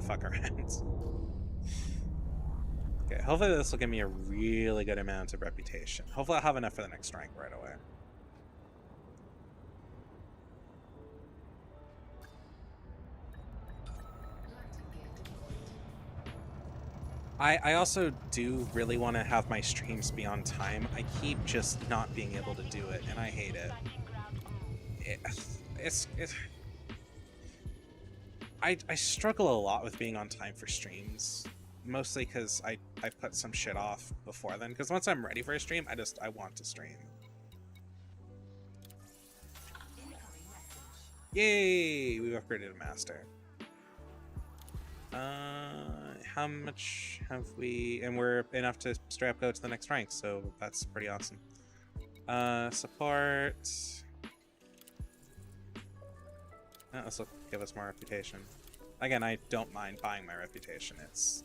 S1: fuck around. Okay, hopefully this will give me a really good amount of reputation. Hopefully I'll have enough for the next rank right away. I also do really want to have my streams be on time. I keep just not being able to do it, and I hate it. I struggle a lot with being on time for streams, mostly because I put some shit off before then. Because once I'm ready for a stream, I want to stream. Yay! We've upgraded a master. How much have we... And we're enough to straight up go to the next rank, so that's pretty awesome. Support... This will give us more reputation. Again, I don't mind buying my reputation. It's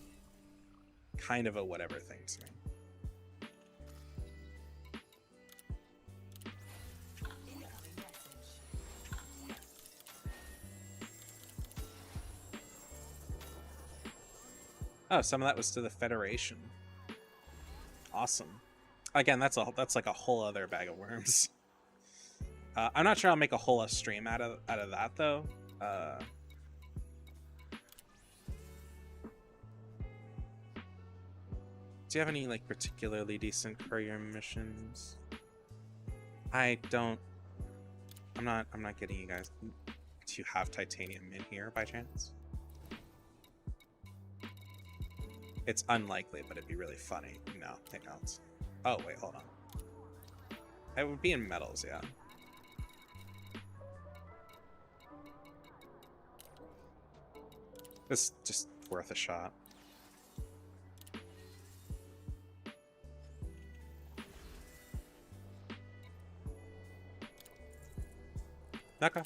S1: kind of a whatever thing to me. Oh, some of that was to the Federation. Awesome. Again, that's like a whole other bag of worms. I'm not sure I'll make a whole stream out of that though. Do you have any like particularly decent courier missions? I'm not getting you guys. Do you have titanium in here by chance? It's unlikely, but it'd be really funny. No, they don't. Oh wait, hold on. It would be in metals, yeah. It's just worth a shot. Okay.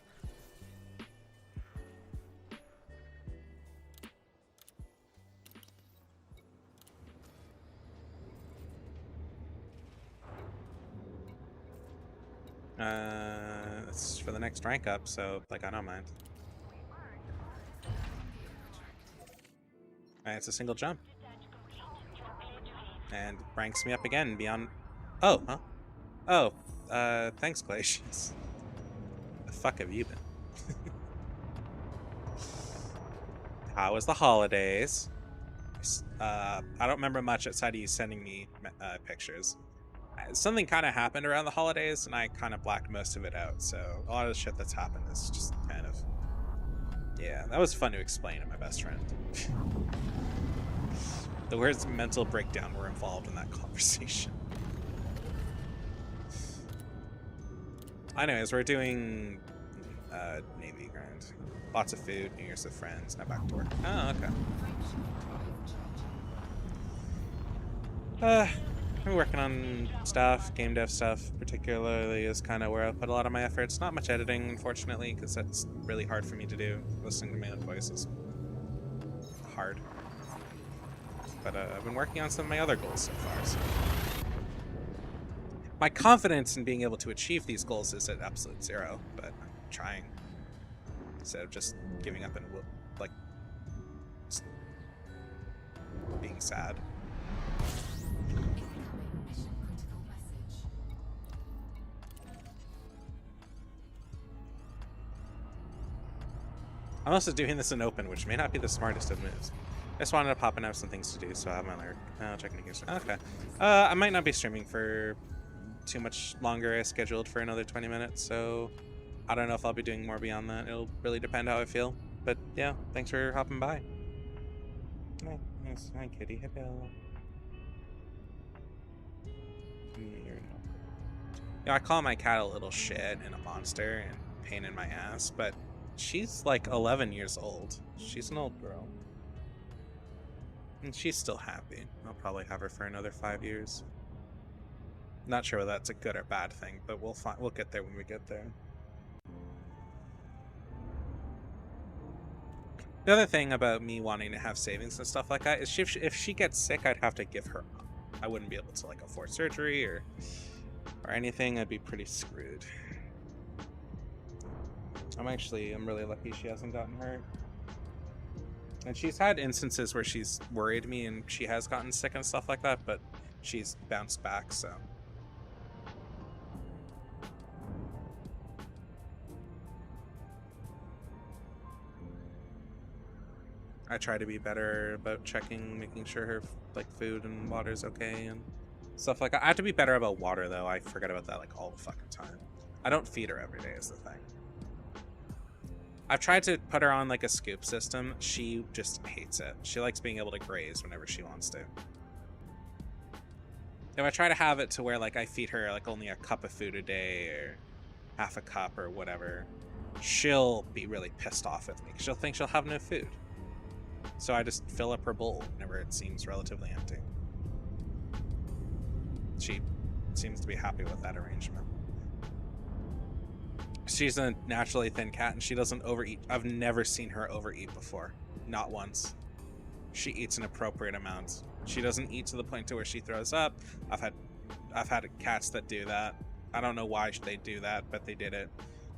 S1: It's for the next rank up, so like I don't mind. And it's a single jump. And ranks me up again beyond... Oh, huh? Oh, thanks, Glacius. The fuck have you been? How was the holidays? I don't remember much outside of you sending me pictures. Something kind of happened around the holidays, and I kind of blacked most of it out, so a lot of the shit that's happened is just kind of... Yeah, that was fun to explain to my best friend. The words mental breakdown were involved in that conversation. Anyways, we're doing Navy grind. Lots of food, New Year's with friends, now back to work. Oh, okay. I've been working on stuff, game dev stuff, particularly is kind of where I put a lot of my efforts. Not much editing, unfortunately, because that's really hard for me to do. Listening to my own voice is hard. But I've been working on some of my other goals so far. So. My confidence in being able to achieve these goals is at absolute zero, but I'm trying. Instead of just giving up and, like, just being sad. I'm also doing this in open, which may not be the smartest of moves. I just wanted to pop and have some things to do, so I have my lurk. I'll check in again. Okay. I might not be streaming for too much longer. I scheduled for another 20 minutes, so I don't know if I'll be doing more beyond that. It'll really depend how I feel. But yeah, thanks for hopping by. Hi, kitty. Hey, Bill. Yeah, I call my cat a little shit and a monster and pain in my ass, but she's like 11 years old. She's an old girl. And she's still happy. I'll probably have her for another 5 years. Not sure whether that's a good or bad thing, but we'll get there when we get there. The other thing about me wanting to have savings and stuff like that is if she gets sick, I'd have to give her up. I wouldn't be able to like afford surgery or anything. I'd be pretty screwed. I'm really lucky she hasn't gotten hurt. And she's had instances where she's worried me and she has gotten sick and stuff like that, but she's bounced back, so. I try to be better about making sure her like food and water's okay and stuff like that. I have to be better about water though. I forget about that like all the fucking time. I don't feed her every day is the thing. I've tried to put her on like a scoop system. She just hates it. She likes being able to graze whenever she wants to. If I try to have it to where like I feed her like only a cup of food a day or half a cup or whatever, she'll be really pissed off with me. She'll think she'll have no food. So I just fill up her bowl whenever it seems relatively empty. She seems to be happy with that arrangement. She's a naturally thin cat and she doesn't overeat. I've never seen her overeat before. Not once. She eats an appropriate amount. She doesn't eat to the point to where she throws up. I've had cats that do that. I don't know why they do that, but they did it.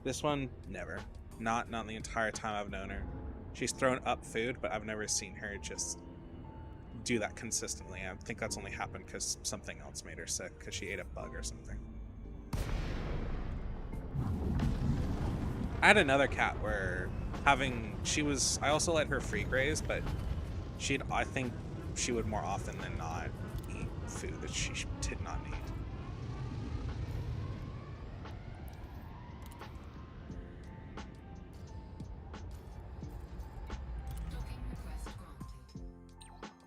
S1: This one, never. Not the entire time I've known her. She's thrown up food, but I've never seen her just do that consistently. I think that's only happened because something else made her sick, because she ate a bug or something. I had another cat where I also let her free graze, but I think she would more often than not eat food that she did not need.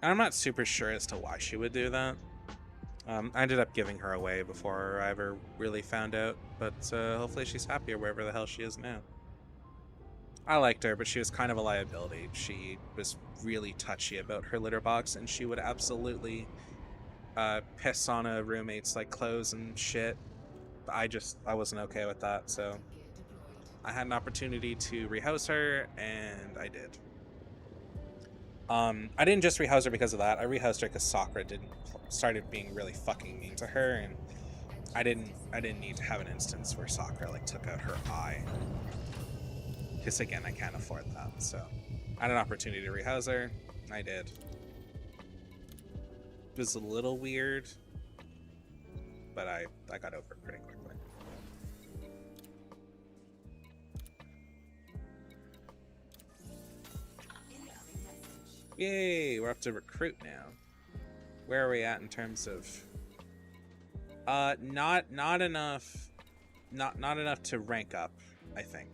S1: I'm not super sure as to why she would do that. I ended up giving her away before I ever really found out, but hopefully she's happier wherever the hell she is now. I liked her, but she was kind of a liability. She was really touchy about her litter box, and she would absolutely piss on a roommate's like clothes and shit. I wasn't okay with that, so I had an opportunity to rehouse her, and I did. I didn't just rehouse her because of that. I rehoused her because Sakura started being really fucking mean to her, and I didn't need to have an instance where Sakura like took out her eye. Because again, I can't afford that. So I had an opportunity to rehouse her. I did. It was a little weird, but I got over it pretty quickly. Yay, we're up to recruit now. Where are we at in terms of not enough to rank up, I think.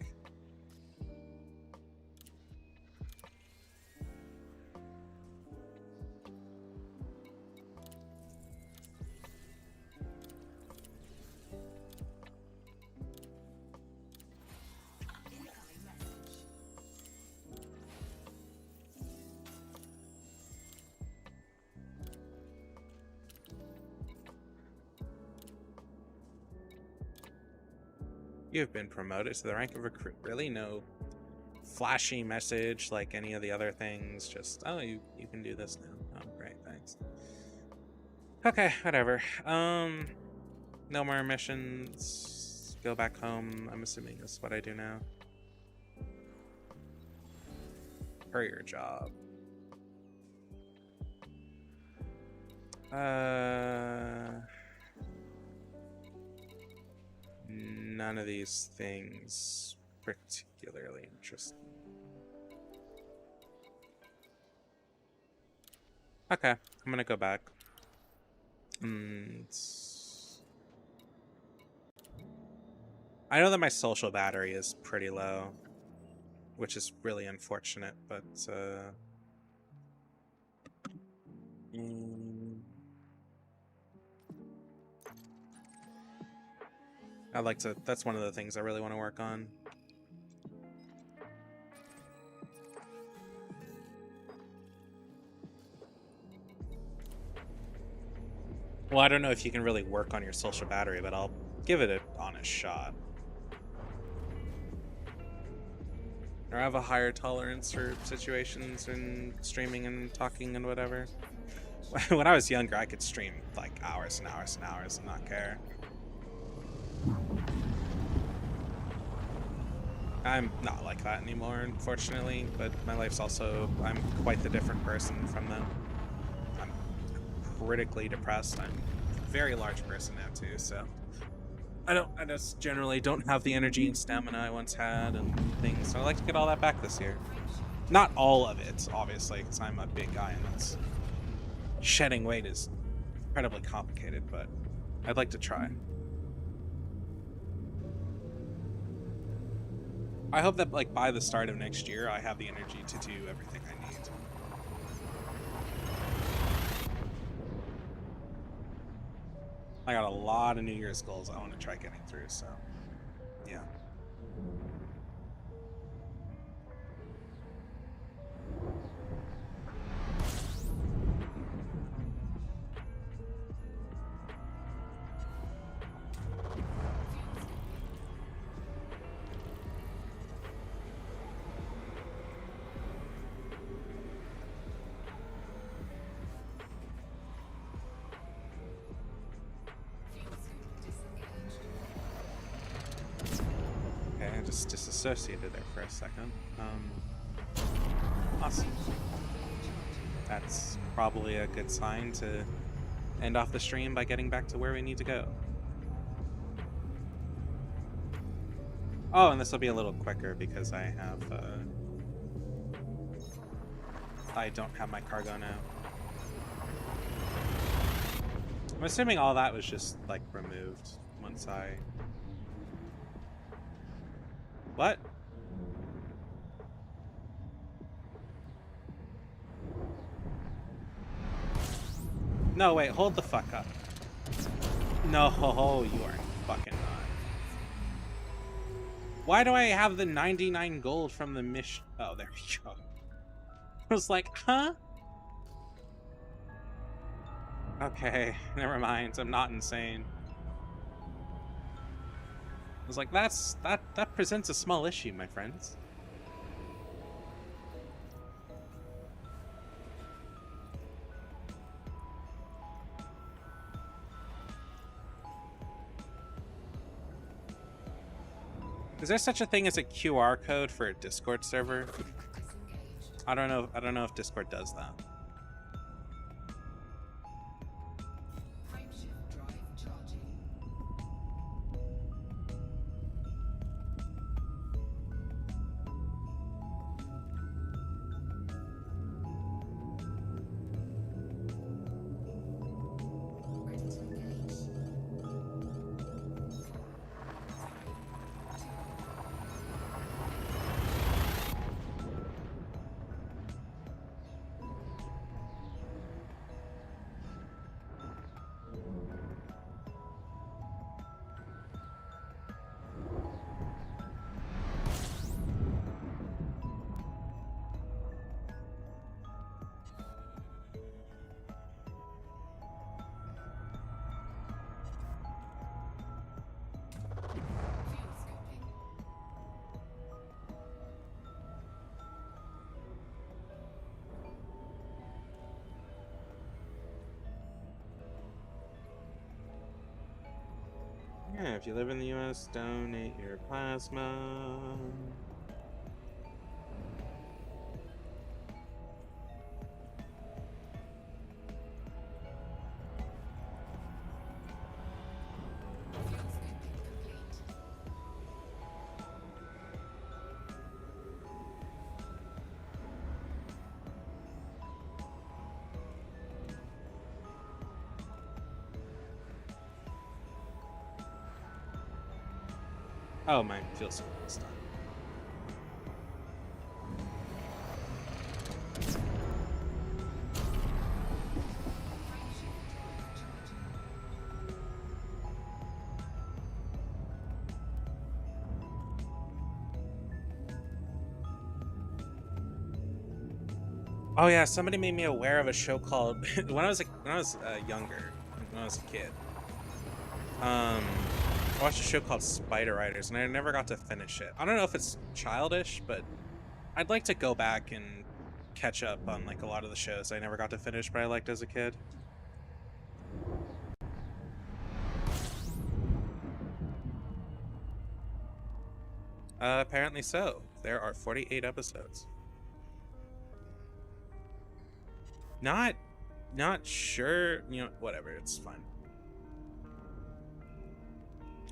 S1: You have been promoted to the rank of recruit. Really? No flashy message like any of the other things? Just, oh, you can do this now. Oh, great, thanks. Okay, whatever. No more missions. Go back home. I'm assuming this is what I do now. Courier job. None of these things particularly interesting. Okay, I'm gonna go back. I know that my social battery is pretty low, which is really unfortunate, but I'd like to, that's one of the things I really want to work on. Well, I don't know if you can really work on your social battery, but I'll give it an honest shot. Or have a higher tolerance for situations in streaming and talking and whatever. When I was younger, I could stream like hours and hours and hours and not care. I'm not like that anymore, unfortunately, but my life's also, I'm quite the different person from then. I'm critically depressed. I'm a very large person now too, so I just generally don't have the energy and stamina I once had and things, so I'd like to get all that back this year. Not all of it, obviously, because I'm a big guy and that's, shedding weight is incredibly complicated, but I'd like to try. I hope that, like, by the start of next year, I have the energy to do everything I need. I got a lot of New Year's goals I want to try getting through, so yeah. I just disassociated there for a second. Awesome. That's probably a good sign to end off the stream by getting back to where we need to go. Oh, and this will be a little quicker because I have, I don't have my cargo now. I'm assuming all that was just, like, removed once I... What? No, wait, hold the fuck up. No, you are fucking not. Why do I have the 99 gold from the mission? Oh, there we go. I was like, huh? Okay, never mind. I'm not insane. I was like, that presents a small issue, my friends. Is there such a thing as a QR code for a Discord server? I don't know if Discord does that. Yeah, if you live in the US, donate your plasma. Oh, my fuel scoop is done. Oh yeah, somebody made me aware of a show called when I was younger, when I was a kid. I watched a show called Spider Riders, and I never got to finish it. I don't know if it's childish, but I'd like to go back and catch up on like a lot of the shows I never got to finish, but I liked as a kid. Apparently so. There are 48 episodes. Not sure, you know, whatever, it's fine.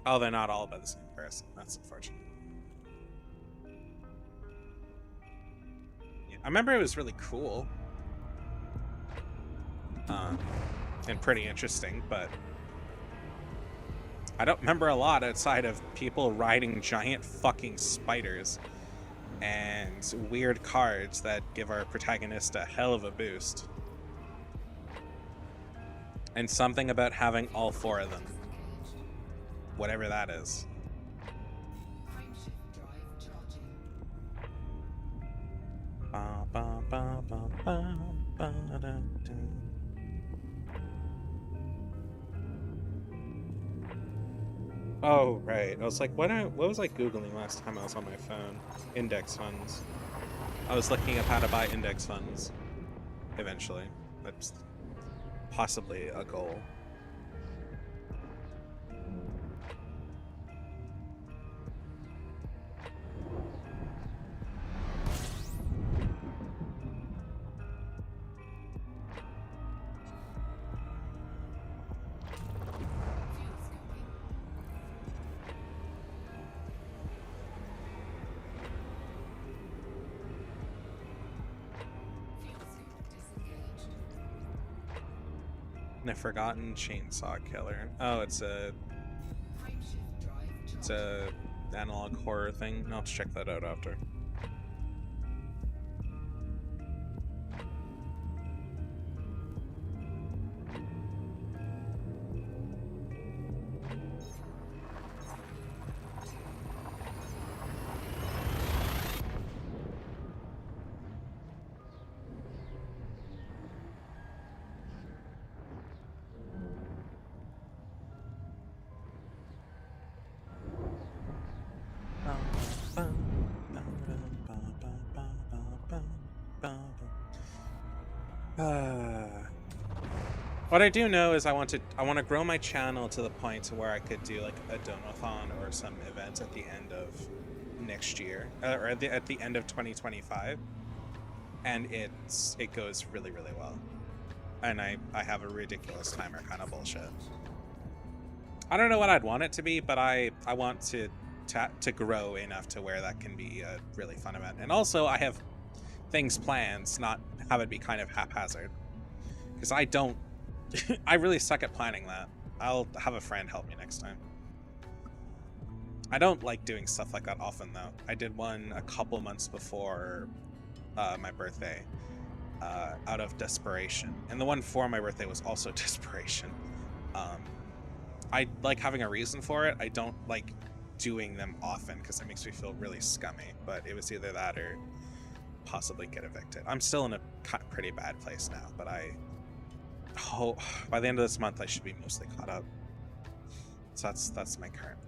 S1: Oh, they're not all by the same person. That's unfortunate. Yeah, I remember it was really cool. And pretty interesting, but I don't remember a lot outside of people riding giant fucking spiders and weird cards that give our protagonist a hell of a boost. And something about having all 4 of them. Whatever that is. Oh, right. I was like, what was I Googling last time I was on my phone? Index funds. I was looking up how to buy index funds. Eventually. That's possibly a goal. The Forgotten Chainsaw Killer. Oh, it's a analog horror thing. I'll have to check that out after. What I do know is I want to grow my channel to the point to where I could do like a donathon or some event at the end of next year, or at the end of 2025, and it goes really well, and I have a ridiculous timer kind of bullshit. I don't know what I'd want it to be, but I want to grow enough to where that can be a really fun event, and also I have things planned, not have it be kind of haphazard, because I don't. I really suck at planning that. I'll have a friend help me next time. I don't like doing stuff like that often, though. I did one a couple months before my birthday, out of desperation. And the one for my birthday was also desperation. I like having a reason for it. I don't like doing them often because it makes me feel really scummy. But it was either that or possibly get evicted. I'm still in a pretty bad place now, but by the end of this month I should be mostly caught up. So that's my current,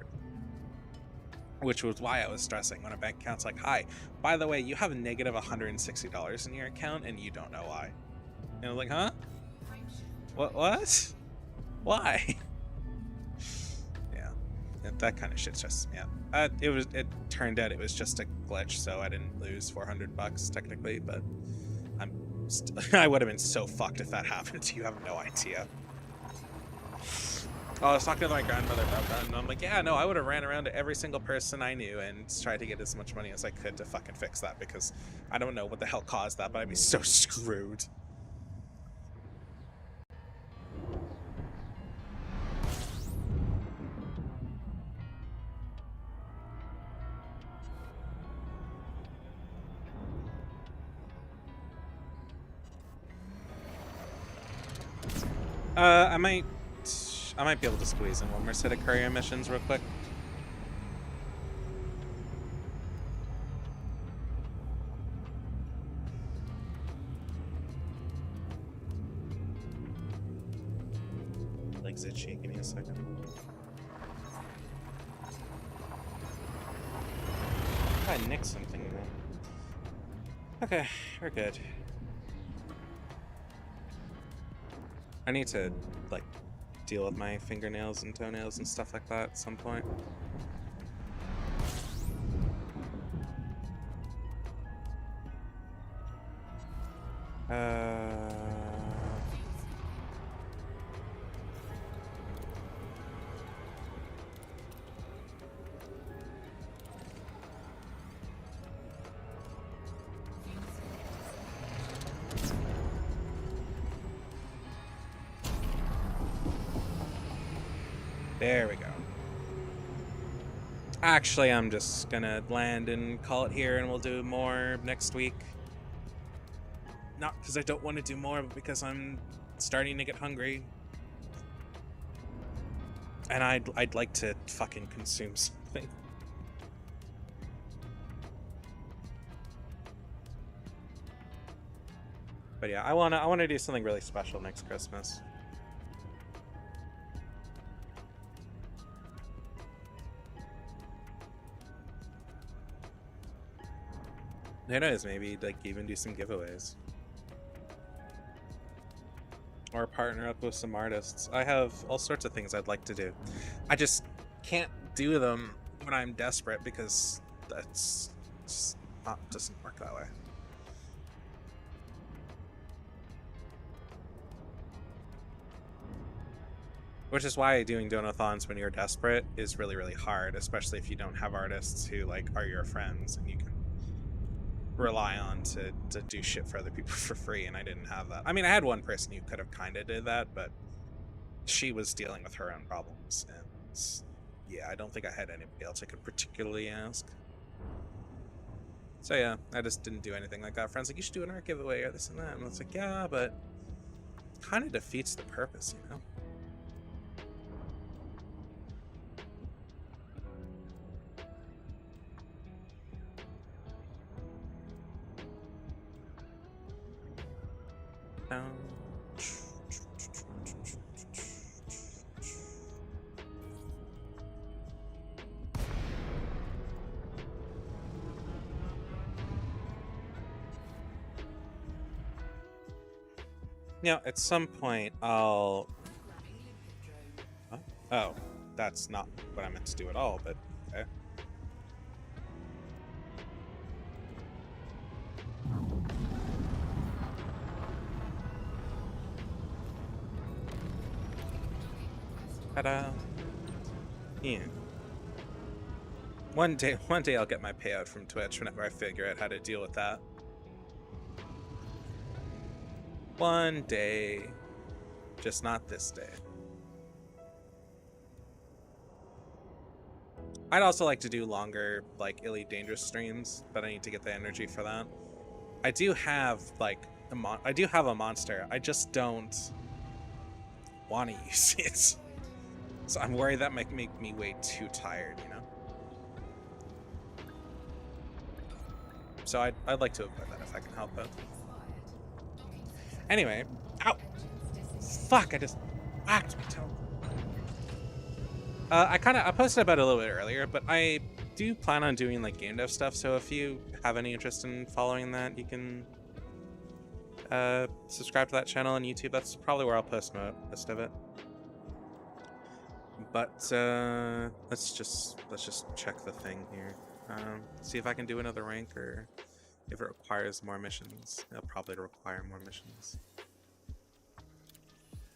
S1: which was why I was stressing when a bank account's like, hi, by the way, you have negative $160 in your account and you don't know why. And I was like, huh? What? Why? Yeah. that kind of shit stresses me out. It turned out it was just a glitch, so I didn't lose $400 technically, but I would have been so fucked if that happened to you. I have no idea. Oh, I was talking to my grandmother about that, and I'm like, yeah, no, I would have ran around to every single person I knew and tried to get as much money as I could to fucking fix that, because I don't know what the hell caused that, but I'd be so screwed. I might be able to squeeze in one more set of courier missions real quick. Legs itchy. Give me a second. I nicked something. Okay, we're good. I need to, like, deal with my fingernails and toenails and stuff like that at some point. There we go. Actually, I'm just gonna land and call it here, and we'll do more next week. Not because I don't want to do more, but because I'm starting to get hungry. And I'd like to fucking consume something. But yeah, I wanna do something really special next Christmas. Who knows, maybe like even do some giveaways. Or partner up with some artists. I have all sorts of things I'd like to do. I just can't do them when I'm desperate, because that's just doesn't work that way. Which is why doing donathons when you're desperate is really, really hard, especially if you don't have artists who like are your friends and you can rely on to do shit for other people for free, and I didn't have that. I mean, I had one person who could have kind of did that, but she was dealing with her own problems, and yeah, I don't think I had anybody else I could particularly ask. So yeah, I just didn't do anything like that. Friends like, you should do an art giveaway or this and that, and it's like, yeah, but kind of defeats the purpose, you know? Yeah, at some point I'll... Oh, that's not what I meant to do at all, but okay. Ta-da! Yeah. One day I'll get my payout from Twitch whenever I figure out how to deal with that. One day. Just not this day. I'd also like to do longer, like, Elite Dangerous streams, but I need to get the energy for that. I do have, like, I do have a monster. I just don't want to use it. So I'm worried that might make me way too tired, you know? So I'd like to avoid that if I can help it. Anyway, ow! Fuck, I just whacked my toe. I posted about it a little bit earlier, but I do plan on doing like game dev stuff, so if you have any interest in following that, you can subscribe to that channel on YouTube. That's probably where I'll post most of it. But let's just check the thing here. See if I can do another rank, or if it requires more missions. It'll probably require more missions.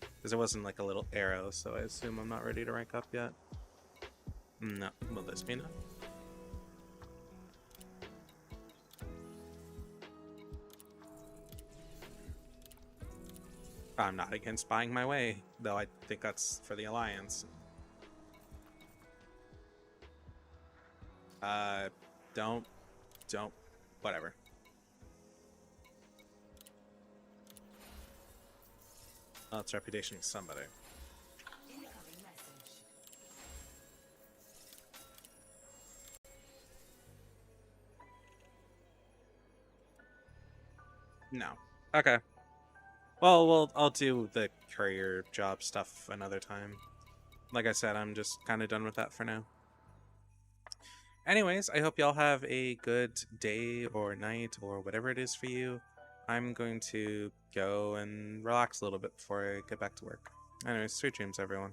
S1: Because it wasn't like a little arrow, so I assume I'm not ready to rank up yet. No. Will this be enough? I'm not against buying my way, though I think that's for the Alliance. Don't, whatever. Oh, it's reputation with somebody. No. Okay. Well, I'll do the courier job stuff another time. Like I said, I'm just kind of done with that for now. Anyways, I hope y'all have a good day or night or whatever it is for you. I'm going to go and relax a little bit before I get back to work. Anyways, sweet dreams, everyone.